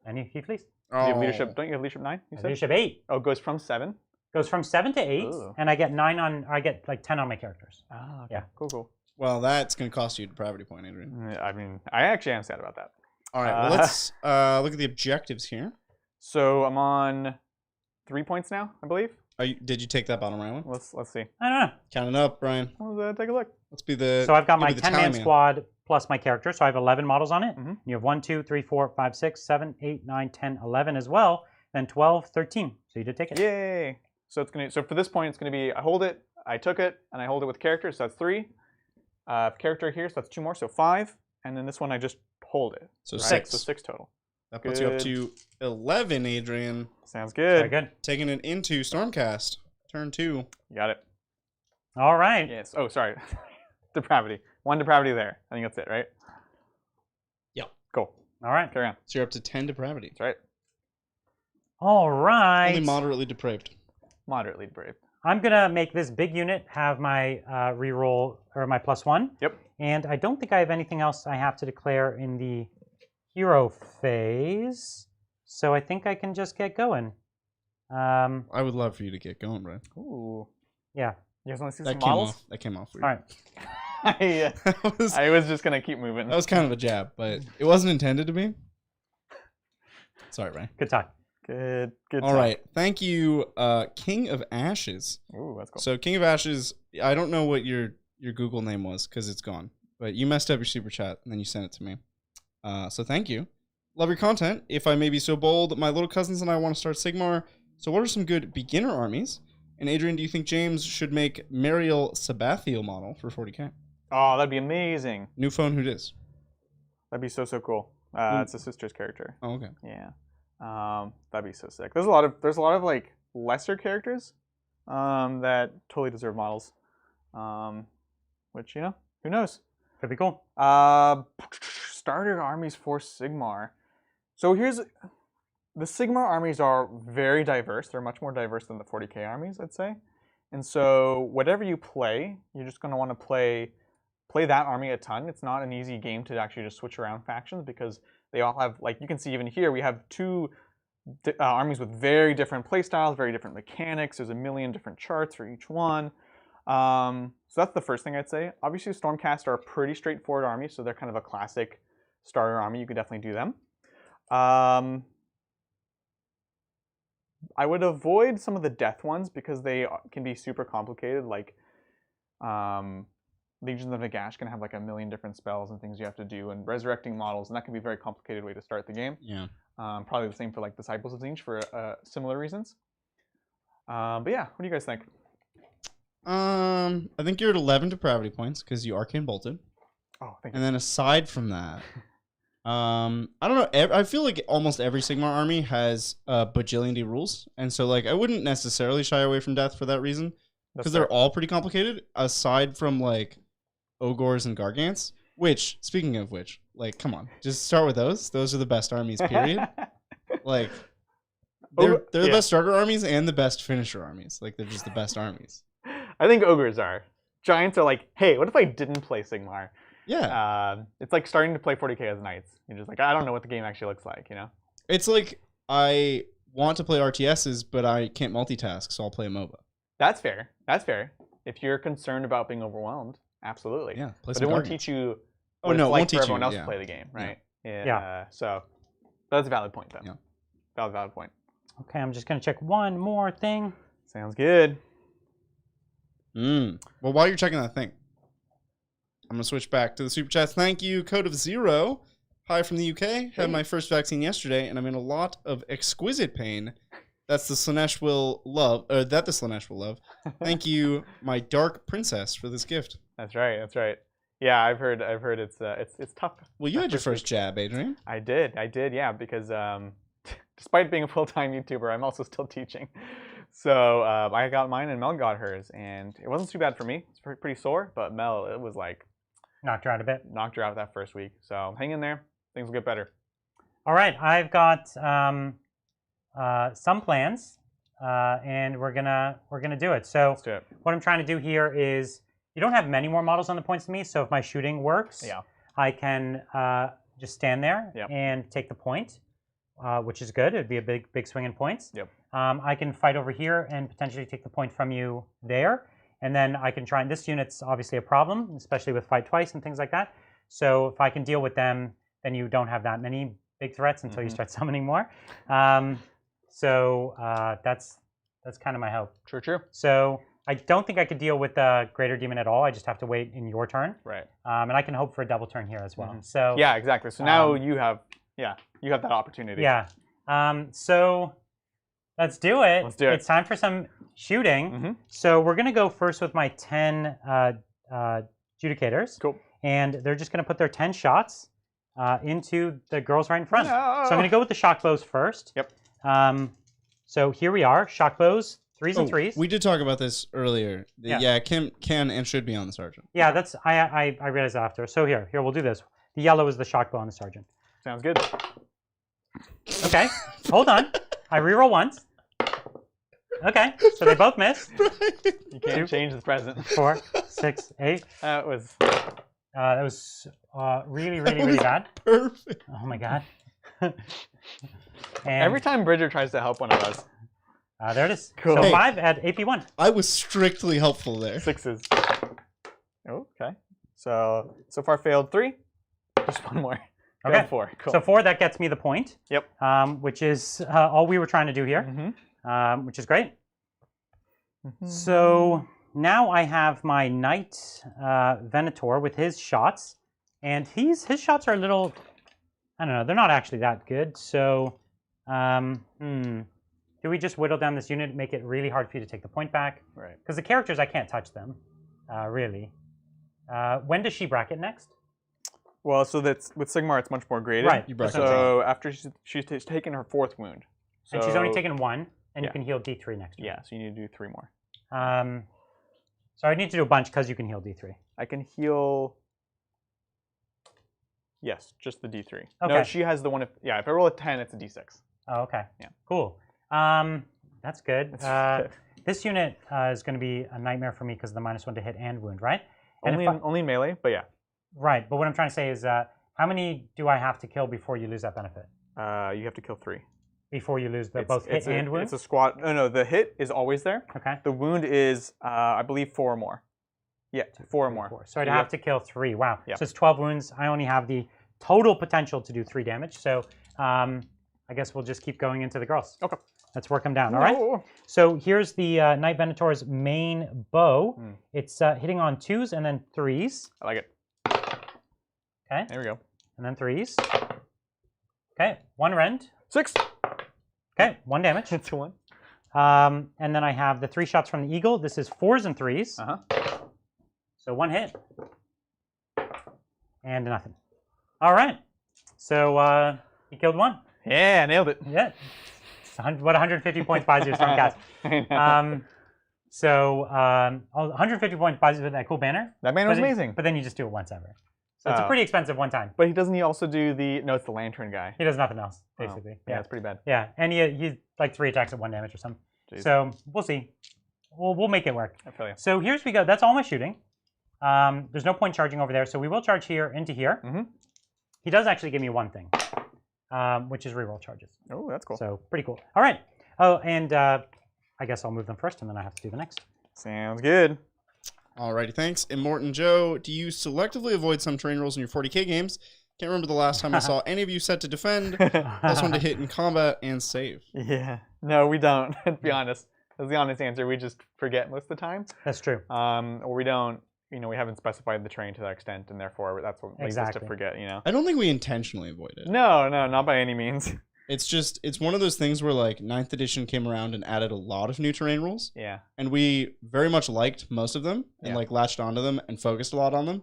And he flees. You have leadership. Don't you have leadership 9? You said? Leadership 8. Oh, it goes from 7. Goes from 7 to 8, Ooh. and I get 9 on. I get like 10 on my characters. Ah, okay. Yeah. Cool. Well, that's going to cost you a depravity point, Adrian. I mean, I actually am sad about that. All right, well, let's look at the objectives here. So I'm on 3 points now, I believe. Did you take that bottom right one? Let's see. I don't know. Count it up, Brian. Let's take a look. Let's be the. So I've got my give me the 10-man tally man. squad plus my character, so I have 11 models on it. Mhm. You have 1, 2, 3, 4, 5, 6, 7, 8, 9, 10, 11 as well. Then 12, 13. So you did take it. Yay! So it's gonna. So for this point, it's gonna be I hold it, I took it, and I hold it with character. So that's 3. Character here, so that's 2 more, so 5. And then this one, I just hold it. So right? 6. So 6 total. That puts you up to 11, Adrian. Sounds good. Very good. Taking it into Stormcast. Turn 2. You got it. All right. Yes. Oh, sorry. Depravity. 1 depravity there. I think that's it, right? Yep. Cool. All right. Carry on. So you're up to 10 depravity. That's right. All right. Only moderately depraved. Moderately brave. I'm gonna make this big unit have my reroll or my +1. Yep. And I don't think I have anything else I have to declare in the hero phase, so I think I can just get going. I would love for you to get going, Brian. Ooh. Yeah. You guys want to see That some came models? off. That came off weird. All right. I was just gonna keep moving. That was kind of a jab, but it wasn't intended to be. Sorry, Brian. Good talk. Good. All right. Thank you, King of Ashes. Ooh, that's cool. So King of Ashes, I don't know what your Google name was because it's gone, but you messed up your super chat and then you sent it to me. So thank you. Love your content. If I may be so bold, my little cousins and I want to start Sigmar. So what are some good beginner armies? And Adrian, do you think James should make Mariel Sabathiel model for 40k? Oh, that'd be amazing. New phone, who dis? That'd be so cool. It's a sister's character. Oh, okay. Yeah. That'd be so sick. There's a lot of like lesser characters that totally deserve models. Which, you know, who knows? Could be cool. Starter armies for Sigmar. So the Sigmar armies are very diverse. They're much more diverse than the 40k armies, I'd say. And so whatever you play, you're just going to want to play that army a ton. It's not an easy game to actually just switch around factions because they all have, like you can see even here, we have 2 armies with very different playstyles, very different mechanics. There's a million different charts for each one. So that's the first thing I'd say. Obviously, Stormcast are a pretty straightforward army, so they're kind of a classic starter army. You could definitely do them. I would avoid some of the death ones because they can be super complicated. Like Legions of Nagash can have like a million different spells and things you have to do, and resurrecting models, and that can be a very complicated way to start the game. Yeah. Probably the same for like Disciples of Tzeentch for similar reasons. But yeah, what do you guys think? I think you're at 11 depravity points because you arcane bolted. Oh, thank you. And then aside from that, I don't know. I feel like almost every Sigmar army has bajillion D rules, and so like I wouldn't necessarily shy away from death for that reason because they're all pretty complicated. Aside from like Ogres and Gargants, which speaking of which, like come on, just start with those. Those are the best armies. Period. Like they're the best starter armies and the best finisher armies. Like they're just the best armies. I think Ogres are. Giants are like, hey, what if I didn't play Sigmar? Yeah. It's like starting to play 40k as knights. You're just like, I don't know what the game actually looks like, you know? It's like I want to play RTSs, but I can't multitask, so I'll play a MOBA. That's fair. That's fair. If you're concerned about being overwhelmed, absolutely. Yeah, play But some it won't Guardians. teach you Oh, what no, it's it like won't for teach everyone you, else yeah. to play the game, right? Yeah. So that's a valid point, though. Yeah. Valid point. Okay, I'm just gonna check one more thing. Sounds good. Well, while you're checking that thing, I'm going to switch back to the Super Chats. Thank you, Code of Zero. Hi from the UK. Had my first vaccine yesterday, and I'm in a lot of exquisite pain. That's the Slaanesh will love, or that the Slaanesh will love. Thank you, my dark princess, for this gift. That's right. That's right. Yeah, I've heard it's tough. Well, you had your first jab, Adrian. I did, yeah, because despite being a full-time YouTuber, I'm also still teaching. So I got mine and Mel got hers, and it wasn't too bad for me. It's pretty sore, but Mel, it was like Knocked her out a bit. knocked her out that first week. So hang in there, things will get better. All right, I've got some plans, and we're gonna do it. So Let's do it. what I'm trying to do here is, you don't have many more models on the points than me, so if my shooting works, Yeah. I can just stand there Yep. and take the point, which is good. It'd be a big swing in points. Yep. I can fight over here and potentially take the point from you there, and then I can try. And this unit's obviously a problem, especially with fight twice and things like that. So if I can deal with them, then you don't have that many big threats until you start summoning more. So that's kind of my hope. True. So I don't think I could deal with the Greater Demon at all. I just have to wait in your turn. Right. And I can hope for a double turn here as well. So Yeah, exactly. So now you have that opportunity. yeah. So let's do it. Let's do it. It's time for some shooting. So we're gonna go first with my 10 adjudicators. Cool. And they're just gonna put their 10 shots into the girls right in front. No. So I'm gonna go with the shock bows first. Yep. So here we are, shock bows, 3s and 3s. We did talk about this earlier. Yeah. Can and should be on the sergeant. Yeah, that's I realized after. So here we'll do this. The yellow is the shock bow on the sergeant. Sounds good. Okay, hold on. I reroll once. Okay, so they both miss. You can't change the present. 4, 6, 8. That was really bad. Perfect. Oh my god. And every time Bridger tries to help one of us. there it is. Cool. So Hey. 5 at AP1. I was strictly helpful there. 6s. Oh, okay. So far failed 3. Just one more. Okay. Go 4. Cool. So 4, that gets me the point. Yep. Which is all we were trying to do here. Which is great. So now I have my Knight Venator with his shots, and his shots are a little, I don't know, they're not actually that good. So, do we just whittle down this unit and make it really hard for you to take the point back? Right. Because the characters, I can't touch them, really. When does she bracket next? Well, so that's with Sigmar, it's much more graded. Right. You bracket So after she's taken her 4th wound. So, And she's only taken 1, and Yeah. you can heal D3 next turn. Yeah, so you need to do 3 more. So I need to do a bunch because you can heal D3. I can heal. Yes, just the D3. Okay. No, she has the one. If I roll a 10, it's a D6. Oh, okay. Yeah. Cool. That's good. That's good. This unit is going to be a nightmare for me because of the -1 to hit and wound, right? And Only melee, but yeah. right. But what I'm trying to say is, how many do I have to kill before you lose that benefit? You have to kill 3. Before you lose both hit and wound? It's a squad. No, the hit is always there. Okay. The wound is, I believe, 4 or more. Yeah, 4 or more. 4. So I'd have to kill 3. Wow. Yeah. So it's 12 wounds. I only have the total potential to do 3 damage. So I guess we'll just keep going into the girls. Okay. Let's work them down, all right? So here's the Knight Venator's main bow. It's hitting on 2s and then 3s. I like it. Okay. There we go. And then 3s. Okay, 1 rend. 6. Okay, 1 damage. It's a 1. And then I have the 3 shots from the eagle. This is 4s and 3s. So 1 hit. And nothing. All right. So he killed 1. Yeah, nailed it. Yeah. What 150 points buys you a Stormcast. 150 points buys you that cool banner. That banner was amazing. But then you just do it once ever. So it's a pretty expensive one time. But doesn't he also do the? No, it's the lantern guy. He does nothing else, basically. Yeah, that's pretty bad. Yeah, and he's like 3 attacks at 1 damage or something. Jeez. So we'll see. We'll make it work. I feel you. So here's we go. That's all my shooting. there's no point charging over there, so we will charge here into here. He does actually give me one thing, which is reroll charges. Oh, that's cool. So pretty cool. All right. Oh, and I guess I'll move them first, and then I have to do the next. Sounds good. Alrighty, thanks. Immortan Joe, do you selectively avoid some terrain rules in your 40k games? Can't remember the last time I saw any of you set to defend, +1 to hit in combat and save. Yeah. No, we don't, to be honest. That's the honest answer. We just forget most of the time. That's true. Or we don't, we haven't specified the terrain to that extent, and therefore that's what makes us to forget, I don't think we intentionally avoid it. No, not by any means. It's one of those things where, like, 9th edition came around and added a lot of new terrain rules. Yeah. And we very much liked most of them and, like, latched onto them and focused a lot on them.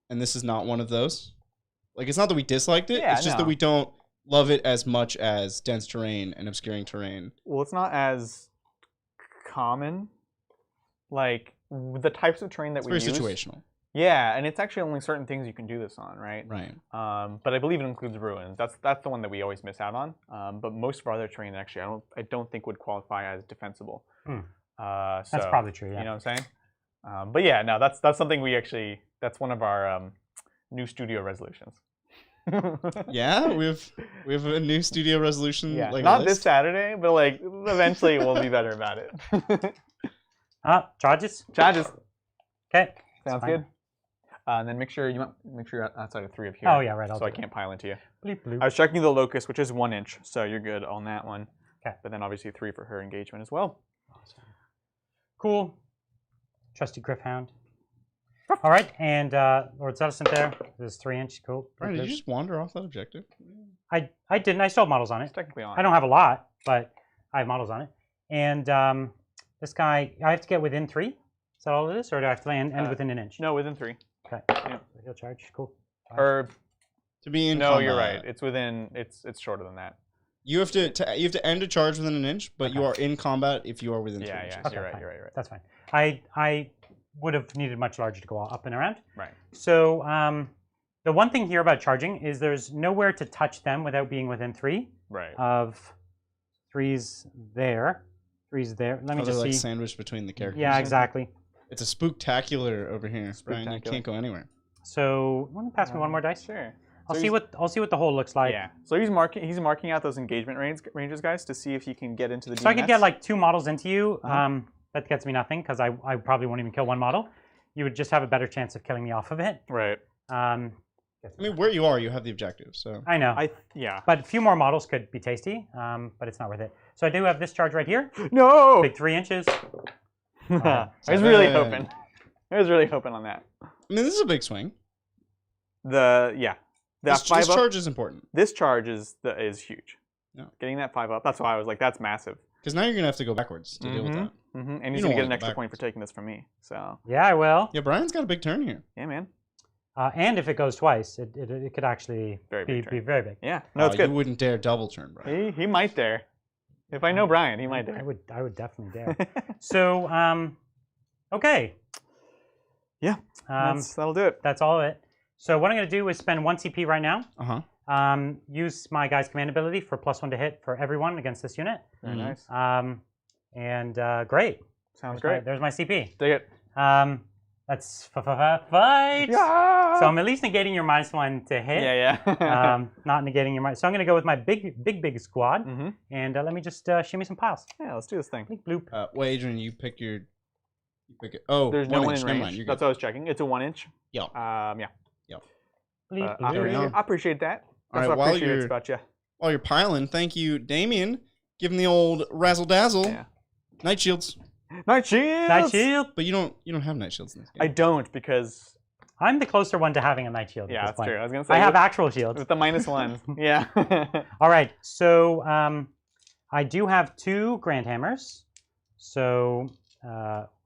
And this is not one of those. Like, it's not that we disliked it. It's just that we don't love it as much as dense terrain and obscuring terrain. Well, it's not as common. Like, the types of terrain that we use. It's very situational. Yeah, and it's actually only certain things you can do this on, right? Right. But I believe it includes ruins. That's the one that we always miss out on. But most of our other terrain, actually, I don't think would qualify as defensible. That's probably true, yeah. You know what I'm saying? But yeah, no, that's something that's one of our new studio resolutions. Yeah, we have a new studio resolution. Yeah, like not this Saturday, but like eventually we'll be better about it. Charges. Okay. Sounds good. And then make sure you're outside of 3 of here. Oh yeah, right. So I can't pile into you. Bleep, bloop. I was checking the locus, which is 1 inch, so you're good on that one. Okay. But then obviously 3 for her engagement as well. Awesome. Cool. Trusty Griffhound. All right, and Lord Sedicent there. This is 3 inch. Cool. Brian, did you just wander off that objective? I didn't. I still have models on it. It's technically on. I don't have a lot, but I have models on it. And this guy, I have to get within 3. Is that all it is, or do I have to end within an inch? No, within 3. Okay. Yeah. He'll charge. Cool. Or to be in no, combat. You're right. It's within. It's shorter than that. You have to end a charge within an inch, but you are in combat if you are within 3 inches. Yeah. Okay, you're right. fine. You're right. That's fine. I would have needed much larger to go up and around. Right. So the one thing here about charging is there's nowhere to touch them without being within 3. Right. Of 3's there. 3's there. Let me just see. Like sandwiched between the characters. Yeah, exactly. It's a spooktacular over here, Brian. You Spooktacular. can't go anywhere. So, want to pass me one more dice? Sure. I'll see what the hole looks like. Yeah. So he's marking out those engagement ranges, guys, to see if he can get into the. So DMS. I could get like 2 models into you. That gets me nothing because I probably won't even kill 1 model. You would just have a better chance of killing me off of it. Right. I mean, where you are, you have the objective. So I know. Yeah. But a few more models could be tasty, but it's not worth it. So I do have this charge right here. No. Big 3 inches. I was really hoping. I was really hoping on that. I mean, this is a big swing. This charge is important. This charge is huge. Yeah. Getting that 5 up. That's why I was like, that's massive. Because now you're gonna have to go backwards to deal with that. And he's gonna get an extra point for taking this from me. So. Yeah, I will. Yeah, Brian's got a big turn here. Yeah, man. And if it goes twice, it could actually be very big. Yeah. No, it's good. You wouldn't dare double turn, Brian. He might dare. If I know Brian, he might dare. I would definitely dare. So, okay. Yeah. That'll do it. That's all of it. So what I'm going to do is spend 1 CP right now. Use my guy's command ability for +1 to hit for everyone against this unit. Very nice. And great. Sounds great. There's my CP. Dig it. That's fight. Yeah! So I'm at least negating your -1 to hit. Yeah. Not negating your So I'm going to go with my big squad. And let me just shimmy some piles. Yeah, let's do this thing. Bleep, bloop. Wait, Adrian, you pick it. Oh, there's no one in range. Never mind, That's what I was checking. It's a 1 inch. Yeah. Yeah. Bleep, I appreciate that. All That's right, what I appreciate about you. While you're piling, thank you, Damien. Give him the old razzle dazzle. Yeah. Night shields. Night shields. Night shield. But you don't have night shields in this game. I don't because. I'm the closer one to having a night shield. Yeah, at this that's point. true. I was gonna say. I have actual shields. With the -1. Yeah. All right. So I do have 2 Grand Hammers. So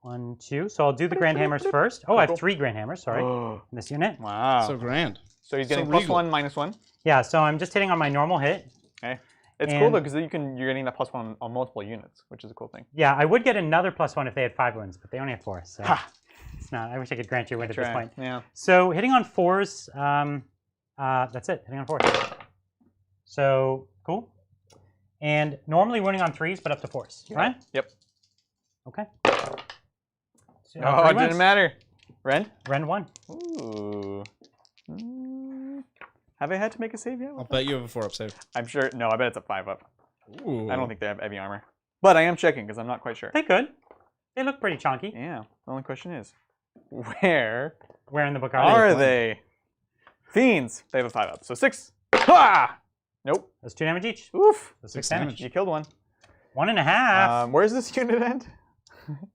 1, 2. So I'll do the Grand Hammers first. Oh, I have 3 Grand Hammers. Sorry, in this unit. Wow. So grand. So he's getting +1, -1. Yeah. So I'm just hitting on my normal hit. Okay. It's cool though because you're getting that +1 on multiple units, which is a cool thing. Yeah, I would get another +1 if they had 5 wounds, but they only have 4. So it's not. I wish I could grant you a win at this point. Yeah. So hitting on 4s. That's it. Hitting on 4s. So cool. And normally winning on 3s, but up to 4s, right? Yep. Okay. So, Oh, it didn't matter. Rend? Rend 1. Ooh. Have I had to make a save yet? I'll bet you have a 4-up save. I'm sure. No, I bet it's a 5-up. Ooh. I don't think they have heavy armor. But I am checking because I'm not quite sure. They could. They look pretty chunky. Yeah. The only question is, where in the book are they? Fiends. They have a 5-up. So 6. Ha! Nope. That's 2 damage each. Oof. That's 6 6 damage. damage. You killed one. 1.5. Where's this unit end?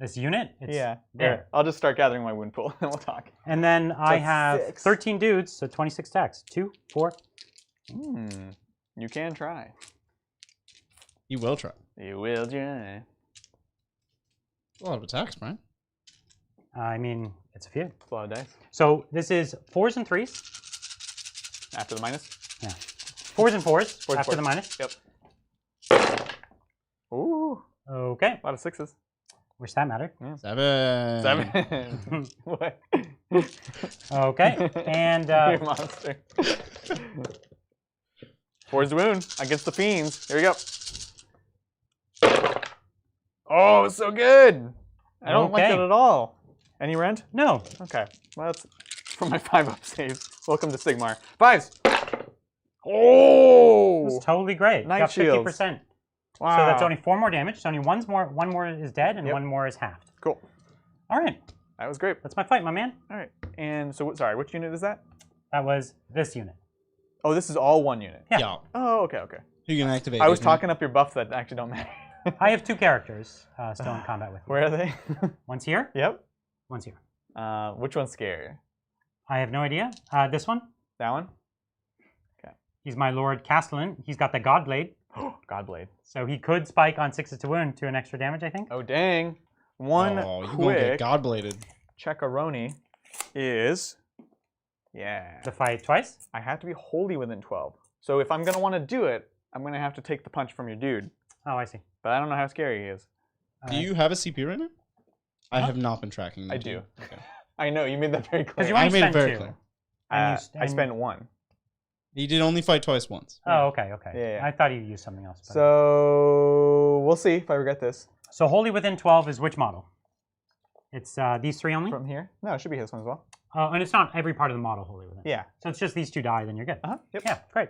This unit? It's Yeah. there. Here, I'll just start gathering my wound pool and we'll talk. And then I That's have 6. 13 dudes, so 26 attacks. 2, 4. You can try. You will try. You will try. A lot of attacks, Brian. I mean, it's a few. It's a lot of dice. So this is 4s and 3s. After the minus? Yeah. 4s and 4s and after 4s. the minus. Yep. Ooh. Okay. A lot of 6s. Wish that mattered. Yeah. 7. 7. What? Okay. And You monster. 4's wound against the fiends. Here we go. Oh, so good. I don't like Okay. it at all. Any rend? no. Okay. Well, that's for my 5-up saves. Welcome to Sigmar. 5s. Oh! It's totally great. Night Got 50%. shields. Wow. So that's only 4 more damage. So only one more is dead, and Yep. 1 more is halved. Cool. All right. That was great. That's my fight, my man. All right. And so, sorry, which unit is that? That was this unit. Oh, this is all one unit. Yeah. Oh, okay, okay. You can activate. I was it. talking up your buffs that actually don't matter. I have 2 characters still in combat with me. Where are they? One's here, Yep. one's here. Which one's scarier? I have no idea. This one, That one? he's my Lord Castellan. He's got the Godblade, Godblade. so he could spike on 6s to wound to an extra damage, I think. Oh, dang. One Oh, you gonna quick get godbladed. checkaroni is... Yeah. The fight twice. I have to be wholly within 12. So if I'm going to want to do it, I'm going to have to take the punch from your dude. Oh, I see. But I don't know how scary he is. Do you have a CP right now? I have not been tracking. I the do. team. Okay. I know, you made that very clear. you I only made it spent very 2. clear. And I spent 1. He did only fight twice once. Oh, okay, okay. Yeah. I thought you used something else. But... So we'll see if I regret this. So wholly within 12 is which model? It's these 3 only? From here? No, it should be this one as well. And it's not every part of the model wholly within. Yeah. So it's just these 2 die, then you're good. Yep. Yeah, great.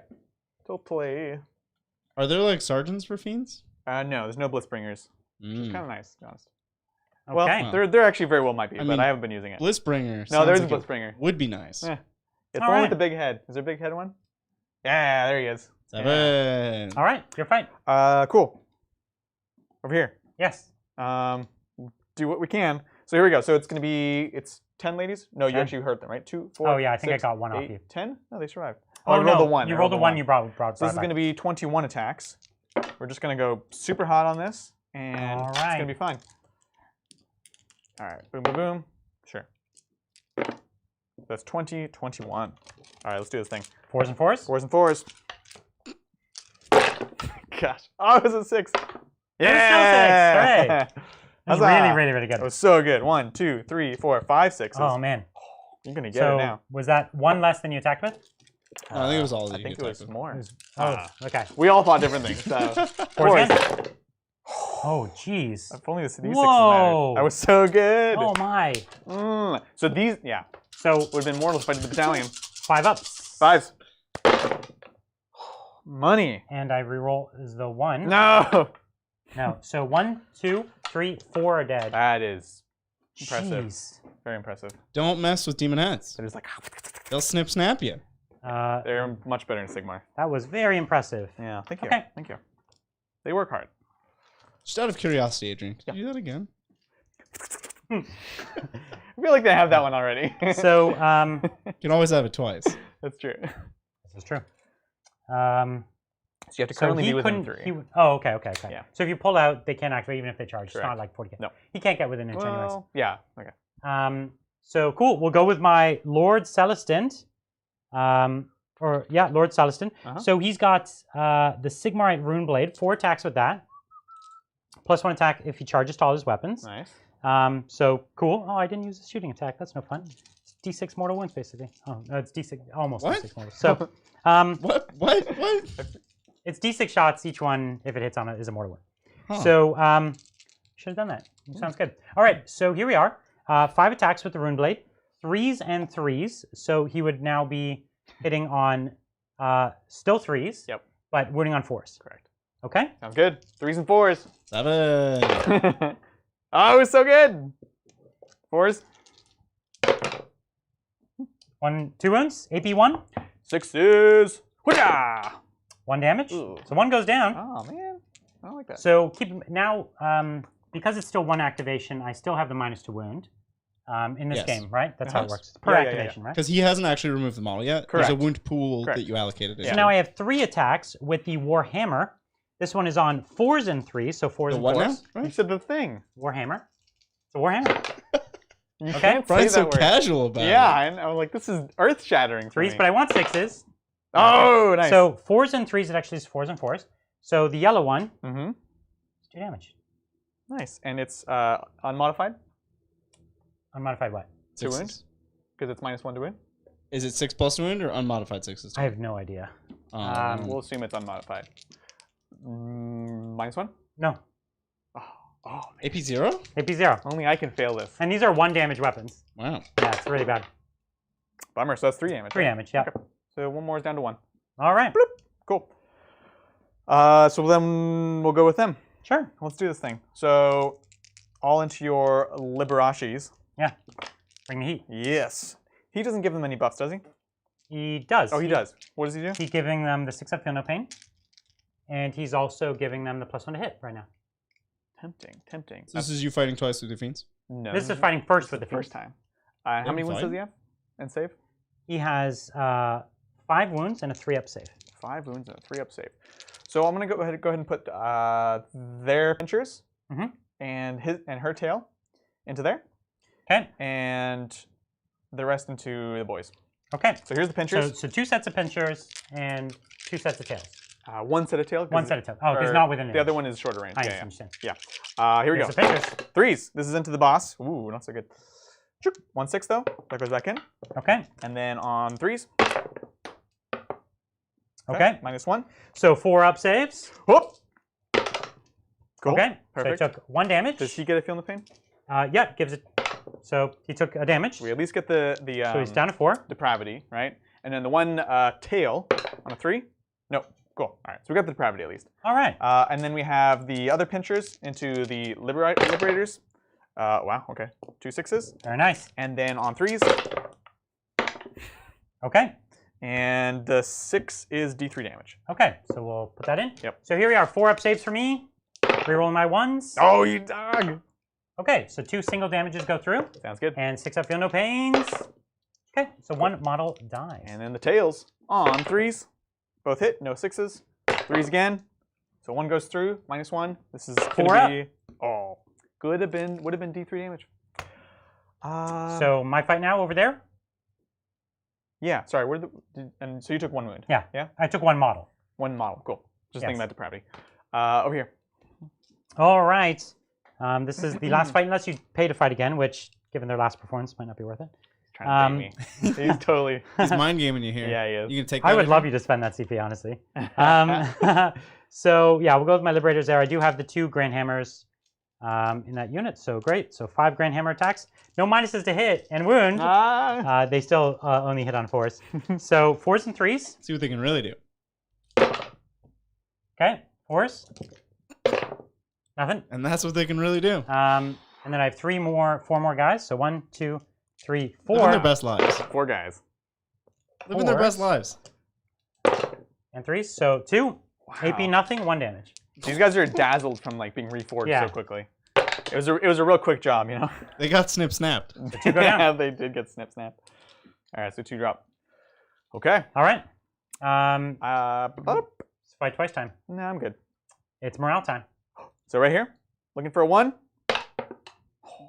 Still play. Are there like sergeants for fiends? No, there's no Blitzbringers. Mm. It's kind of nice, to be honest. Okay. Well, there actually very well might be, I but mean, I haven't been using it. Blitzbringer. No, sounds there's like a it Blitzbringer. Would be nice. Yeah. It's the All one right. with the big head. Is there a big head one? Yeah, there he is. 7. All right, your fight. Cool. Over here. Yes. Do what we can. So here we go. So it's going to be, it's 10 ladies? No, you 10. actually hurt them, right? 2, 4, Oh, yeah, I think 6, I got 1 off 8, you. 10? No, they survived. Oh, I rolled no, a 1. You I rolled a a 1, you brought So this is going to be 21 attacks. We're just going to go super hot on this, and All it's right. going to be fine. All right, boom, boom, boom. Sure. That's 20, 21. All right, let's do this thing. 4s and 4s? 4s and 4s. Gosh. Oh, it was a 6. Yeah! Great. That was Huzzah. really, really, really good. That was so good. 1, 2, 3, 4, 5, 6s. Oh, man. You're going to get So it now. was that 1 less than you attacked with? No, I think it was all. I think it was more. Oh, okay. We all thought different things. So. 4s 4s. again? Oh, jeez. If only the D6s Whoa. mattered. That was so good. Oh, my. So these, yeah, So would have been mortal to fight the battalion. 5 ups. 5s. Money. And I reroll is the 1. No. No. So 1, 2, 3, 4 are dead. That is impressive. Jeez. Very impressive. Don't mess with demon heads. They're just like, They'll snap you. they're much better in Sigmar. That was very impressive. Yeah, thank you. Okay. Thank you. They work hard. Just out of curiosity, Adrian, can you do that again? I feel like they have that one already. So, You can always have it twice. That's true. this is true. So you have to So currently he be within couldn't. 3. Oh, okay. Yeah. So if you pull out, they can't activate even if they charge. It's Correct. not like 40k. No. He can't get within an inch anyways. Well, yeah. Okay. So cool. We'll go with my Lord Celestin. Lord Celestin. So he's got the Sigmarite Rune Blade, 4 attacks with that. +1 attack if he charges to all his weapons. Nice. So cool. Oh, I didn't use a shooting attack. That's no fun. It's D6 mortal wounds, basically. Oh, no, it's D6, almost What? D6 mortal. So, What? it's D6 shots. Each one, if it hits on it, is a mortal wound. Huh. So, should have done that. Sounds good. All right, so here we are. 5 attacks with the Rune Blade. 3s and 3s, so he would now be hitting on still 3s. Yep. But wounding on 4s. Correct. Okay. Sounds good. 3s and 4s. 7. Oh, it was so good. 4s. 2 wounds. AP 1. 6s. Hoo-yah! 1 damage. Ooh. So 1 goes down. Oh man, I don't like that. So keep now because it's still 1 activation. I still have the -2 wound in this Yes. game, right? That's how it Yes. works. Per Yeah, yeah, yeah. activation, right? Because he hasn't actually removed the model yet. Correct. There's a wound pool Correct. that you allocated. So now I have 3 attacks with the Warhammer. This one is on 4s and 3s, so 4s The and what 4s. now? You said the thing. Warhammer. It's a Warhammer. You Okay. can't say Brian's so that word. casual about it. Yeah, I know. Like this is earth-shattering for 3s, me. but I want 6s. Oh, nice. So 4s and 3s, it actually is 4s and 4s. So the yellow one, Mm-hmm. 2 damage. Nice, and it's unmodified. Unmodified what? 2 Sixes. wound, because it's -1 to wound. Is it 6 plus wound or unmodified 6s? I have no idea. We'll assume it's unmodified. -1. No. Oh, AP 0? AP 0. only I can fail this. And these are 1 damage weapons. Wow. Yeah, it's really bad. Bummer. So that's 3 damage. 3 right? damage, yeah. Okay. So 1 more is down to 1. All right. Cool. So then we'll go with them. Sure. Let's do this thing. So all into your Liberashis. Yeah. Bring the heat. Yes. He doesn't give them any buffs, does he? He does. Oh, he does. What does he do? He's giving them the 6 up feel no pain. And he's also giving them the +1 to hit right now. Tempting, tempting. So this is you fighting twice with your fiends? No. This is fighting first with the the first fiends. time. How many wounds fine. does he have? And save? He has 5 wounds and a 3-up save. 5 wounds and a 3-up save. So I'm gonna go ahead and put their pinchers and her tail into there, Okay. and the rest into the boys. Okay. So here's the pinchers. So 2 sets of pinchers and 2 sets of tails. 1 set of tail. 1 set of tails. Oh, he's not within The other range. one is shorter range. I Yeah, understand. yeah. Here we Here's go. the pinchers. 3s. This is into the boss. Ooh, not so good. 1/6 though. That goes back in. Okay. And then on 3s. Okay. -1. So 4-up saves. Whoop. Cool. Okay. Perfect. So he took 1 damage. Does he get a feel no pain? Yeah, gives it. So he took a damage. We at least get the So he's down to 4. depravity, right? And then the one tail on a 3. No. Cool. All right. So we got the depravity at least. All right. And then we have the other pinchers into the liberators. Wow. Okay. 2 6s. Very nice. And then on 3s. Okay. And the 6 is D3 damage. Okay. So we'll put that in. Yep. So here we are. 4-up saves for me. Rerolling my 1s. Oh, you dog! Okay. So 2 single damages go through. Sounds good. And 6 up feel no pains. Okay. So 1 model dies. And then the tails on 3s. Both hit. No 6s. 3s again. So 1 goes through. -1. This is 4 up. Oh, would have been D3 damage. So my fight now over there. Yeah. Sorry. And so you took 1 wound. Yeah. Yeah. I took 1 model. 1 model. Cool. Just thinking Yes. about depravity. Over here. All right. This is the last fight, unless you pay to fight again, which, given their last performance, might not be worth it. Trying to bait me. He's totally. He's mind gaming you here. Yeah, he is. You can take. I that would if love you to spend that CP, honestly. So yeah, we'll go with my Liberators there. I do have the 2 Grand Hammers in that unit, so great. So 5 Grand Hammer attacks. No minuses to hit and wound. They still only hit on 4s. So 4s and 3s. See what they can really do. Okay, 4s. Nothing. And that's what they can really do. And then I have 4 more guys. So 1, 2, 3, 4. Living their best lives. 4 guys. Living their best lives. And 3s. So 2. Wow. AP nothing, 1 damage. These guys are dazzled from like being reforged Yeah. so quickly. It was a real quick job, you know. They got snip snapped. 2 go down. Yeah, they did get snip snap. All right, so 2 drop. Okay. All right. Let's Fight twice time. No, I'm good. It's morale time. So right here, looking for a 1.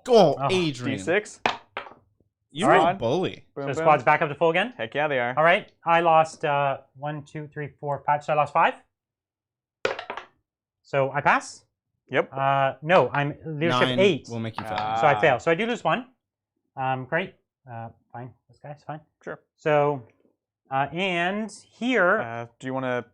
Go, Oh, Adrian. D6. You're All a right. bully. Boom, So boom. squad's back up to full again. Heck yeah, they are. All right. I lost 1, 2, 3, 4, 5. So I lost 5. So I pass. Yep. No, I'm leadership 9 8. will make you fail. So I fail. So I do lose 1. Great. Fine. This guy's fine. Sure. So, and here. Do you want to?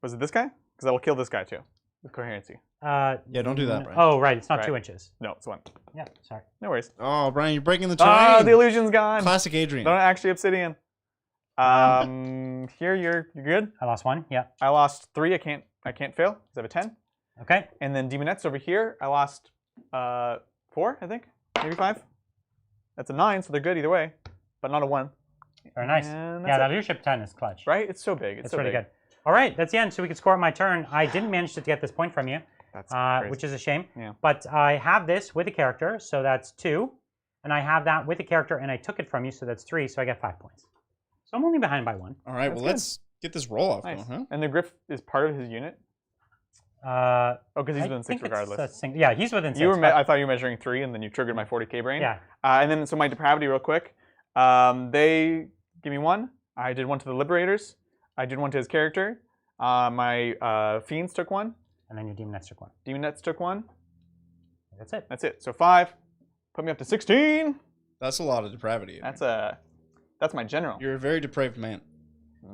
Was it this guy? Because I will kill this guy too with coherency. Yeah, don't do that, Brian. Oh, right. It's not Right. 2 inches. No, it's 1. Yeah, sorry. No worries. Oh, Brian, you're breaking the terrain. Ah, the illusion's gone. Classic Adrian. Not actually obsidian. Here you're good. I lost 1. Yeah. I lost 3. I can't fail because I have a 10. Okay. And then demonettes over here. I lost 4, I think, maybe 5. That's a 9, so they're good either way, but not a 1. Very nice. And Yeah, that's that it. leadership 10 is clutch. Right? It's so big. It's It's so pretty big. good. All right, that's the end. So we can score up my turn. I didn't manage to get this point from you, That's crazy. which is a shame. Yeah. But I have this with a character, so that's 2. And I have that with a character, and I took it from you, so that's 3. So I get 5 points. So I'm only behind by 1. All right, That's well, let's get this roll off Nice. going, huh? And the Griff is part of his unit. Oh, because he's within 6 regardless. Yeah, he's within 6. You were. I thought you were measuring 3, and then you triggered my 40k brain. Yeah. And then so my depravity, real quick. They give me 1. I did 1 to the Liberators. I did 1 to his character. My Fiends took 1. And then your Demonettes took 1. Demonettes took 1. That's it. That's it. So 5. Put me up to 16. That's a lot of depravity. That's my general. You're a very depraved man.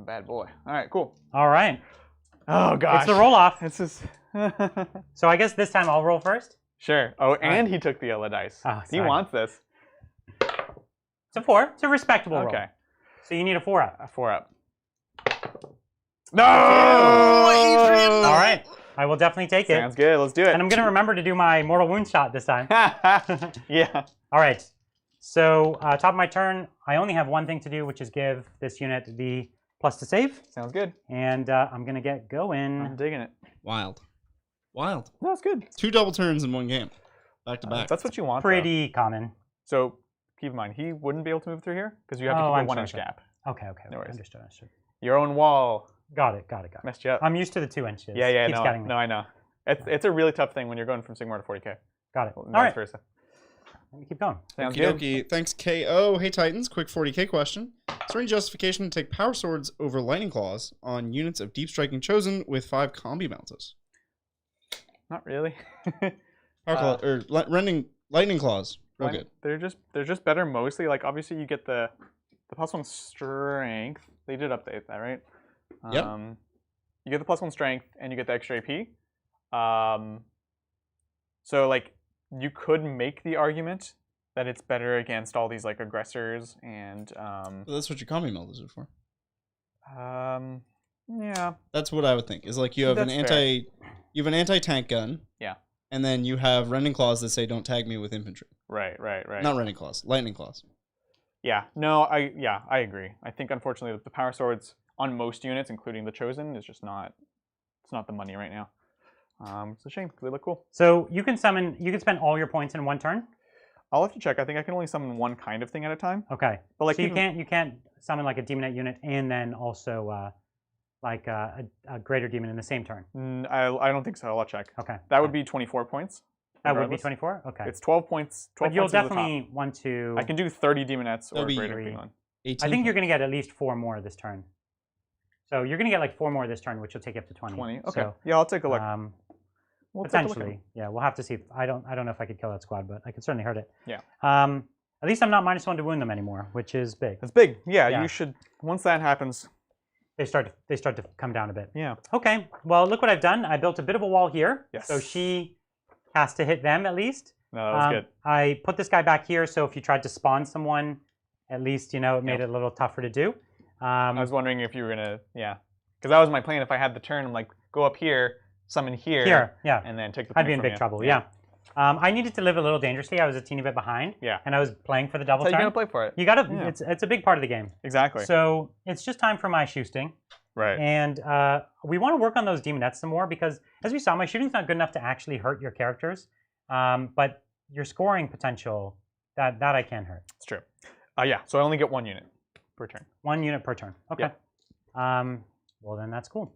Bad boy. All right, cool. All right. Oh gosh. It's the roll off. This is. So I guess this time I'll roll first. Sure. Oh, and he took the yellow dice. Oh, He sorry. wants this. It's a 4. It's a respectable roll. Okay. So you need a 4 up. A 4 up. No! Adrian, no! All right. I will definitely take it. Sounds good. Let's do it. And I'm going to remember to do my mortal wound shot this time. Yeah. All right. So top of my turn, I only have one thing to do, which is give this unit the plus to save. Sounds good. And I'm going to get I'm going. digging it. Wild. Wild. No, it's good. 2 double turns in 1 game. Back to back. That's what you want. Pretty common. Though. So keep in mind, he wouldn't be able to move through here because you have to Oh, keep a I'm 1 inch sorry. gap. Okay. No worries. Understood. Your own wall Got it. messed you up. I'm used to the 2 inches. Yeah, Keeps getting me. no, I know. It's a really tough thing when you're going from Sigmar to 40k. Got it. Well, All vice right. versa. Let me keep going. Sounds Okie good. dokie. Thanks, KO. Hey, Titans. Quick 40k question. Is there any justification to take Power Swords over Lightning Claws on units of Deep Striking Chosen with 5 combi mounts? Not really. Lightning Claws. Real good. They're just better mostly. Like obviously you get the +1 strength. They did update that, right? Yep. You get the +1 strength and you get the extra AP. So like you could make the argument that it's better against all these like aggressors and Well, that's what your combi melt is for. yeah. That's what I would think. Is like you have That's you have an anti-tank gun. Yeah. And then you have rending claws that say don't tag me with infantry. Right. Not rending claws, lightning claws. Yeah. No, I agree. I think unfortunately the power swords on most units, including the chosen, is just not it's not the money right now. It's a shame because they look cool. So you can spend all your points in 1 turn. I'll have to check. I think I can only summon one kind of thing at a time. Okay. But like so even- you can't summon like a demonette unit and then also like a greater demon in the same turn. I don't think so. I'll check. Okay. That would be 24 points. That would be regardless. 24. Okay. It's 12 points. 12 But you'll points is the top. definitely want to. I can do 30 demonettes or That'll be greater three. on. 18 I think you're going to get at least 4 more this turn. So you're going to get like 4 more this turn, which will take you up to 20. 20. Okay. So, Yeah, I'll take a look. We'll take a look at potentially, them. yeah, we'll have to see. I don't know if I could kill that squad, but I could certainly hurt it. Yeah. At least I'm not -1 to wound them anymore, which is big. It's big. Yeah, Yeah. you should. Once that happens. They start to come down a bit. Yeah. Okay. Well, look what I've done. I built a bit of a wall here. Yes. So she has to hit them at least. No, that was good. I put this guy back here, so if you tried to spawn someone, at least it made it a little tougher to do. I was wondering if you were gonna. Yeah. Because that was my plan. If I had the turn, I'm like, go up here, summon here. Here, yeah. And then take the. I'd point be in from big you. trouble. Yeah. I needed to live a little dangerously. I was a teeny bit behind. Yeah. And I was playing for the double So you turn. gotta play for it. You gotta. Yeah. It's a big part of the game. Exactly. So it's just time for my shooting. Right. And we want to work on those demonettes some more because, as we saw, my shooting's not good enough to actually hurt your characters. But your scoring potential, that I can hurt. It's true. Yeah. So I only get 1 unit per turn. 1 unit per turn. Okay. Yeah. Well, then that's cool.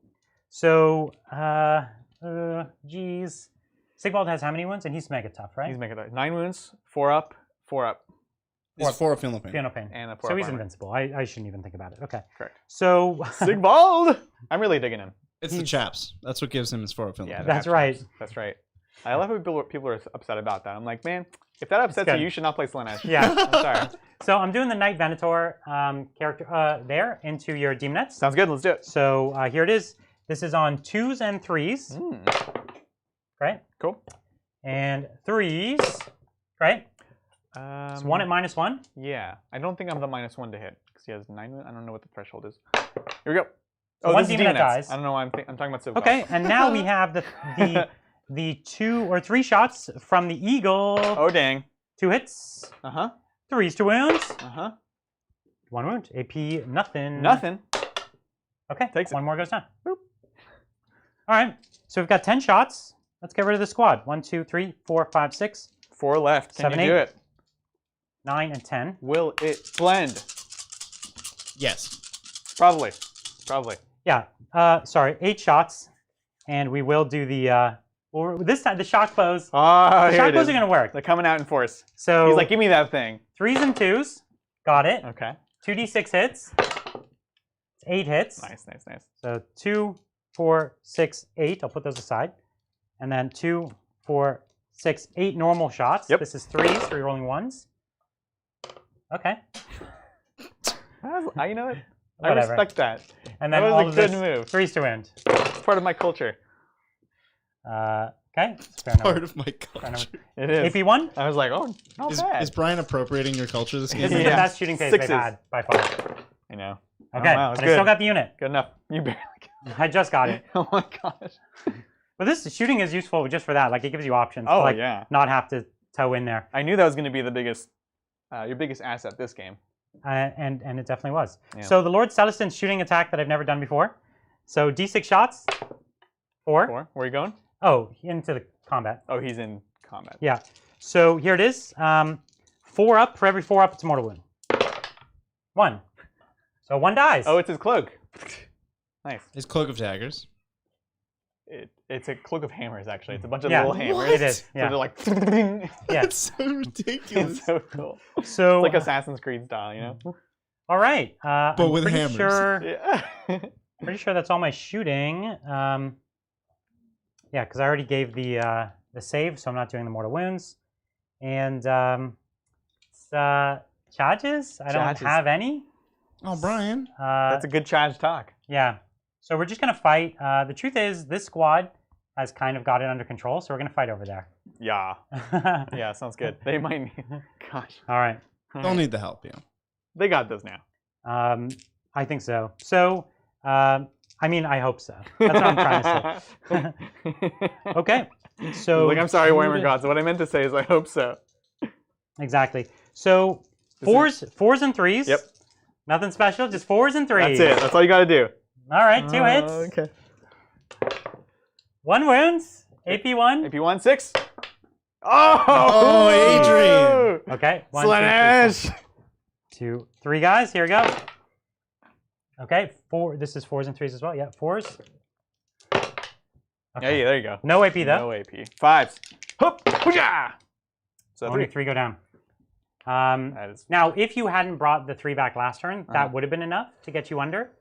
So, geez. Sigvald has how many wounds? And he's mega tough, right? He's making 9 wounds, 4 up, 4 up, It's 4 of feeling pain. Piano pain. and a 4 So up he's armor. invincible. I shouldn't even think about it. Okay. Correct. So, Sigvald! I'm really digging him. It's the chaps. That's what gives him his 4 of feeling Yeah, pain. that's right. That's right. I love how people are upset about that. I'm like, man, if that upsets good. you should not play Slaanesh. Yeah. I'm sorry. So I'm doing the Knight Venator character there into your demonettes. Sounds good. Let's do it. So here it is. This is on 2s and 3s. Great. Cool. And 3s. Great. It's 1 at -1. Yeah. I don't think I'm the -1 to hit because he has 9. I don't know what the threshold is. Here we go. So Oh, one this is demon that Demonettes. dies. I don't know why I'm talking about Sigvald. Okay, and now we have the 2 or 3 shots from the eagle. Oh, dang. 2 hits. 3s to wounds. 1 wound. AP, nothing. Nothing. Okay, Takes it. 1 more goes down. Boop. All right, so we've got 10 shots. Let's get rid of the squad. 1, 2, 3, 4, 5, 6. 4 left. Can 7, you do 8. it? 9 and 10. Will it blend? Yes. Probably. Probably. Yeah, sorry, 8 shots. And we will do the, well, this time, the shock bows. Oh, The here shock it bows is. are going to work. They're coming out in force. So He's like, give me that thing. 3s and 2s. Got it. Okay. 2d6 hits. It's 8 hits. Nice, nice, nice. So 2, 4, 6, 8. I'll put those aside. And then 2, 4, 6, 8 normal shots. Yep. This is 3s, 3 rolling 1s. Okay. You know what? I Whatever. respect that. And then That was all a of good this, move. 3s to end. It's part of my culture. Okay. It's fair Part number. of my culture. It is. AP1. I was like, oh, not bad. Is Brian appropriating your culture this game? This is the Yeah. best shooting phase they've 6s. had by far. I know. Okay. Oh, wow, it's but I still good. got the unit. Good enough. You barely got I just got it. Oh my gosh. But this shooting is useful just for that. Like, it gives you options Oh, to, like, yeah. not have to toe in there. I knew that was going to be the biggest, your biggest asset this game. And it definitely was. Yeah. So the Lord Celestin's shooting attack that I've never done before. So d6 shots. 4. 4. Where are you going? Oh, into the combat. Oh, he's in combat. Yeah. So here it is. 4 up. For every 4 up, it's a mortal wound. 1. So 1 dies. Oh, it's his cloak. Nice. His Cloak of Daggers. It's a cloak of hammers, actually. It's a bunch of Yeah, little hammers. it is. So Yeah. they're like, Yeah. That's so ridiculous. it's so cool. So It's like Assassin's Creed style, you know? all right. But I'm with pretty hammers. Sure, Yeah. pretty sure that's all my shooting. Yeah, because I already gave the save, so I'm not doing the mortal wounds. And charges. I don't Charges. have any. Oh, Brian. That's a good charge talk. Yeah. So we're just gonna fight. The truth is, this squad has kind of got it under control, so we're gonna fight over there. Yeah. All Yeah, sounds good. They might need. Gosh. right. They'll need the help, yeah. They got this now. I think so. So, I mean, I hope so. That's what I'm trying to say. Okay. So, Like, I'm sorry, Warhammer Gods. What I meant to say is I hope so. exactly. So, fours and 3s. Yep. Nothing special, just 4s and 3s. That's it. That's all you got to do. All right, 2 hits. Okay. 1 wounds. AP1. If you want 6. Oh, Adrian. Okay. 1, 2, Slaanesh. 2, 3 guys. Here we go. Okay. 4. This is 4s and 3s as well. Yeah, 4s. Yeah, there you go. No AP though. No AP. 5s. Hup. Hoo-yah! So Only 3. 3 go down. That is. Now, if you hadn't brought the 3 back last turn, that would have been enough to get you under.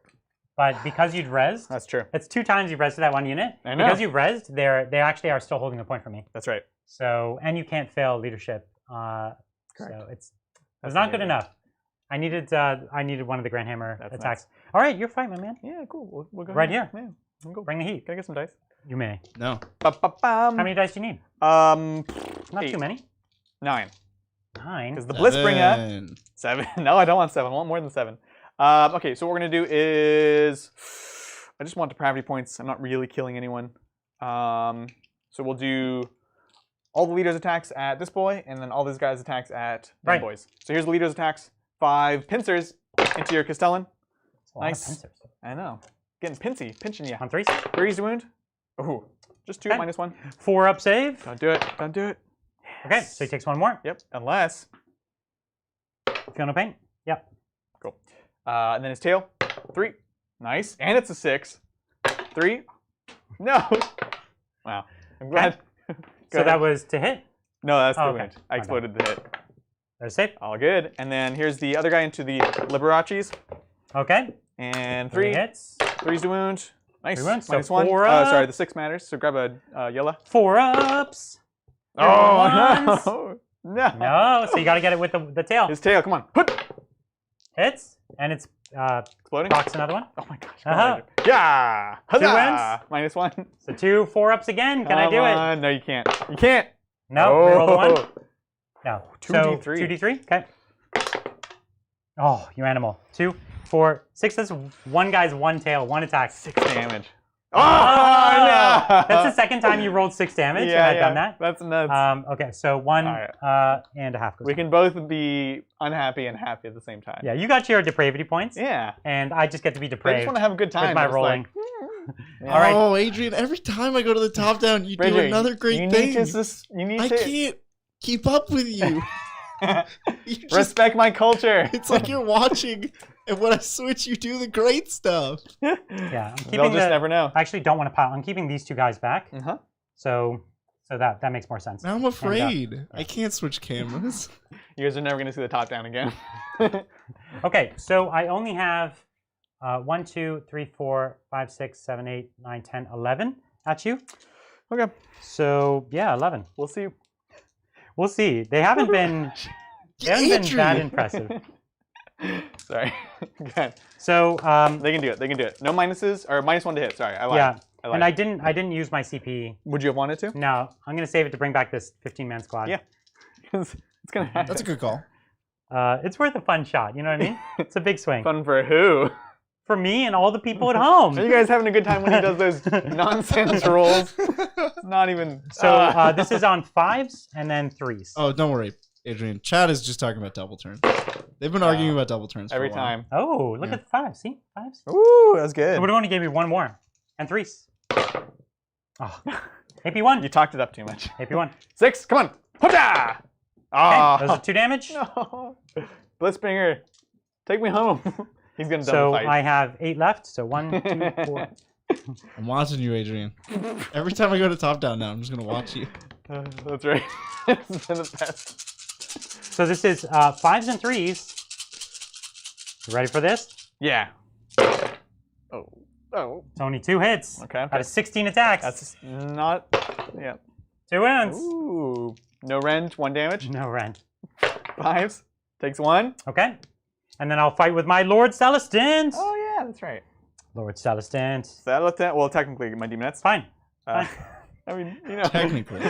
But because you'd rezzed, That's true. it's 2 times you've rezzed to that 1 unit. I know. Because you've rezzed, they actually are still holding a point for me. That's right. So, and you can't fail leadership. Correct. So it's not good amazing. enough. I needed one of the Grand Hammer That's attacks. All right, you're fine, my man. Yeah, cool. We'll go Right ahead. here. Yeah, we'll go. Bring the heat. Can I get some dice? You may. No. How many dice do you need? Not Not 8. too many. 9. 9. Because the Blitzbringer. 7. 7. No, I don't want 7. I want more than 7. Okay, so what we're going to do is... I just want depravity points. I'm not really killing anyone. So we'll do all the leaders' attacks at this boy, and then all these guys' attacks at them boys. So here's the leaders' attacks. 5 pincers into your Castellan. That's a lot of Nice. pincers. I know. Getting pinching you. On 3s. 3's wound. Oh, just 2 Okay. minus 1. 4 up save. Don't do it. Don't do it. Okay, so he takes 1 more. Yep, unless... Feel no pain? Yep. Cool. And then his tail. 3. Nice. And it's a 6. 3. No. Wow. I'm glad. So that was to hit. No, that's the Oh, okay. wound. I exploded the hit. There's safe. All good. And then here's the other guy into the Liberace's. Okay. And 3 3. hits. 3's the wound. Nice. 3 wounds. So Minus 1. 4 Sorry, up. the 6 matters. So grab a yellow. 4 ups. Oh, Ones. no. No. No, so you got to get it with the tail. His tail. Come on. Hoot. Hits, and it's Exploding? procs another one. Oh my gosh. Uh-huh. Yeah! Two Huzzah! -1. So 2 4-ups again. Can I do it? No, you can't. You can't. No. Reroll the one. No. 2d3. So 2d3. Okay. Oh, you animal. 2, 4, 6. That's one guy's one tail, one attack. 6 damage. Oh, no! That's the second time you rolled 6 damage, and I've done that. That's nuts. Okay, so 1 and a half goes We down. can both be unhappy and happy at the same time. Yeah, you got your depravity points. Yeah. And I just get to be I depraved. just want to have a good time. with my just rolling. Yeah. All right. Oh, Adrian, every time I go to the top down, you do Bridget, another great you thing. Need to, you need I to can't keep up with you. You just- respect my culture. It's like you're watching, and when I switch, you do the great stuff. Yeah, I'm keeping They'll just never know. I actually don't want to pile. I'm keeping these 2 guys back. Uh-huh. So that makes more sense. Now I'm afraid. I can't switch cameras. You guys are never going to see the top down again. Okay, so I only have 1, 2, 3, 4, 5, 6, 7, 8, 9, 10, 11 at you. Okay. So yeah, 11. We'll see. We'll see. They haven't been that impressive. Sorry. Go ahead. So They can do it. They can do it. No minuses or -1 to hit. Sorry, I lied. yeah, I lied. and I didn't use my CP. Would you have wanted to? No, I'm gonna save it to bring back this 15-man squad. Yeah. it's gonna happen. That's a good call. It's worth a fun shot. You know what I mean? It's a big swing Fun for who? for me and all the people at home. Are you guys having a good time when he does those nonsense rolls? It's not even. So this is on 5s and then 3s. Oh, don't worry, Adrian. Chad is just talking about double turns. They've been arguing about double turns for every a while. time. Oh, look Yeah. at 5. See? 5s. Ooh, that's good. It would only gave me 1 more. And 3s. Oh. AP1. You talked it up too much. AP1. 6. Come on. Hoppa! Okay, those are 2 damage. No. Blitzbringer, take me home. He's gonna double So fight. I have 8 left. So 1, 2, 4. I'm watching you, Adrian. Every time I go to top down now, I'm just gonna watch you. That's right. It's been the best. So this is 5s and 3s. You ready for this? Yeah. Oh. It's only 2 hits. Okay. Out of 16 attacks. That's not. Yeah. 2 wins. Ooh. No rend. 1 damage. No rent. 5s. Takes 1. Okay. And then I'll fight with my Lord Celestant. Oh yeah, that's right. Lord Celestant. Well, technically, my demonettes. Fine. I mean, you know. Technically.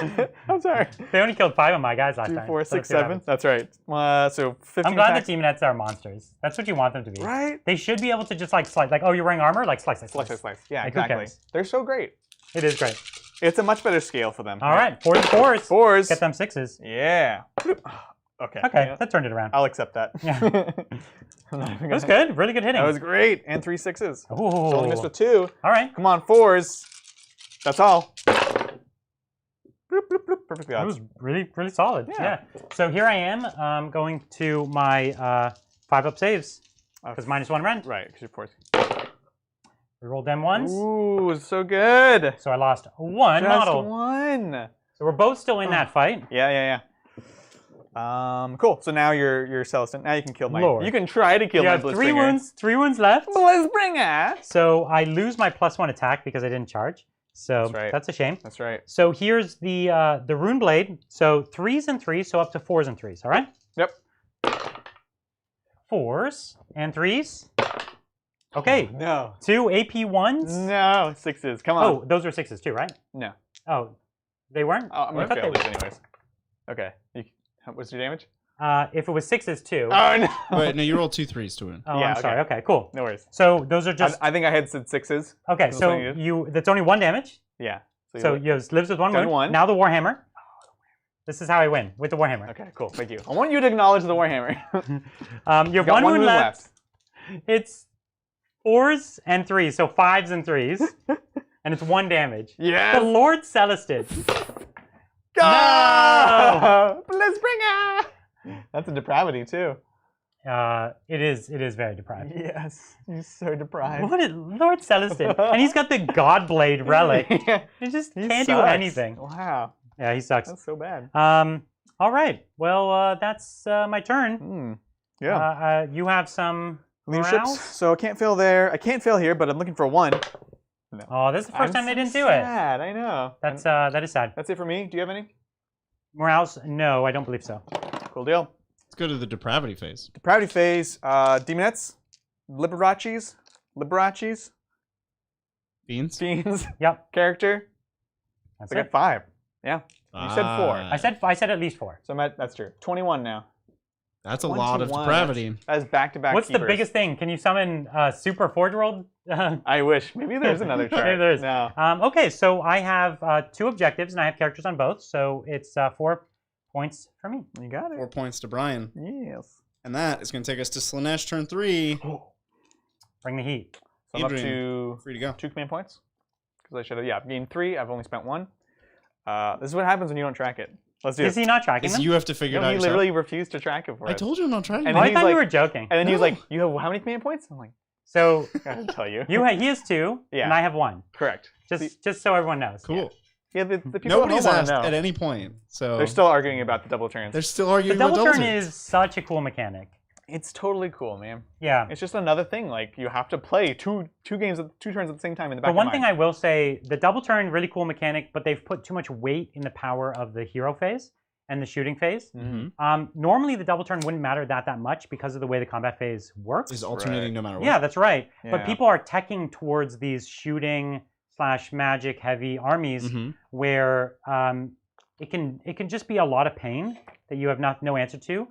I'm sorry. They only killed 5 of my guys last 2, time. 4, So 6, let's see what 7. happens. That's right. So 15 I'm glad attacks. the demonettes are monsters. That's what you want them to be. Right? They should be able to just like slice. Like, oh, you're wearing armor? Like slice, slice, Slice, slice. slice, slice. Yeah, Like, who exactly. cares? They're so great. It is great. It's a much better scale for them. All right. 4s and 4s. 4s. Get them 6s. Yeah. Okay. Okay. Yeah. That turned it around. I'll accept that. Yeah. I'm not even That was gonna- good. Really good hitting. That was great. And 3 6s. Ooh. So only missed with 2. All right. Come on, 4s. That's all. Bloop, bloop, bloop. Perfectly That odds. was really, really solid. Yeah. So here I am going to my 5-up saves because -1 rend. Right, because you're 4s. We rolled them ones. Ooh, so good. So I lost 1 Just model. 1. So we're both still in that fight. Yeah. Cool. So now you're Celestin. Now you can kill my. Lord. You can try to kill You my have Blitzbringer. 3 wounds left. Blitzbringer. So I lose my +1 attack because I didn't charge. So That's right. a shame. That's right. So here's the rune blade. So 3s and 3s, so up to 4s and 3s. All right. Yep. 4s and 3s. Okay. No. 2 AP1s. No. 6s. Come on. Oh, those were 6s too, right? No. Oh, they weren't. Oh, I'm I gonna thought fail they these anyways. Okay. What's your damage? If it was 6s too. Oh no. Wait, no, you rolled 2 3s to win. Oh, yeah, I'm sorry. Okay, cool. No worries. So those are just I think I had said 6s. okay. Those So are you. that's only 1 damage. Yeah. So you lives with 1 Done wound. 1. Now the warhammer. This is how I win with the warhammer. Okay. Cool. Thank you. I want you to acknowledge the warhammer. You have Got 1 wound wound left. It's 4s and 3s, so 5s and 3s, and it's 1 damage. Yes. The Lord Celestin. Go! Blitzbringer! That's a depravity too. It is very deprived. Yes, he's so deprived. What is Lord Celestin? And he's got the Godblade relic. He just He can't do sucks. anything. Wow, Yeah, he sucks. that's so bad. All right. Well, that's my turn. Yeah. You have some Leaderships. morale? So I can't fail there. I can't fail here, but I'm looking for 1. No. Oh, this is the 1st time they didn't do it. Sad. I know. That is sad. That's it for me. Do you have any? Morales? No, I don't believe so. Cool deal. Let's go to the depravity phase. Depravity phase. Demonettes. Liberace's Beans. Yep. character. That's I got it. 5. Yeah. You said 4. I said at least 4. So that's true. 21 now. That's a lot of 21. depravity. That's back-to-back. What's the biggest thing? Can you summon Super Forge-World? I wish. Maybe there's another chart. Maybe there is. No. Okay, so I have 2 objectives, and I have characters on both, so it's 4 points for me. You got it. 4 points to Brian. Yes. And that is going to take us to Slaanesh turn 3. Bring the heat. So I'm up Adrian, to free to go. 2 command points. Because I should have, I've gained 3. I've only spent 1. This is what happens when you don't track it. Let's do Is it. he not tracking them? You have to figure it No, out he yourself. literally refused to track it for us. I told you I'm not trying. And Oh, then I he's thought you like- were joking. And then he was No. like, you have how many command points? I'm like, So I gotta tell you. he has 2, Yeah. and I have 1. Correct. Just so everyone knows. Cool. Yeah, the people Nobody's at home asked want to at know. any point, so They're still arguing about the double turns. they're still The arguing double about turn turns. is such a cool mechanic. It's totally cool, man. Yeah. It's just another thing. Like you have to play two turns at the same time in the back. But one thing I will say, the double turn, really cool mechanic, but they've put too much weight in the power of the hero phase and the shooting phase. Mhm. Normally, the double turn wouldn't matter that much because of the way the combat phase works. Is alternating no matter what. Yeah, that's right. Yeah. But people are teching towards these shooting / magic heavy armies Mhm. where it can just be a lot of pain that you have no answer to.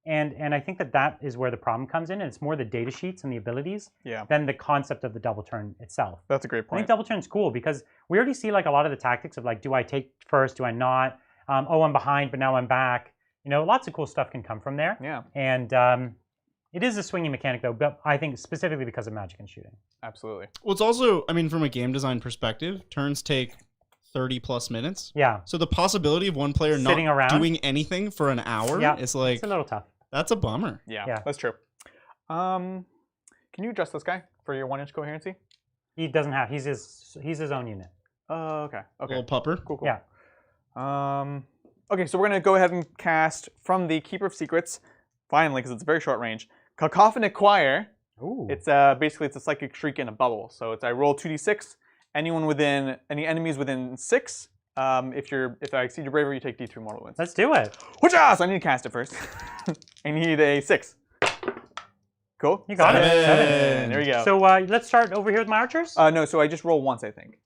And I think that is where the problem comes in, and it's more the data sheets and the abilities than the concept of the double turn itself. That's a great I point. think double turn's cool because we already see like a lot of the tactics of like, do I take first? Do I not? Oh, I'm behind, but now I'm back. You know, lots of cool stuff can come from there. Yeah, And it is a swinging mechanic though, but I think specifically because of magic and shooting. absolutely. Well, it's also, I mean, from a game design perspective, turns take 30 plus minutes. Yeah. So the possibility of one player Sitting not around. doing anything for an hour is like, It's a little tough. that's a bummer. Yeah, that's true. Can you adjust this guy for your 1-inch coherency? He doesn't have. He's his own unit. Okay. Little pupper. Cool. Yeah. Okay, so we're gonna go ahead and cast from the Keeper of Secrets, finally, because it's very short range. Cacophonic Choir. Ooh. It's basically it's a psychic shriek in a bubble. So it's I roll 2d6. Any enemies within 6. If I exceed your bravery, you take D3 mortal wounds. Let's do it. Whatcha! So I need to cast it first. I need a 6. Cool. You got it. 7. There we go. So let's start over here with my archers. No, so I just roll once, I think.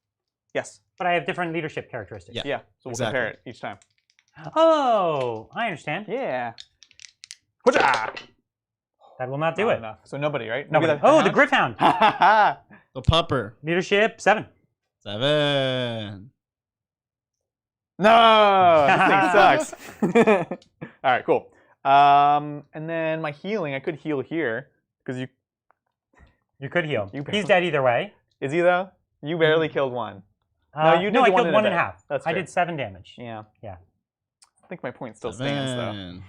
Yes. But I have different leadership characteristics. Yeah. Yeah. So we'll Exactly. compare it each time. Oh, I understand. Yeah. Whatcha! That will not do Not it. enough. So nobody, right? Nobody. Maybe Oh, the Griffhound. Griffhound. The pupper. Leadership 7. 7. No, this thing sucks. All right, cool. And then my healing, I could heal here because you. You could heal. You He's dead either way. Is he though? You barely killed one. No, you did no, the I one killed in one a and a bit. half. That's I true. did 7 damage. Yeah. Yeah. I think my point still stands though.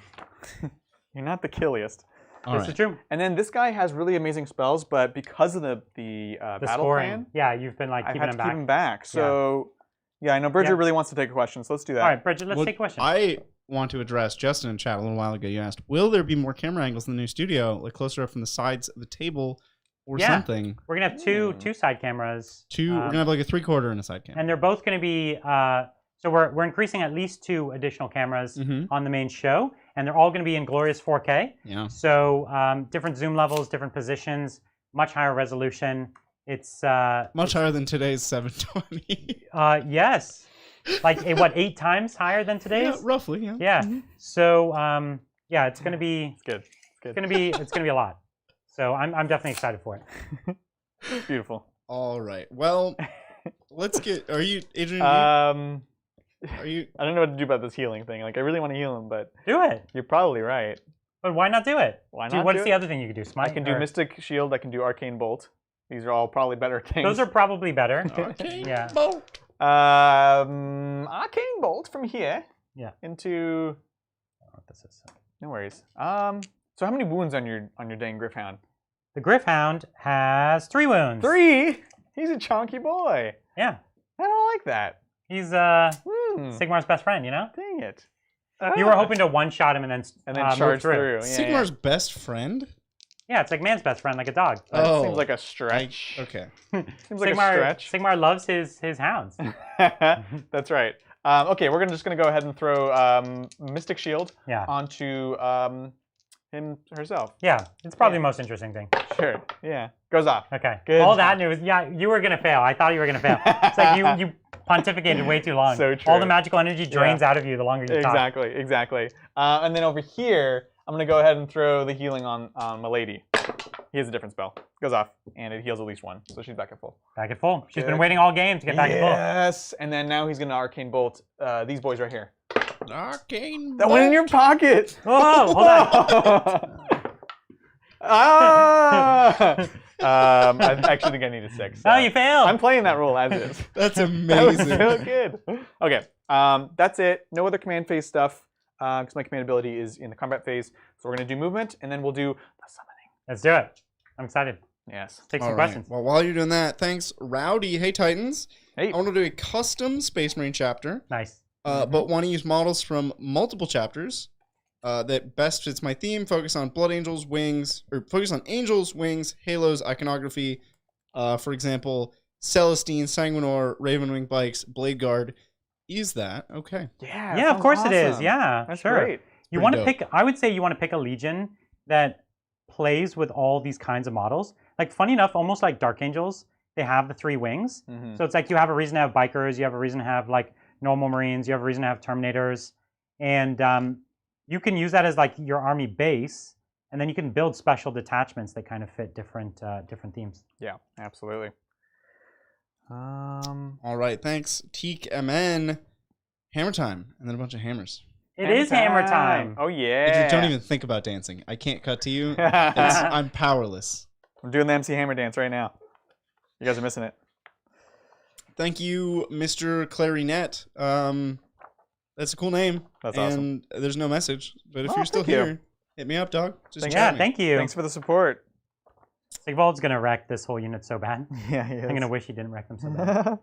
7. You're not the killiest. All This right. is true. And then this guy has really amazing spells, but because of the The battle scoring. plan, Yeah, you've been like I keeping had to him back. keep him back. So yeah, I know Bridger really wants to take a question, so let's do that. All right, Bridget, let's Well, take questions. I want to address Justin in chat a little while ago. You asked, will there be more camera angles in the new studio, like closer up from the sides of the table or something? We're gonna have two side cameras. We're gonna have like a 3/4 and a side camera. And they're both gonna be. So we're increasing at least 2 additional cameras on the main show, and they're all gonna be in glorious 4K. Yeah. So different zoom levels, different positions, much higher resolution. It's Much higher than today's 720. yes, like 8 times higher than today's? Yeah, roughly. Yeah. Yeah. So yeah, it's gonna be. It's good. It's gonna be a lot. So I'm definitely excited for it. Beautiful. All right. Well, let's get. Are you, Adrian? Are you? I don't know what to do about this healing thing. Like, I really want to heal him, but Do it. you're probably right. But why not do it? Why not? What's do the it? other thing you could do? Smite. I can do or- Mystic Shield. I can do Arcane Bolt. These are all probably better things. Those are probably better. Okay. Yeah. Bolt. Arcane Bolt from here. Yeah. Into. I don't know what this is. No worries. So how many wounds on your dang Griffhound? The Griffhound has 3 wounds. 3. He's a chunky boy. Yeah. I don't like that. He's Hmm. Sigmar's best friend, you know? Dang it. You were hoping to one-shot him and then move charge through. through. Yeah, Sigmar's best friend? Yeah, it's like man's best friend, like a dog. That Oh. seems like a stretch. Okay. Seems like a stretch. Sigmar loves his hounds. That's right. Okay, we're just gonna go ahead and throw Mystic Shield Yeah. onto herself. Yeah, it's probably the most interesting thing. Sure. Yeah. Goes off. Okay. Good All job. that news. Yeah, you were gonna fail. I thought you were gonna fail. It's like you pontificated way too long. So true. All the magical energy drains out of you the longer you talk. Exactly. And then over here, I'm gonna go ahead and throw the healing on my lady. He has a different spell. Goes off, and it heals at least one, so she's back at full. Back at full. She's Good. been waiting all game to get back at full. Yes. And then now he's gonna arcane bolt these boys right here. Arcane. That went in your pocket. Oh, hold on. I actually think I need a 6. So Oh, you failed. I'm playing that rule as is. That's That was amazing. so good. Okay, that's it. No other command phase stuff because my command ability is in the combat phase. So we're gonna do movement, and then we'll do the summoning. Let's do it. I'm excited. Yes. Take some All right. questions. Well, while you're doing that, thanks, Rowdy. Hey, Titans. Hey. I want to do a custom Space Marine chapter, Nice. but want to use models from multiple chapters that best fits my theme. Focus on Blood Angels, Wings, or focus on Angels, Wings, Halos, Iconography. For example, Celestine, Sanguinor, Ravenwing Bikes, Blade Guard. Is that okay? Yeah. Yeah, of course it is. awesome. Yeah, That's sure. great. You Pretty want to dope. pick. I would say you want to pick a legion that plays with all these kinds of models. Like, funny enough, almost like Dark Angels, they have the 3 wings. Mhm. So it's like you have a reason to have bikers, you have a reason to have like normal Marines, you have a reason to have Terminators, and you can use that as like your army base, and then you can build special detachments that kind of fit different different themes. Yeah, absolutely. All right, thanks. Teak MN. Hammer time, and then a bunch of hammers. It is hammer time. Oh I yeah. just don't even think about dancing. I can't cut to you. I'm powerless. I'm doing the MC Hammer dance right now. You guys are missing it. Thank you, Mr. Clarinet. That's a cool name. That's awesome. And there's no message, but if Oh, you're still thank you. here, hit me up, dog. Just Thank chat Yeah, me. thank you. Thanks for the support. Sigvald's gonna wreck this whole unit so bad. Yeah, he is. I'm gonna wish he didn't wreck them so bad.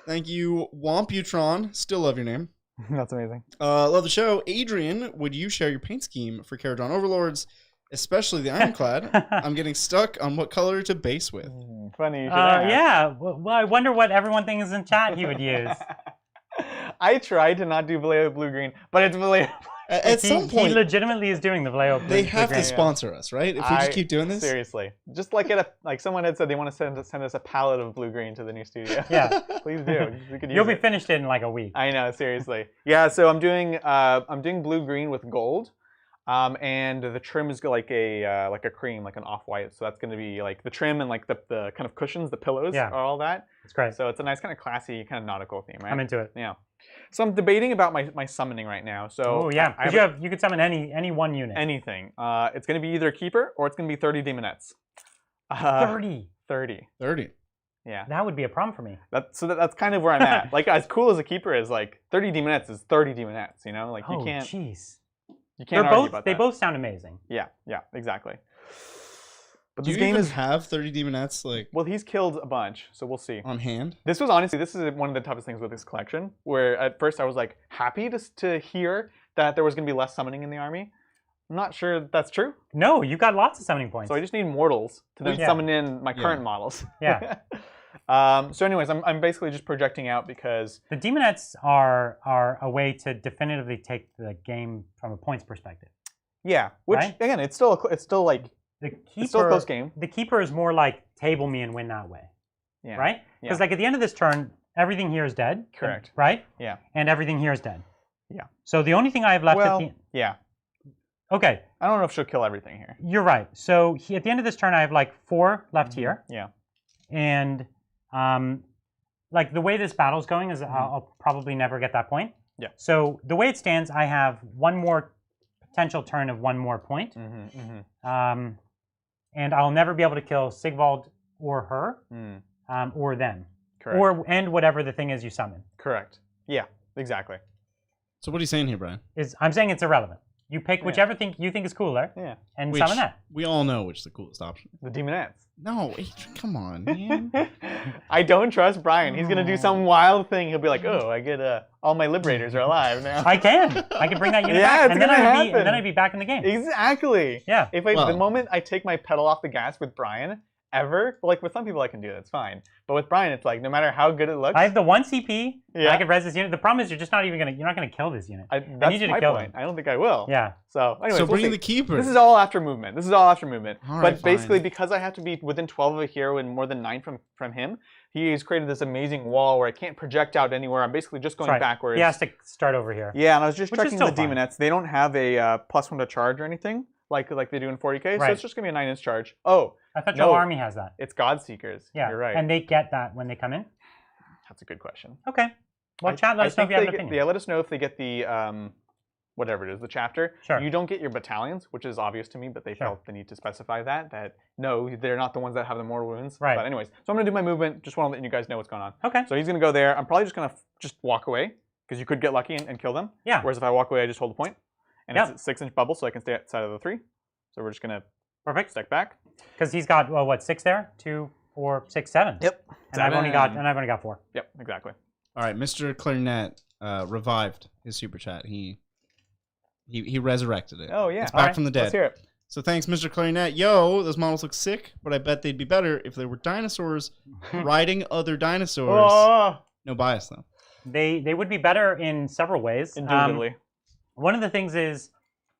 Thank you, Womputron. Still love your name. That's amazing. Love the show. Adrian, would you share your paint scheme for Caradron Overlords, especially the Ironclad? I'm getting stuck on what color to base with. Funny. You should ask. Yeah. Well, I wonder what everyone thinks in chat he would use. I tried to not do Vallejo blue green, but it's Vallejo. At some He point, legitimately is doing the Vallejo. they have to green. sponsor us, right? If we just keep doing this. Seriously, just like someone had said, they want to send us a palette of blue green to the new studio. Yeah. Please do. We could use You'll be it. finished in like a week. I know, seriously. Yeah, so I'm doing blue green with gold, and the trim is like a cream, like an off-white. So that's going to be like the trim and like the kind of cushions, the pillows, Yeah. are all that. It's great. So it's a nice kind of classy, kind of nautical theme, right? I'm into it. Yeah. So I'm debating about my summoning right now. So Oh yeah, I because you could summon any one unit. anything. It's going to be either a keeper or it's going to be 30 demonettes. 30. 30. 30. Yeah. That would be a problem for me. That's kind of where I'm at. Like, as cool as a keeper is, like 30 demonettes is 30 demonettes. You know, like Oh you can't jeez. argue about They that. both sound amazing. Yeah, exactly. But Do this you game even is have 30 Demonettes like well, he's killed a bunch, so we'll see. on hand? This is one of the toughest things with this collection. Where at first I was like happy to hear that there was going to be less summoning in the army. I'm not sure that's true. No, you got lots of summoning points. So I just need mortals to then Yeah. summon in my current models. Yeah. So anyways, I'm basically just projecting out because The Demonettes are a way to definitively take the game from a points perspective. yeah, which Right? again, it's still like The keeper, it's still a close game. The keeper is more like table me and win that way, Yeah. right? Because Yeah. like at the end of this turn, everything here is dead. Correct. Right? Yeah. And everything here is dead. Yeah. So the only thing I have left Well, at the yeah. okay, I don't know if she'll kill everything here. you're right. So at the end of this turn, I have like 4 left here, Yeah. and like the way this battle's going is I'll probably never get that point. Yeah. So the way it stands, I have one more potential turn of 1 more point. And I'll never be able to kill Sigvald or her, or them, Correct. and whatever the thing is you summon. Correct. Yeah. Exactly. So what are you saying here, Brian? I'm saying it's irrelevant. You pick Yeah. whichever thing you think is cooler, Yeah. and Which summon that. we all know which is the coolest option. The Demonettes. No, Adrian, come on, man. I don't trust Brian. He's gonna do some wild thing. He'll be like, "Oh, I get all my liberators are alive now." I can bring that unit Yeah, back, it's and then gonna and then happen. I'd be back in the game. Exactly. Yeah. If the Well- moment I take my pedal off the gas with Brian ever. Like with some people I can do that, it's fine. But with Brian, it's like no matter how good it looks. I have the 1 CP. Yeah. I can res this unit. The problem is you're not gonna kill this unit. That's need you to my kill point. him. I don't think I will. Yeah. So anyway, So bring the keeper. This is all after movement. All All but right, basically, fine. because I have to be within 12 of a hero and more than 9 from him, he's created this amazing wall where I can't project out anywhere. I'm basically just going backwards. He has to start over here. Yeah, and I was just Which is checking the still fine. Demonettes. They don't have a +1 to charge or anything like they do in 40k, so Right. it's just gonna be a 9-inch charge. Oh, I thought No. your army has that. it's Godseekers. Yeah. You're right. And they get that when they come in? That's a good question. Okay. Well, chat, let us know if you have an opinion. Yeah, let us know if they get the whatever it is, the chapter. Sure. You don't get your battalions, which is obvious to me, but they Sure. felt the need to specify that no, they're not the ones that have the mortal wounds. Right. But anyways, so I'm gonna do my movement. Just want to let you guys know what's going on. Okay. So he's gonna go there. I'm probably just gonna just walk away because you could get lucky and kill them. Yeah. Whereas if I walk away, I just hold the point, and Yep. it's a 6-inch bubble, so I can stay outside of the 3. So we're just gonna Perfect. step back. Because he's got, well, what, 6 there? 2, 4, 6, 7. Yep. And I've only got 4. Yep. Exactly. All right, Mr. Clarinet revived his super chat. He resurrected it. Oh yeah. It's back Alright, from the dead. Let's hear it. So thanks, Mr. Clarinet. Yo, those models look sick, but I bet they'd be better if there were dinosaurs riding other dinosaurs. Oh, No bias though. They would be better in several ways. indubitably. One of the things is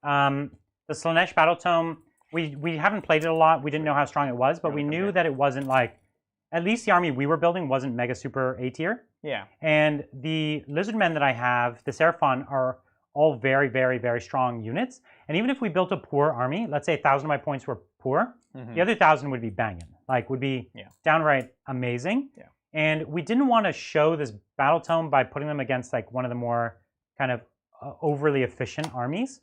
the Slaanesh Battletome, we haven't played it a lot. We didn't know how strong it was, but we knew that it wasn't like, at least the army we were building wasn't mega super A tier. Yeah. And the Lizardmen that I have, the Seraphon, are all very, very, very strong units. And even if we built a poor army, let's say 1,000 of my points were poor, Mhm. the other 1,000 would be banging, like would be downright amazing. Yeah. And we didn't want to show this Battletome by putting them against like one of the more kind of overly efficient armies.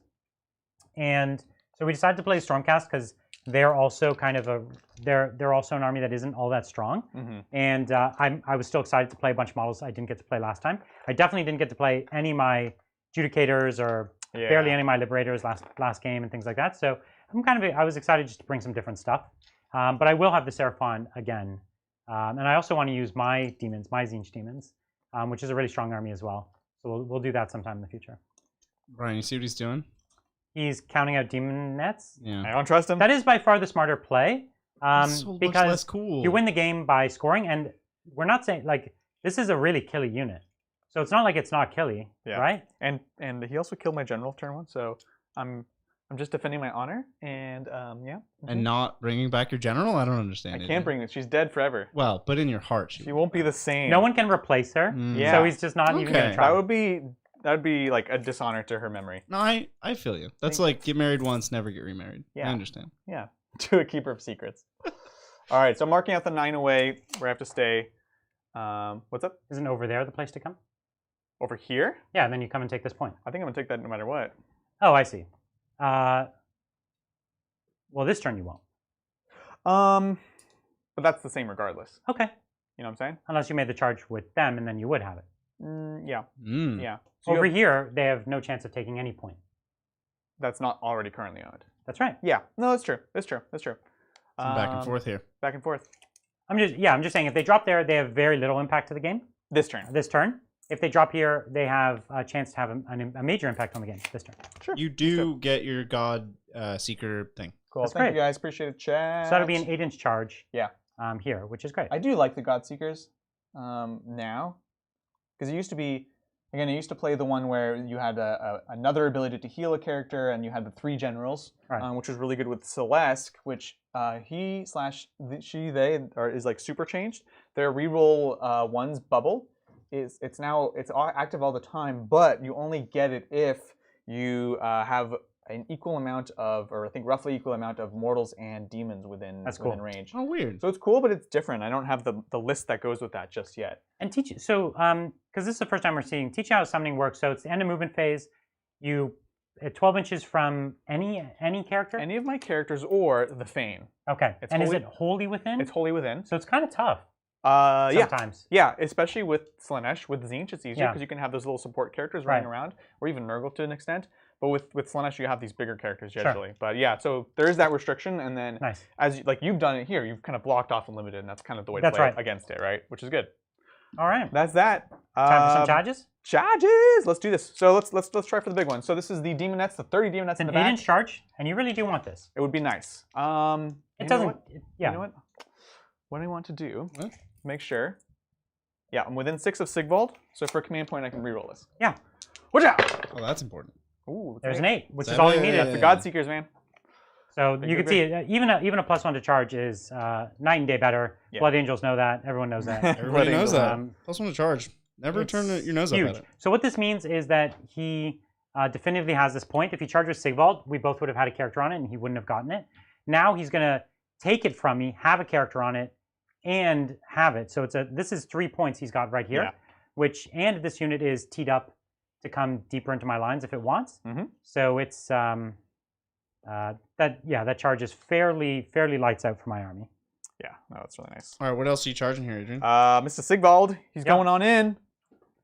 And so we decided to play Stormcast because they're also kind of they're also an army that isn't all that strong. Mhm. And I was still excited to play a bunch of models I didn't get to play last time. I definitely didn't get to play any of my Judicators or barely any of my Liberators last game and things like that. So I was excited just to bring some different stuff. But I will have the Seraphon again. And I also want to use my demons, my Tzeentch demons, which is a really strong army as well. So we'll do that sometime in the future. Brian, you see what he's doing? He's counting out demon nets. Yeah. I don't trust him. That is by far the smarter play. It's so much Because less cool. you win the game by scoring, and we're not saying like this is a really killy unit. So it's not like it's not killy, right? And he also killed my general turn 1, so I'm just defending my honor, and yeah. And not bringing back your general? I don't I understand. can't bring it. She's dead forever. Well, but in your heart, She won't be the same. No one can replace her. Yeah. So he's just not even going Okay. to try. That would be like a dishonor to her memory. No, I feel you. That's like get married once, never get remarried. Yeah. I understand. Yeah. To a keeper of secrets. All right. So marking out the 9 away where I have to stay. What's up? Isn't over there the place to come? Over here? Yeah, and then you come and take this point. I think I'm gonna take that no matter what. Oh, I see. Well, this turn you won't. But that's the same regardless. Okay. You know what I'm saying? Unless you made the charge with them, and then you would have it. Yeah. Mm. Yeah. So Over here, they have no chance of taking any point. that's not already currently owned. That's right. Yeah. No, that's true. That's true. That's true. Some back and forth here. Back and forth. I'm just saying if they drop there, they have very little impact to the game This turn. this turn. If they drop here, they have a chance to have a major impact on the game this turn. Sure. You do get your God Seeker thing. Cool. That's Thank great. you guys. Appreciate it, chat. So that'll be an 8-inch charge. Yeah. Here, which is great. I do like the Godseekers now, because it used to be, again, I used to play the one where you had another ability to heal a character, and you had the 3 generals, Right. which was really good with Celeste, which he/she/they is like super changed. Their reroll one's bubble it's active all the time, but you only get it if you have an equal amount of, or I think roughly equal amount of mortals and demons within cool. range. Oh, weird. So it's cool, but it's different. I don't have the list that goes with that just yet. And teach so because this is the first time we're seeing teach you how summoning works. So it's the end of movement phase. You at 12 inches from any character. Any of my characters or the Fane. Okay. It's and wholly- is it wholly within? It's wholly within. So it's kind of tough Yeah. sometimes. Yeah, especially with Slaanesh. With Tzeentch, it's easier Yeah. because you can have those little support characters running Right. around, or even Nurgle to an extent. But with Slaanesh, you have these bigger characters Sure. usually. But yeah, so there is that restriction, and then Nice. as you've done it here, you've kind of blocked off and limited, and that's kind of the way to That's play right. against it, right? Which is good. All right. That's that. Time for some charges. Charges. Let's do this. So let's try for the big one. So this is the Demonettes, the 30 Demonettes It's in an the back. 8-inch charge, and you really do want this. It would be nice. It You know doesn't. what? Yeah. You know what? what I want to do, What? make sure. Yeah, I'm within 6 of Sigvald, so for a command point, I can reroll this. Yeah. Watch out! Oh, that's important. Ooh, There's an 8, which is all you Seven. needed. That's the Godseekers, man. So Big, you big, can see even a +1 to charge is night and day better. Yeah. Blood Angels know that. Everyone knows that. Everybody knows that. Um, +1 to charge. Never It's turn your nose huge. up at it. So what this means is that he definitively has this point. If he charged with Sigvald, we both would have had a character on it, and he wouldn't have gotten it. Now he's going to take it from me, have a character on it, and have it. So this is 3 points he's got right here, and this unit is teed up to come deeper into my lines if it wants. Mm-hmm. So it's that charge is fairly lights out for my army. Yeah, no, that's really nice. All right, what else are you charging here, Adrian? Mr. Sigvald, he's going on in.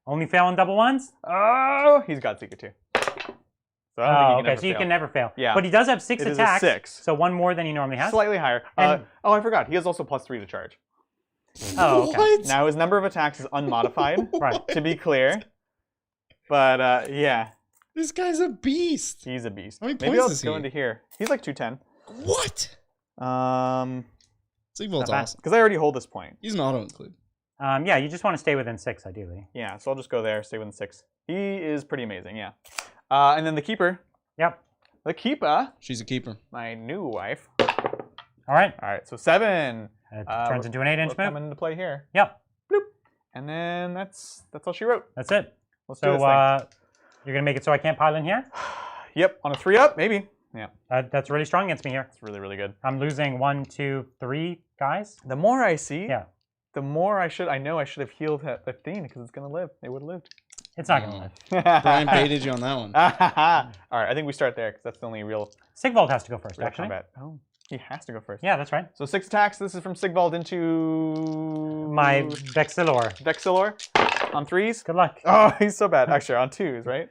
Only fail on double ones? Oh, he's Godseeker too. So I don't think he can so you can never fail. Yeah. But he does have 6 It is a attacks. 6. So 1 more than he normally has. Slightly higher. And- I forgot. He has also +3 to charge. Oh, okay. What? Now his number of attacks is unmodified, Right. to be clear. But yeah, This guy's a beast. he's a beast. How many Maybe points I'll is go he? into here. He's like 210. What? Sigvald's Not bad. awesome. Because I already hold this point. He's an auto-include. Yeah, you just want to stay within 6, ideally. Yeah, so I'll just go there, stay within 6. He is pretty amazing, yeah. And then the Keeper. Yep. The Keeper, She's a keeper. my new wife. All right. All right, so 7. It turns into an 8-inch We're move. coming into play here. Yep. Bloop. And then that's all she wrote. That's it. Let's do So this thing. you're going to make it so I can't pile in here? Yep, on a 3-up, maybe. Yeah, That's really strong against me here. it's really, really good. I'm losing 1, 2, 3 guys. The more I see, Yeah. the more I know I should have healed at 15 because it's going to live. It would have lived. It's not going to live. Brian baited you on that one. All right, I think we start there because that's the only real Sigvald has to go first, actually. combat. Oh, he has to go first. Yeah, that's right. So 6 attacks. This is from Sigvald into My Vexillor. Vexillor on 3s. Good luck. Oh, he's so bad. Actually, on 2s, right?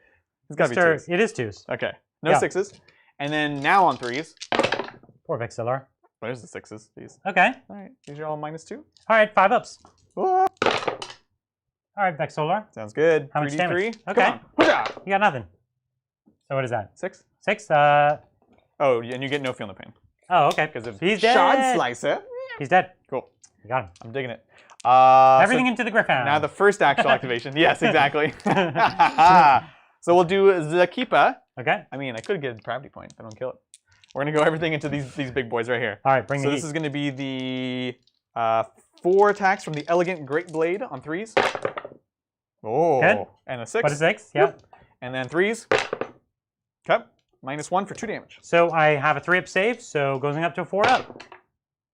He's got to be 2s. It is 2s. Okay, no Yeah. 6s. And then now on 3s. Poor Vexillor. There's the 6s. These. Okay. All right, these are all -2. All right, 5 ups. Ah, All right, Vexillor. sounds good. How much 3d3. damage? Come Okay. on. Hoo-yah! You got nothing. So what is that? 6. 6? Oh, and you get no feel no pain Oh, okay. because of He's Shard dead. Slicer. He's dead. Cool. You got him. I'm digging it. Everything into the Griffin. Now the first actual activation. Yes, exactly. So we'll do Zakipa. Okay. I mean, I could get a depravity point if I don't kill it. We're going to go everything into these big boys right here. All right, bring So the this heat. is going to be the 4 attacks from the Elegant Great Blade on 3s. Oh, Good. and a 6. What is 6? Yep. And then 3s. Okay. -1 for 2 damage. So I have a 3-up save, so going up to a 4-up.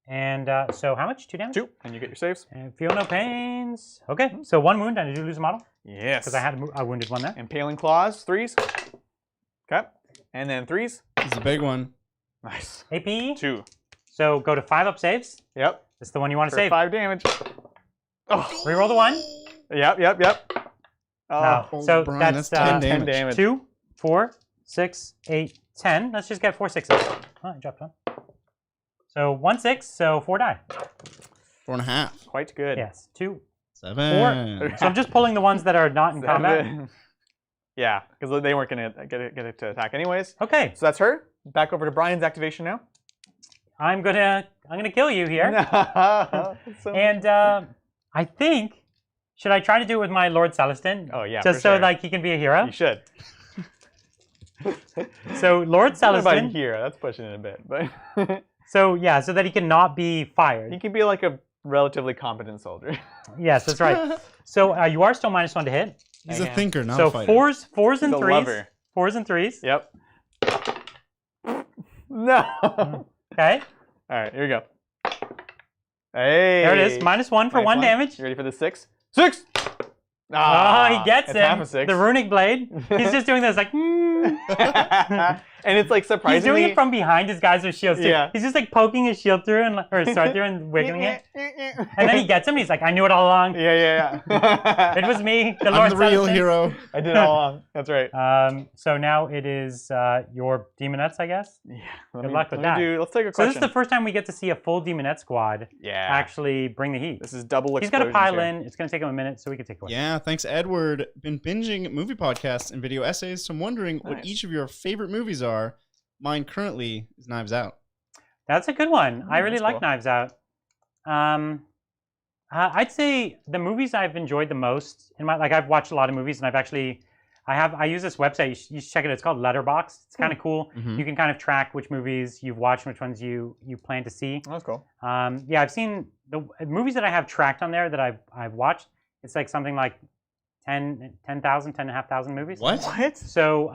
And so how much? 2 damage? 2. And you get your saves. And feel no pains. Okay, so 1 wound, and I do lose a model Yes. because I had a wounded one there. Impaling Claws, 3s. Okay. And then 3s. He's a big one. Nice. AP. 2. So go to 5-up saves. Yep. This is the one you want to For save. 5 damage. Oh. Reroll the 1. Yep. Oh, No. So Brian, that's 10 10 damage. damage. 2, 4, 6, 8, 10. Let's just get 4 6s. Oh, I dropped 1. So 1 6, so 4 die. 4.5. Quite good. Yes. 2, 7. 4. So I'm just pulling the ones that are not in combat. Yeah, because they weren't going to get it to attack anyways. Okay. So that's her. Back over to Brian's activation now. I'm gonna kill you here. So- And I think, should I try to do it with my Lord Celestin? oh yeah, Just for so sure. like he can be a hero. You should. So Lord Not about Celestin. here. That's pushing it a bit, but So yeah, so that he cannot be fired. he can be like a relatively competent soldier. Yes, that's right. So you are still -1 to hit. He's a Okay. thinker, not So a fighter. fours and The threes. lover. 4s and 3s. Yep. No. Okay. All right, here we go. Hey. There it is. -1 for 1 damage. You ready for the 6? 6. Oh, he gets it's him. half a 6. The runic blade. He's just doing this like. And it's like surprisingly. He's doing it from behind his guys with shields too. Yeah. He's just like poking his shield through and or sword through and wiggling it, and then he gets him. And he's like, "I knew it all along. Yeah. It was me, the I'm Lord the real Celestin." hero. I did it all along. That's right. So now it is your demonettes, I guess. Yeah. Good luck with let me that. let's take a So question. this is the first time we get to see a full demonette squad yeah. actually bring the heat. This is double He's got to explosions pile here. in. It's going to take him a minute, so we can take away. Yeah, thanks, Edward. Been binging movie podcasts and video essays, so I'm wondering what Nice. each of your favorite movies are. Mine currently is Knives Out. That's a good one. I really that's like cool. Knives Out. I'd say the movies I've enjoyed the most in my I've watched a lot of movies, and I use this website. You should check it. It's called Letterboxd. It's kind of cool. Mhm. You can kind of track which movies you've watched, and which ones you plan to see. Oh, that's cool. Yeah, I've seen the movies that I have tracked on there that I've watched. It's like something like 10,500 movies. What? So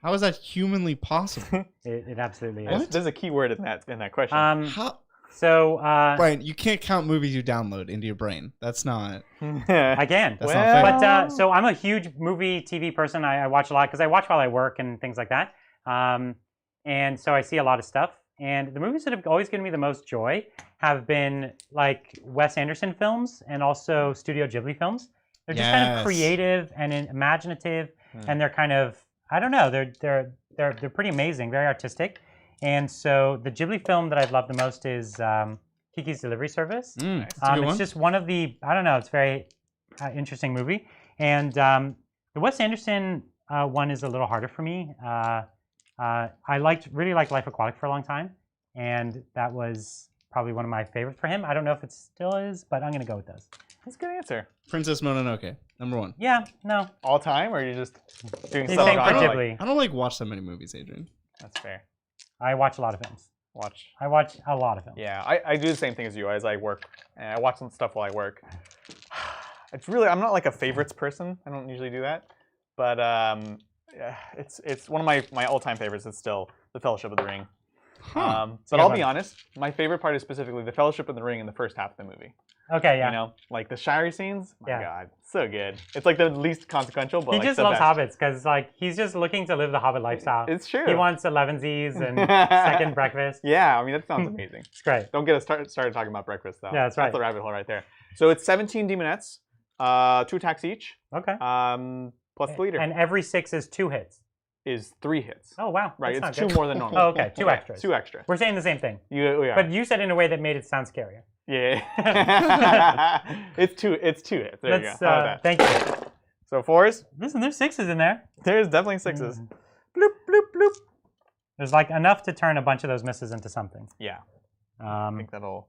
how is that humanly possible? it absolutely is. What? There's a key word in that question. How? So Brian, you can't count movies you download into your brain. That's not. I can. That's not fair. But so I'm a huge movie, TV person. I watch a lot because I watch while I work and things like that. And so I see a lot of stuff. And the movies that have always given me the most joy have been like Wes Anderson films and also Studio Ghibli films. They're just kind of creative and imaginative, and they're kind of they're pretty amazing, very artistic. And so the Ghibli film that I've loved the most is Kiki's Delivery Service. It's just one of the it's a very interesting movie. And the Wes Anderson one is a little harder for me. I really liked Life Aquatic for a long time, and that was probably one of my favorites for him. I don't know if it still is, but I'm gonna go with those. That's a good answer. Princess Mononoke, #1. Yeah, no. All time, or are you just doing Same something for genre, like- Ghibli. I don't like watch that many movies, Adrian. That's fair. I watch a lot of films. I watch a lot of films. Yeah, I do the same thing as you. As I work, and I watch some stuff while I work. It's really, I'm not like a favorites person. I don't usually do that, but yeah, it's one of my all-time favorites. It's still The Fellowship of the Ring. But I'll be honest, my favorite part is specifically The Fellowship of the Ring in the first half of the movie. Okay, yeah. You know, like the Shire scenes. My God, so good. It's like the least consequential, but he like just the loves best. hobbits because like he's just looking to live the hobbit lifestyle. It's true. He wants 11sies and second breakfast. Yeah, I mean that sounds amazing. It's great. Don't get us started talking about breakfast though. Yeah, that's right. That's the rabbit hole right there. So it's 17 demonettes, 2 attacks each. Okay. Plus the leader. And every 6 is 2 hits. Is 3 hits. Oh wow. Right, That's it's not 2 good. more than normal. Oh, okay, 2 extras. 2 extra. We're saying the same thing. We are. But you said it in a way that made it sound scarier. Yeah. It's 2 hits. There you go. How about that? Thank you. So 4s. Listen, there's 6s in there. There's definitely 6s. Bloop, bloop, bloop. There's like enough to turn a bunch of those misses into something. Yeah. I think that'll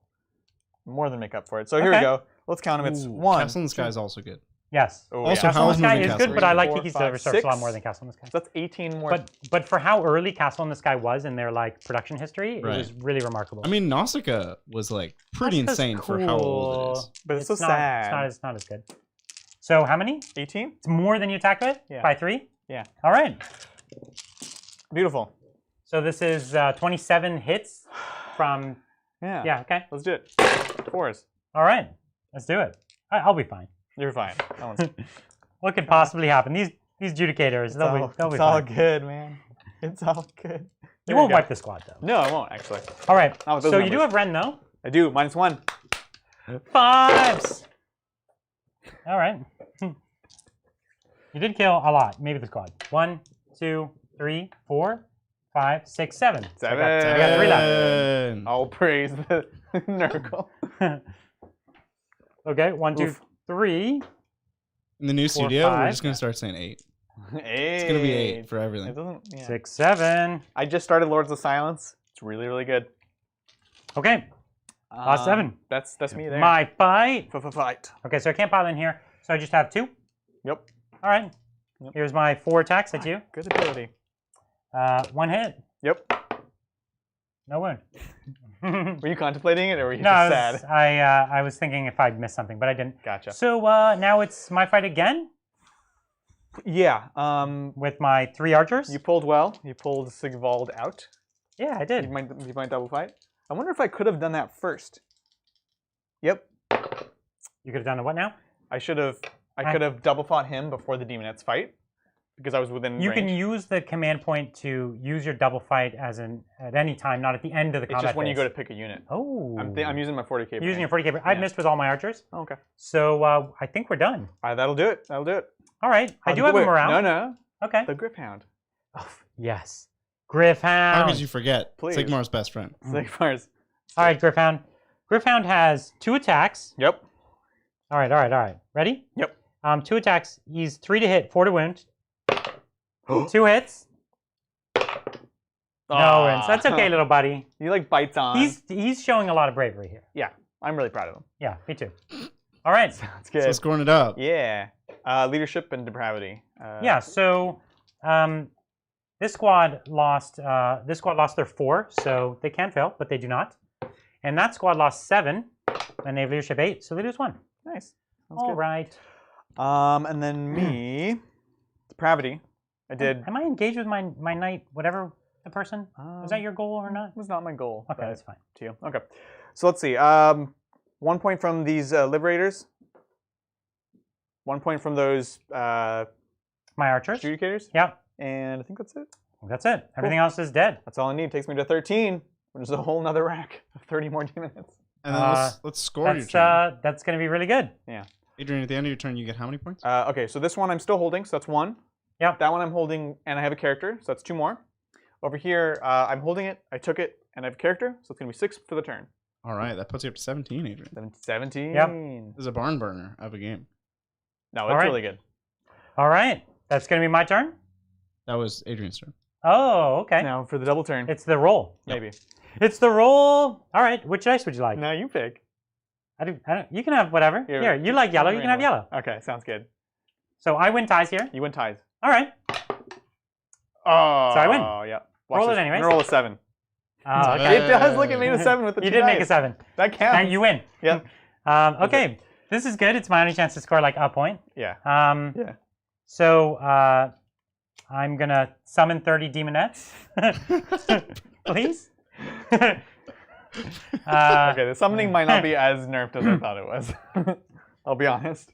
more than make up for it. So Okay. here we go. Let's count them. It's 1. Castle in the Sky is also good. Yes. Oh, Also, yeah. how Castle is in the Sky moving is Castle? good, but I like 4, Kiki's 5, Delivery Service a lot 6. more than Castle in the Sky. So that's 18 more. But for how early Castle in the Sky was in their like production history, it was really remarkable. I mean, Nausicaa was like pretty Nausicaa's insane for how old it is. But it's so not, sad. It's not as good. So how many? 18? It's more than you attacked with? Yeah. By 3? Yeah. All right. Beautiful. So this is 27 hits from... Yeah. Yeah, okay. Let's do it. 4s. All right. Let's do it. I'll be fine. You're fine. That one's What could possibly happen? These adjudicators, they'll be it's all fine. good, man. It's all good. You Here won't we go. wipe the squad, though. No, I won't, actually. All right. Not with those So you do numbers. have Ren, though. I do. -1. 5s. All right. You did kill a lot. Maybe the squad. 1, 2, 3, 4, 5, 6, 7. So I got 3 left. I'll praise the Nurgle. Okay, 1, 2, Oof. 3. In the new 4, studio, we're 5. just gonna start saying 8. 8. It's gonna be 8 for everything. It doesn't. Yeah. 6, 7. I just started Lords of Silence. It's really, really good. Okay, last 7. That's me there. My fight. Fight. Okay, so I can't pile in here. So I just have 2. Yep. All right. Yep. Here's my 4 attacks at you. Good ability. 1 hit. Yep. No wound. Were you contemplating it, or were you No, just sad? I was thinking if I'd missed something, but I didn't. Gotcha. So now it's my fight again Yeah. with my 3 archers. You pulled well. You pulled Sigvald out. Yeah, I did. You might double fight. I wonder if I could have done that first. Yep. You could have done the what now? I should have. I could have double fought him before the Demonettes fight because I was within You range. can use the command point to use your double fight at any time, not at the end of the It's combat just when you phase. go to pick a unit. Oh. I'm using my 40k. You're using your 40k. I Yeah. missed with all my archers. Oh, okay. So I think we're done. That'll do it. That'll do it. All right. I do have a morale. No. Okay. The Grip Hound. Oh, yes. Griffhound. How could you forget? Please. Sigmar's best friend. Sigmar's. All right, Griffhound. Griffhound has 2 attacks. Yep. All right. Ready? Yep. 2 attacks. He's 3 to hit, 4 to wound. 2 hits. No wins. That's okay, little buddy. He like bites on. He's showing a lot of bravery here. Yeah, I'm really proud of him. Yeah, me too. All right. That's good. So scoring it up. Yeah. Leadership and depravity. Yeah. So this squad lost. This squad lost their 4, so they can fail, but they do not. And that squad lost 7, and they have leadership 8, so they lose 1. Nice. All right. And then me, depravity. I did. Am I engaged with my knight, whatever the person? Was that your goal or not? It was not my goal. Okay, that's fine. To you. Okay. So let's see. 1 point from these liberators. 1 point from those My archers? adjudicators. Yeah. And I think that's it. That's it. Everything else is dead. That's all I need. Takes me to 13, which is a whole nother rack of 30 more demon hits. And then let's score your turn. That's going to be really good. Yeah. Adrian, at the end of your turn, you get how many points? Okay, so this one I'm still holding, so that's 1. Yep. That one I'm holding, and I have a character, so that's 2 more. Over here, I'm holding it, I took it, and I have a character, so it's going to be 6 for the turn. All right, that puts you up to 17, Adrian. 17. Yep. This is a barn burner of a game. No, it's really good. All right. That's going to be my turn? That was Adrian's turn. Oh, okay. Now for the double turn. It's the roll. Maybe. It's the roll. All right. Which dice would you like? No, you pick. I don't. You can have whatever. Here, you like yellow. You can have yellow. Okay, sounds good. So I win ties here. You win ties. All right. Oh. So I win. Oh, yeah. Roll it anyways. I'm gonna roll a 7. Oh, okay. It does look at me a 7 with the You 2 did make a dice. 7. That counts. And you win. Yep. Okay. This is good. It's my only chance to score like a point. Yeah. Yeah. So I'm gonna summon 30 demonettes. Please. Okay, the summoning might not be as nerfed as I thought it was. I'll be honest.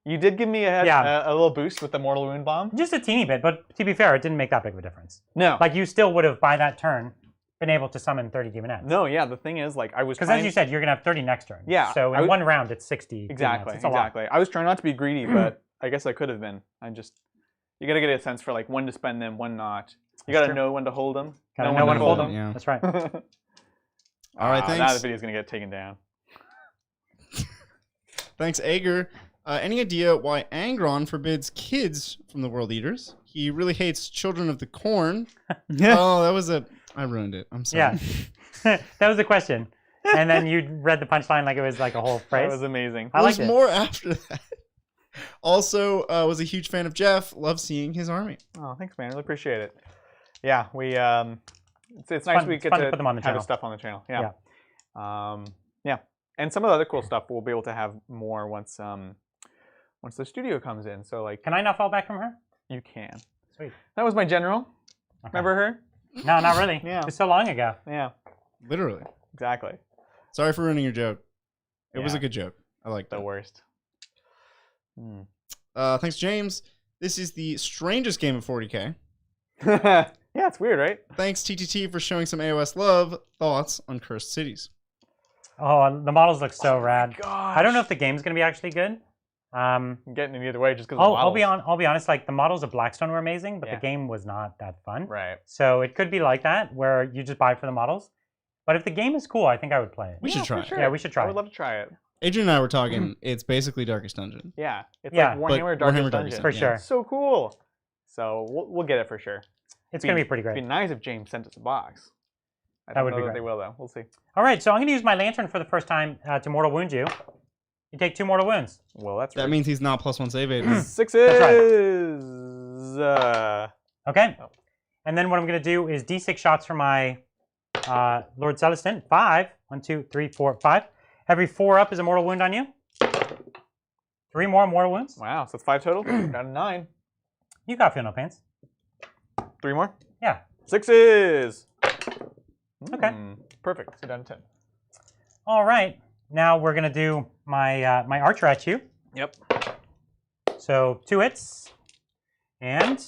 You did give me a little boost with the Mortal Wound Bomb. Just a teeny bit, but to be fair, it didn't make that big of a difference. No. Like you still would have, by that turn, been able to summon 30 demonettes. No, yeah, the thing is, like, I was Because as you said, you're going to have 30 next turn. Yeah. So in one round, it's 60 Exactly, It's a lot. I was trying not to be greedy, but I guess I could have been. You got to get a sense for, like, when to spend them, when not. You got to know when to hold them. Gotta know when to hold them. Yeah. That's right. All right, thanks. Now the video's going to get taken down. Thanks, Ager. Any idea why Angron forbids kids from the World Eaters? He really hates children of the corn. Oh, that was I ruined it. I'm sorry. Yeah. That was the question. And then you read the punchline like it was like a whole phrase. That was amazing. I liked There's more after that. Also, was a huge fan of Jeff. Love seeing his army. Oh, thanks, man. Really appreciate it. Yeah, we. It's nice we get to put them on the have channel. his stuff on the channel. Yeah. Yeah. And some of the other cool stuff we'll be able to have more once the studio comes in. So like. Can I not fall back from her? You can. Sweet. That was my general. Okay. Remember her? No, not really. Yeah. It was so long ago. Yeah. Literally. Exactly. Sorry for ruining your joke. It was Yeah. a good joke. I like The that. worst. Thanks, James. This is the strangest game of 40K. Yeah, it's weird, right? Thanks, TTT, for showing some AOS love. Thoughts on Cursed Cities? Oh, the models look so rad. Gosh. I don't know if the game's gonna be actually good. I'm getting it either way just because. I'll be honest. Like the models of Blackstone were amazing, but Yeah. the game was not that fun. Right. So it could be like that, where you just buy for the models. But if the game is cool, I think I would play it. We should try for it. sure. Yeah, we should try I it. would love to try it. Adrian and I were talking. It's basically Darkest Dungeon. Yeah. It's Yeah. like Warhammer Darkest Dungeon. For sure. It's so cool. So we'll get it for sure. It's gonna be pretty great. It'd be nice if James sent us a box. I That don't would know be that great. they will though. We'll see. All right, so I'm going to use my lantern for the first time to mortal wound you. You take 2 mortal wounds. Well, that's That means he's not +1 save, Adrian. 6s. Okay. And then what I'm going to do is D6 shots for my Lord Celestin. 5. 1, 2, 3, 4, 5. Every 4 up is a mortal wound on you. 3 more mortal wounds. Wow, so it's 5 total. Down to 9. You got feel no pains. 3 more. Yeah. 6s. Okay. Perfect. So down to 10. All right. Now we're going to do my my archer at you. Yep. So 2 hits and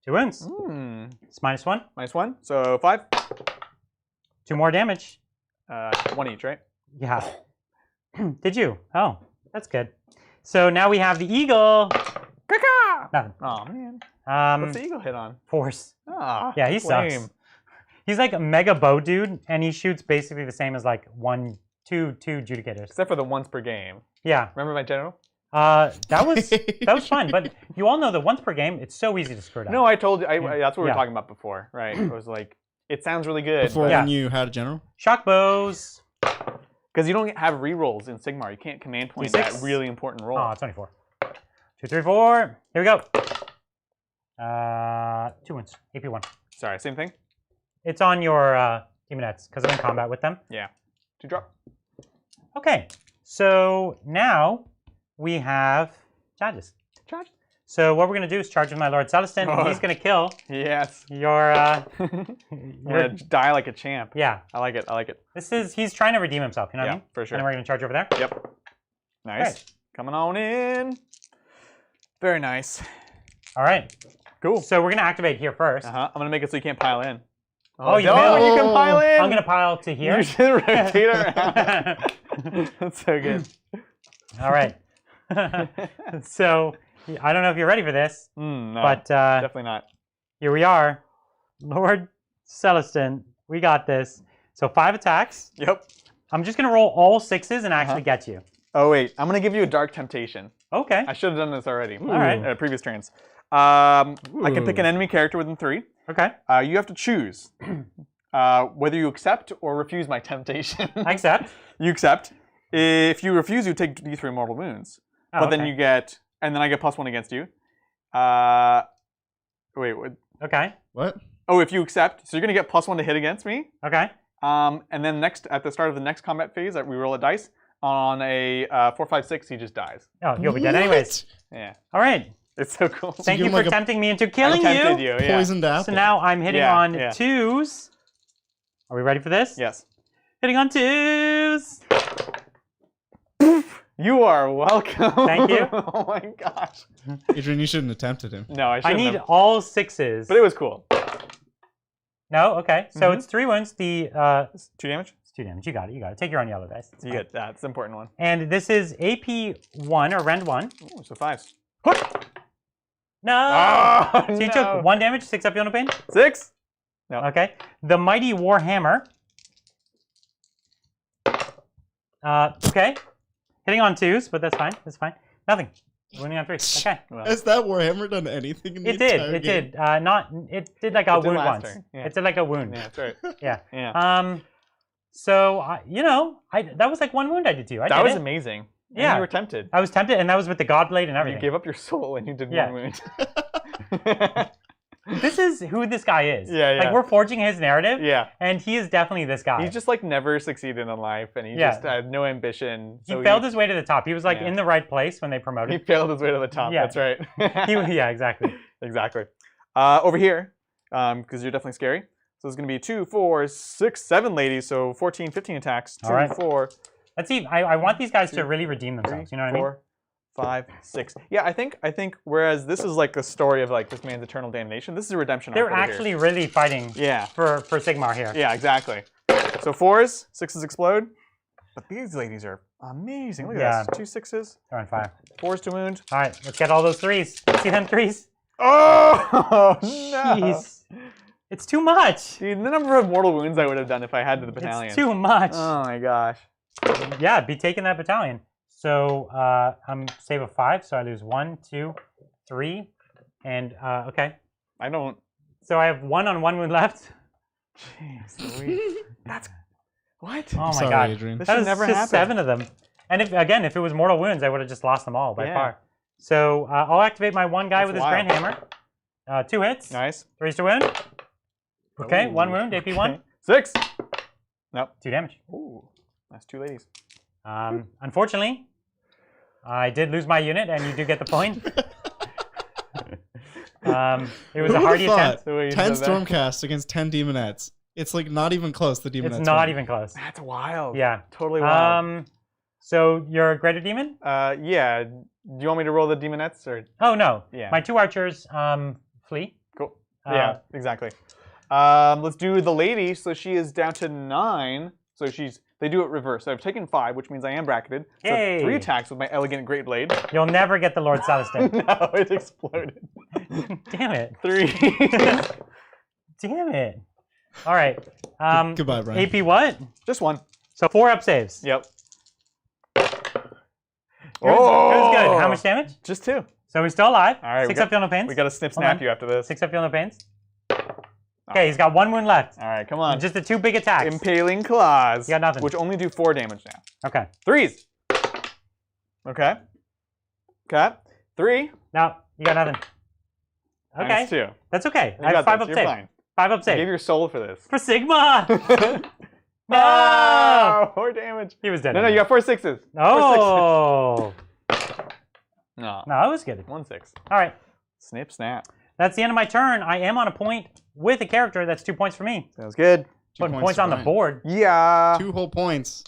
2 wounds. It's -1. -1. So 5. 2 more damage. 1 each, right? Yeah. Did you? Oh, that's good. So now we have the eagle. Nothing. Oh man. What's the eagle hit on? Force. Ah. Yeah, he lame. sucks. He's like a mega bow dude, and he shoots basically the same as like 2 adjudicators. Except for the once per game. Yeah. Remember my general? That was fun, but you all know that once per game, it's so easy to screw it up. No, I told you. That's what we were talking about before, right? It was like, it sounds really good. Before when you had a general? Shock bows. Because you don't have rerolls in Sigmar. You can't command point that really important roll. Oh, 24. 2, 3, 4. Here we go. 2 wounds. AP 1. Sorry, same thing? It's on your demonettes, because I'm in combat with them. Yeah. 2 drop. Okay. So now we have charges. Charge. So what we're going to do is charge with my Lord Celestin. And he's going to kill your... I'm going to die like a champ. Yeah. I like it. I like it. He's trying to redeem himself, you know what I mean? For sure. And we're going to charge over there. Yep. Nice. Right. Coming on in. Very nice. All right. Cool. So we're going to activate here first. I'm going to make it so you can't pile in. Oh, you can pile in. I'm going to pile to here. You should rotate around. That's so good. All right. So I don't know if you're ready for this, No, but definitely not. Here we are. Lord Celestin, we got this. So 5 attacks. Yep. I'm just going to roll all 6s and actually get you. Oh, wait. I'm going to give you a Dark Temptation. Okay. I should have done this already. All right. Previous turns. I can pick an enemy character within 3. Okay. You have to choose whether you accept or refuse my temptation. I accept. You accept. If you refuse, you take D3 mortal wounds. Oh, but then you get, and then I get +1 against you. Wait, what? Okay. What? Oh, if you accept, so you're gonna get +1 to hit against me. Okay. And then at the start of the next combat phase, we roll a dice. On a 4, 5, 6, he just dies. Oh, you'll be dead anyways. Yeah. All right. It's so cool. Thank you for tempting me into killing I tempted you. Yeah. Poisoned apple. So now I'm hitting on 2s. Are we ready for this? Yes. Hitting on 2s. You are welcome. Thank you. Oh my gosh. Adrian, you shouldn't have tempted him. No, I I shouldn't need have. all 6s. But it was cool. No? Okay. So it's 3 wounds. The 2 damage? It's 2 damage. You got it. You got it. Take your own yellow dice. You get that. It's an important one. And this is AP 1 or Rend 1. Ooh, so 5s. No! Oh, So you took 1 damage, 6 up Yona Pain? 6? No. Okay. The Mighty Warhammer. Okay. Hitting on 2s, but that's fine. That's fine. Nothing. Winning on 3s. Okay. Well, Has that Warhammer done anything in the It did. entire It game? did. It did like a It did wound last once. turn, yeah. It did like a wound. yeah, that's right. Yeah. Yeah. So you know, that was like 1 wound I did to you. That was amazing. And Yeah. you were tempted. I was tempted, and that was with the God Blade and You everything. gave up your soul and you did Yeah. 1 wound. This is who this guy is. Yeah, Like yeah. we're forging his narrative. Yeah. And he is definitely this guy. He just like never succeeded in life and he just had no ambition. He So failed his way to the top. He was like Yeah. in the right place when they He promoted. failed his way to the top. Yeah. That's right. Yeah, exactly. Exactly. Over here, because you're definitely scary. So it's going to be 2, 4, 6, 7 ladies. So 14, 15 attacks. 2, All right. 4, Let's see. I want these guys to really redeem themselves. You know what I mean? 4, 5, 6. Yeah, I think whereas this is like the story of like this man's eternal damnation, this is a redemption arc They're over actually really fighting here. for Sigmar here. Yeah, exactly. So 4s, 6s explode. But these ladies are amazing. Look at this. 2 6s, They're on fire. 4s to wound. All right, let's get all those 3s. See them 3s? Oh, no. Jeez. It's too much. Dude, the number of mortal wounds I would have done if I had the battalion. It's too much. Oh my gosh. Yeah, be taking that battalion. So I'm save of 5, so I lose 1, 2, 3, and okay. I don't. So I have 1 on 1 wound left. Jeez Louise. That's what? Oh my Sorry, god. Adrian. This That should was never just happen. 7 of them. And if it was mortal wounds, I would have just lost them all by Yeah. far. So I'll activate my 1 guy That's with his wild. grand hammer. 2 hits. Nice. 3s to wound. Okay, Ooh. 1 wound, AP 1. 6. Nope. 2 damage. Ooh, that's 2 ladies. Unfortunately, I did lose my unit, and you do get the point. It was a Who hardy would've attempt. thought? The way you 10 said that. Stormcast against 10 Demonettes. It's like not even close. The Demonettes. It's not win. even close. That's wild. Yeah. Totally wild. So you're a greater demon? Yeah. Do you want me to roll the demonettes or? Oh no. Yeah. My 2 archers flee. Cool. Yeah, exactly. Let's do the lady. So she is down to 9. So they do it reverse. So I've taken 5, which means I am bracketed. So Yay. 3 attacks with my elegant great blade. You'll never get the Lord Celestin. No, it exploded. Damn it. 3. Damn it. All right. Goodbye, Brian. AP what? Just 1. So 4 up saves. Yep. It was good. How much damage? Just 2. So he's still alive. All right, 6 up, feel no pains. We got to snap you after this. 6 up, feel no pains. Okay, he's got 1 wound left. All right, come on. Just the 2 big attacks. Impaling claws. You got nothing. Which only do 4 damage now. Okay. 3s. Okay. Okay. 3. No, you got nothing. Okay. -2. That's okay. You I have got 5 this. up You're save. fine. 5 up save. Give your soul for this. For Sigma! No! Oh, 4 damage. He was dead. No, you got 4 6s. Oh! 4 6s. No. No, that was good. 1 6. All right. Snip, snap. That's the end of my turn. I am on a point with a character. That's 2 points for me. Sounds good. Putting points on the board. Yeah. 2 whole points.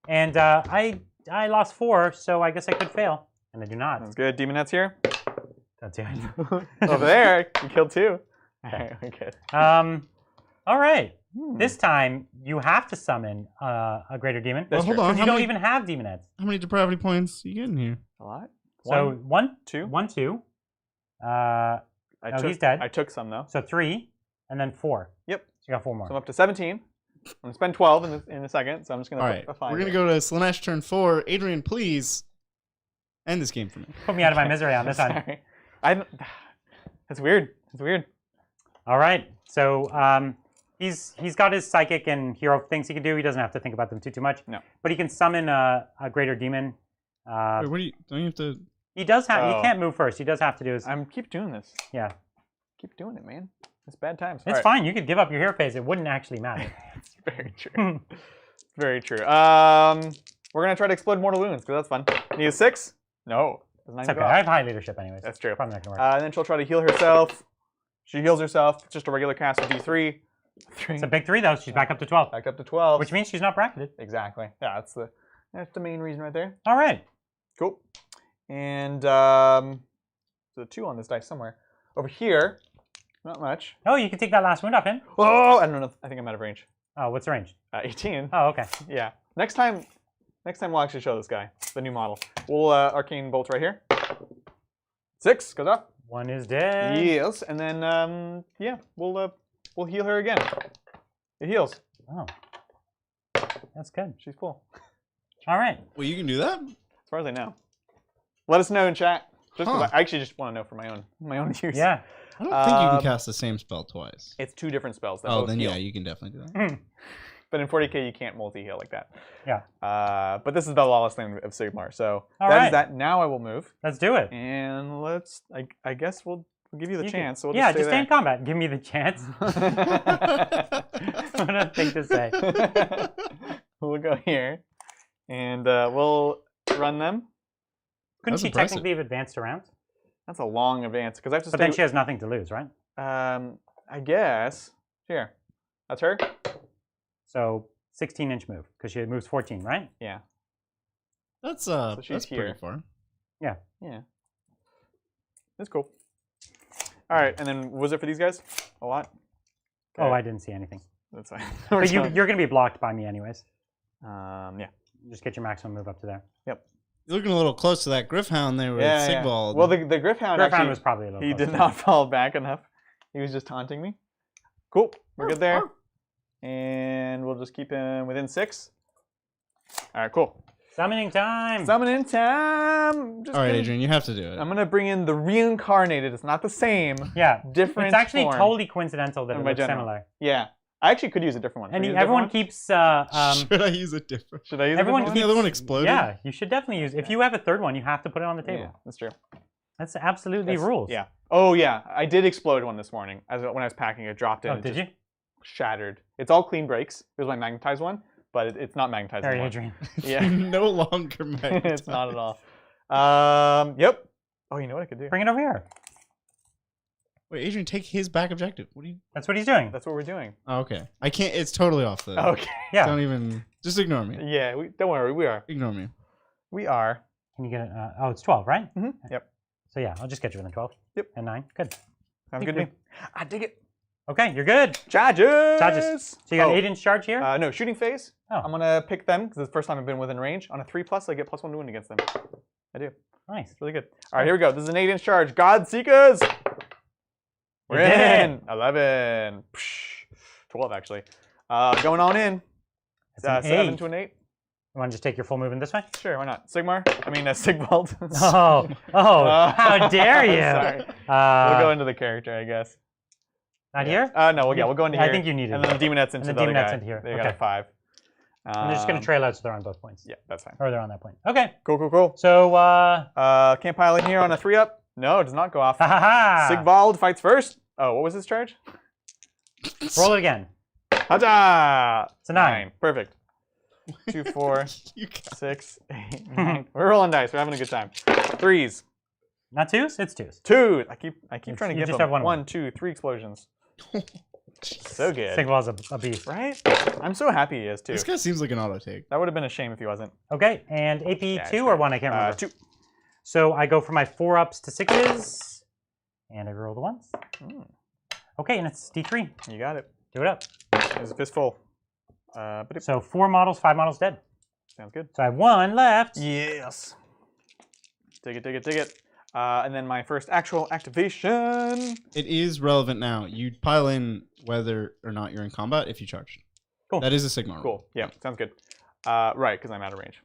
And I lost 4, so I guess I could fail. And I do not. Sounds good. Demonette's here. That's it. Over there. You killed 2. All right, we're good. All right. This time, you have to summon a greater demon. Well, hold on. You don't even have demonettes. How many depravity points you getting here? A lot. So 1, 2. 1, 2. He's dead. I took some, though. So 3, and then 4. Yep. So you got 4 more. So I'm up to 17. I'm going to spend 12 in a second, so I'm just going to All right. put a 5. We're going to go to Slaanesh turn 4. Adrian, please end this game for me. Put me out of my misery on this one. Sorry. That's weird. That's weird. All right. So he's got his psychic and hero things he can do. He doesn't have to think about them too much. No. But he can summon a greater demon. Wait, what do you? Don't you have to? He does have. Oh. He can't move first. He does have to do his. Keep doing this. Yeah. Keep doing it, man. It's bad times. It's fine. You could give up your hero phase. It wouldn't actually matter. It's very true. Very true. We're gonna try to explode mortal wounds because that's fun. Need a 6? No. It's okay. I have high leadership anyways. That's true. Probably not gonna work. And then she'll try to heal herself. She heals herself. Just a regular cast of D3. 3. It's a big 3 though. She's back up to 12. Back up to 12. Which means she's not bracketed. Exactly. Yeah, that's the main reason right there. All right. Cool. And there's a 2 on this dice somewhere. Over here, not much. Oh, you can take that last wound off him. Oh, I don't know. I think I'm out of range. Oh, what's the range? 18. Oh, okay. Yeah. Next time we'll actually show this guy, the new model. We'll arcane bolt right here. 6 goes up. 1 is dead. Yes, and then yeah, we'll heal her again. It heals. Oh, that's good. She's full. All right. Well, you can do that. As far as I know. Let us know in chat. Just 'cause Huh. I actually just want to know for my own use. Yeah. I don't think you can cast the same spell twice. It's 2 different spells. That Oh, both then heal. yeah, you can definitely do that. But in 40k, you can't multi-heal like that. Yeah. But this is the lawless thing of Sigmar. So All that right. is that. Now I will move. Let's do it. And I guess we'll give you the chance. So we'll yeah, just just stay in combat. Give me the chance. What a thing to say. We'll go here. And we'll run them. Couldn't That's she impressive. technically have advanced around? That's a long advance. Because I have to But stay. then she has nothing to lose, right? I guess. Here. That's her? So 16-inch move, because she moves 14, right? Yeah. That's she's that's here. pretty far. Yeah. That's cool. All right. And then was it for these guys? A lot? Oh, Okay. I didn't see anything. That's fine. But you're going to be blocked by me anyways. Yeah. Just get your maximum move up to there. Yep. You're looking a little close to that Griffhound there with Sigvald. Well, the Griffhound Griffhound actually, was probably a little he closer. did not fall back enough. He was just taunting me. Cool. We're good there. And we'll just keep him within 6. All right, cool. Summoning time! Summoning time. All right, Adrian, you have to do it. I'm going to bring in the reincarnated. It's not the same. Yeah. Different It's actually form. totally coincidental that And it by looks general. similar. Yeah. I actually could use a different one. And Should I use a everyone different keeps... Should I use a different? Should I use everyone a Isn't different the other one exploded? Yeah, you should definitely use... If you have a third one, you have to put it on the one? table. Yeah, that's true. That's absolutely That's- rules. Yeah. Oh, yeah. I did explode one this morning. When I was packing it, dropped it. Oh, and it did just you? Shattered. It's all clean breaks. It was my magnetized one, but it's not magnetized Sorry, anymore. Adrian. Yeah. No longer magnetized. It's not at all. Yep. Oh, you know what I could do? Bring it over here. Wait, Adrian, take his back objective. What do you? That's what he's doing. That's what we're doing. Oh, okay. I can't. It's totally off the. Okay. Yeah. Don't even. Just ignore me. Yeah. Don't worry. We are. Ignore me. We are. Can you get it? Oh, it's 12, right? Yep. So yeah, I'll just get you within 12. Yep. And 9. Good. Sounds good to me. I dig it. Okay, you're good. Charges. Charges. So you got an 8-inch charge here? No, shooting phase. Oh. I'm gonna pick them because it's the first time I've been within range. On a 3+, I get +1 to wound against them. I do. Nice. It's really good. All right, here we go. This is an 8-inch charge. God Seekers. We're We did in. 11. Psh, 12 actually. Going on in. That's an 7 8. to an 8. You want to just take your full movement this way? Sure, why not? Sigvald. How dare you? Sorry. We'll go into the character, I guess. Not here? No, we'll go into here. I think you need it. And then the Demonettes into the other guy. into here. They got a 5. And they're just going to trail out so they're on both points. Yeah, that's fine. Or they're on that point. Okay. Cool. So, can't pile in here on a 3-up. No, it does not go off. Sigvald fights first. Oh, what was his charge? Roll it again. Haja! It's a 9. Perfect. 2, 4, 6, 8, 9. We're rolling dice. We're having a good time. 3s. Not 2s? It's 2s. 2. I keep trying to get just them. have 1, 2, 3 explosions. So good. Sigvald's a beast. Right? I'm so happy he is, too. This guy seems like an auto take. That would have been a shame if he wasn't. Okay, and AP 2 or 1? I can't remember. 2. So I go for my 4-ups to 6s. And I roll the 1s. Okay, and it's D3. You got it. Do it up. There's a fistful. So 4 models, 5 models dead. Sounds good. So I have 1 left. Yes. Dig it. And then my first actual activation. It is relevant now. You pile in whether or not you're in combat if you charge. Cool. That is a Sigmar. Cool. Yeah, sounds good. Right, because I'm out of range.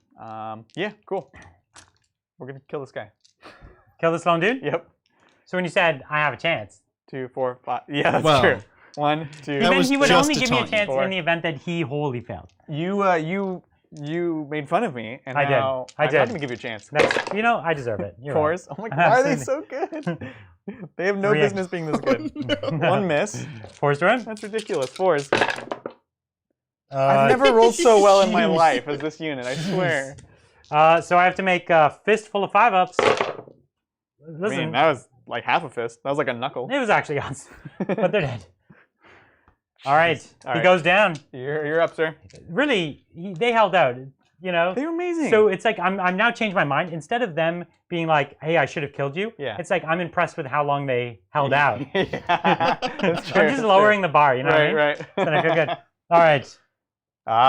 Yeah, cool. We're going to kill this guy. Kill this lone dude? Yep. So when you said, I have a chance. 2, 4, 5. Yeah, that's true. 1, 2. He would just only to give me a taunt you. chance 4. in the event that he wholly failed. You made fun of me, and I did. now I I'm did. not going to give you a chance. I deserve it. You're 4s. right. Oh my god, why are they so good? They have no business being this good. No. 1 miss. 4s to him? That's ridiculous. 4s. I've never rolled so well in my life as this unit, I swear. So I have to make a fistful of 5-ups. Listen, I mean, that was like half a fist. That was like a knuckle. it was actually awesome. But they're dead. All right. All He right. goes down. You're up, sir. Really, they held out, you know? They were amazing. So it's like I'm now changed my mind. Instead of them being like, hey, I should have killed you, it's like I'm impressed with how long they held out. That's true, I'm just lowering the bar, you know what I mean? Right. Then I feel good. All right.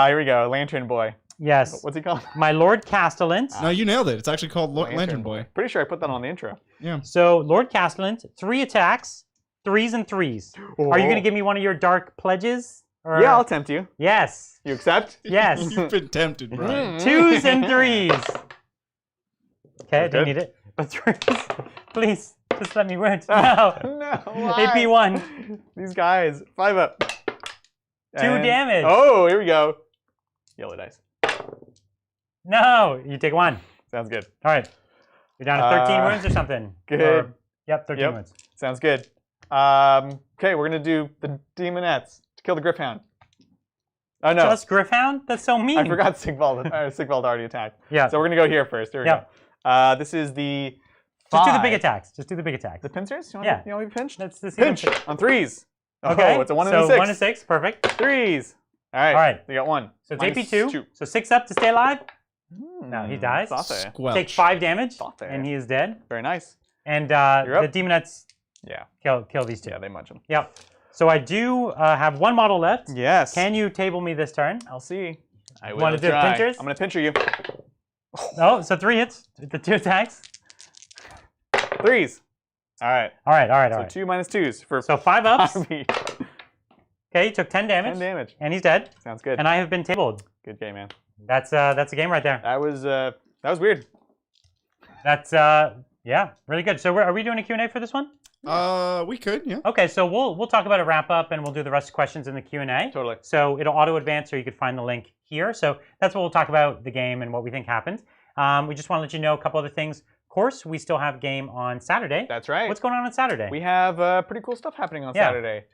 Here we go. Lantern Boy. Yes. What's he called? My Lord Castellant. No, you nailed it. It's actually called Lantern Boy. Pretty sure I put that on the intro. Yeah. So Lord Castellant, 3 attacks, 3s and 3s. Are you going to give me one of your dark pledges? Or... Yeah, I'll tempt you. Yes. You accept? Yes. You've been tempted, Brian. 2s and 3s. Okay, I Good. didn't need it. But 3s, please, just let me win. No. No. Why? AP 1. These guys. 5-up. 2 damage. Oh, here we go. Yellow dice. No, you take 1. Sounds good. All right. You're down to 13 wounds or something. Good. Yep, 13 wounds. Sounds good. Okay, we're going to do the Demonettes to kill the Gryphound. Oh, no. Just Gryphound? That's so mean. I forgot Sigvald already attacked. Yeah. So we're going to go here first. Here we go. This is the Just do the 5. big attacks. Just do the big attacks. The pincers? You want Yeah. You want me to pinch? Let's see Pinch them. on 3s. Okay. Oh, it's a 1 and a 6. So 1 and 6. Perfect. 3s. All right. All right. We got 1. So it's Minus AP 2. So 6 up to stay alive. No, he dies. Sauce. Squelch. Take 5 damage, Sauce. and he is dead. Very nice. And You're the up. Demonettes Yeah. kill these 2. Yeah, they munch him. Yep. So I do have 1 model left. Yes. Can you table me this turn? I'll see. I will Wanna do the try. pinchers? I'm going to pincher you. Oh, so 3 hits. The 2 attacks. 3s. All right. All right. So 2 minus 2s for So 5 ups. 5 each. Okay, he took 10 damage. 10 damage. And he's dead. Sounds good. And I have been tabled. Good game, man. That's a game right there. That was weird. That's yeah, really good. So are we doing a Q&A for this one? We could, yeah. Okay, so we'll talk about a wrap up and we'll do the rest of the questions in the Q&A. Totally. So it'll auto advance, or you could find the link here. So that's what we'll talk about the game and what we think happened. We just want to let you know a couple other things. Of course, we still have game on Saturday. That's right. What's going on Saturday? We have pretty cool stuff happening on Saturday,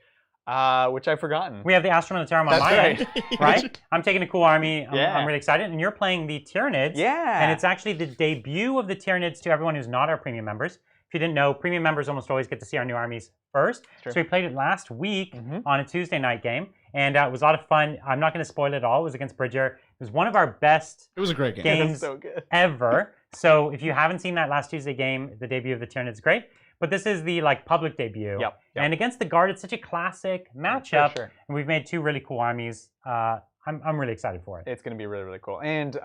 which I've forgotten. We have the Astro Militarum on That's my right. end, right? I'm taking a cool army. Yeah. I'm really excited. And you're playing the Tyranids. Yeah. And it's actually the debut of the Tyranids to everyone who's not our premium members. If you didn't know, premium members almost always get to see our new armies first. True. So we played it last week on a Tuesday night game. And it was a lot of fun. I'm not going to spoil it all. It was against Bridger. It was one of our best It was a great game. games so good. ever. So if you haven't seen that last Tuesday game, the debut of the Tyranids is great. But this is the public debut. Yep. And against the Guard, it's such a classic matchup. Sure. And we've made 2 really cool armies. I'm really excited for it. It's going to be really, really cool. And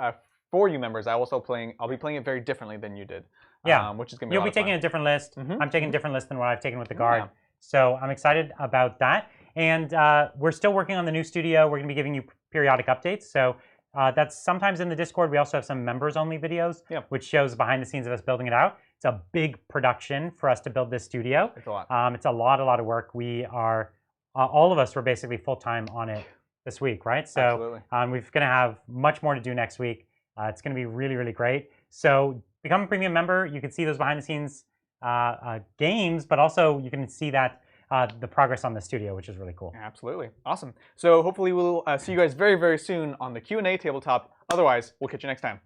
for you members, I'll be playing it very differently than you did. Yeah. Which is going to be You'll a lot be taking of a different list. I'm taking a different list than what I've taken with the Guard. Yeah. So I'm excited about that. And we're still working on the new studio. We're going to be giving you periodic updates. So that's sometimes in the Discord. We also have some members-only videos, which shows behind the scenes of us building it out. It's a big production for us to build this studio. It's a lot. It's a lot of work. We are, all of us were basically full-time on it this week, right? So we're going to have much more to do next week. It's going to be really great. So become a premium member. You can see those behind-the-scenes games, but also you can see that the progress on the studio, which is really cool. Absolutely. Awesome. So hopefully we'll see you guys very soon on the Q&A tabletop. Otherwise, we'll catch you next time.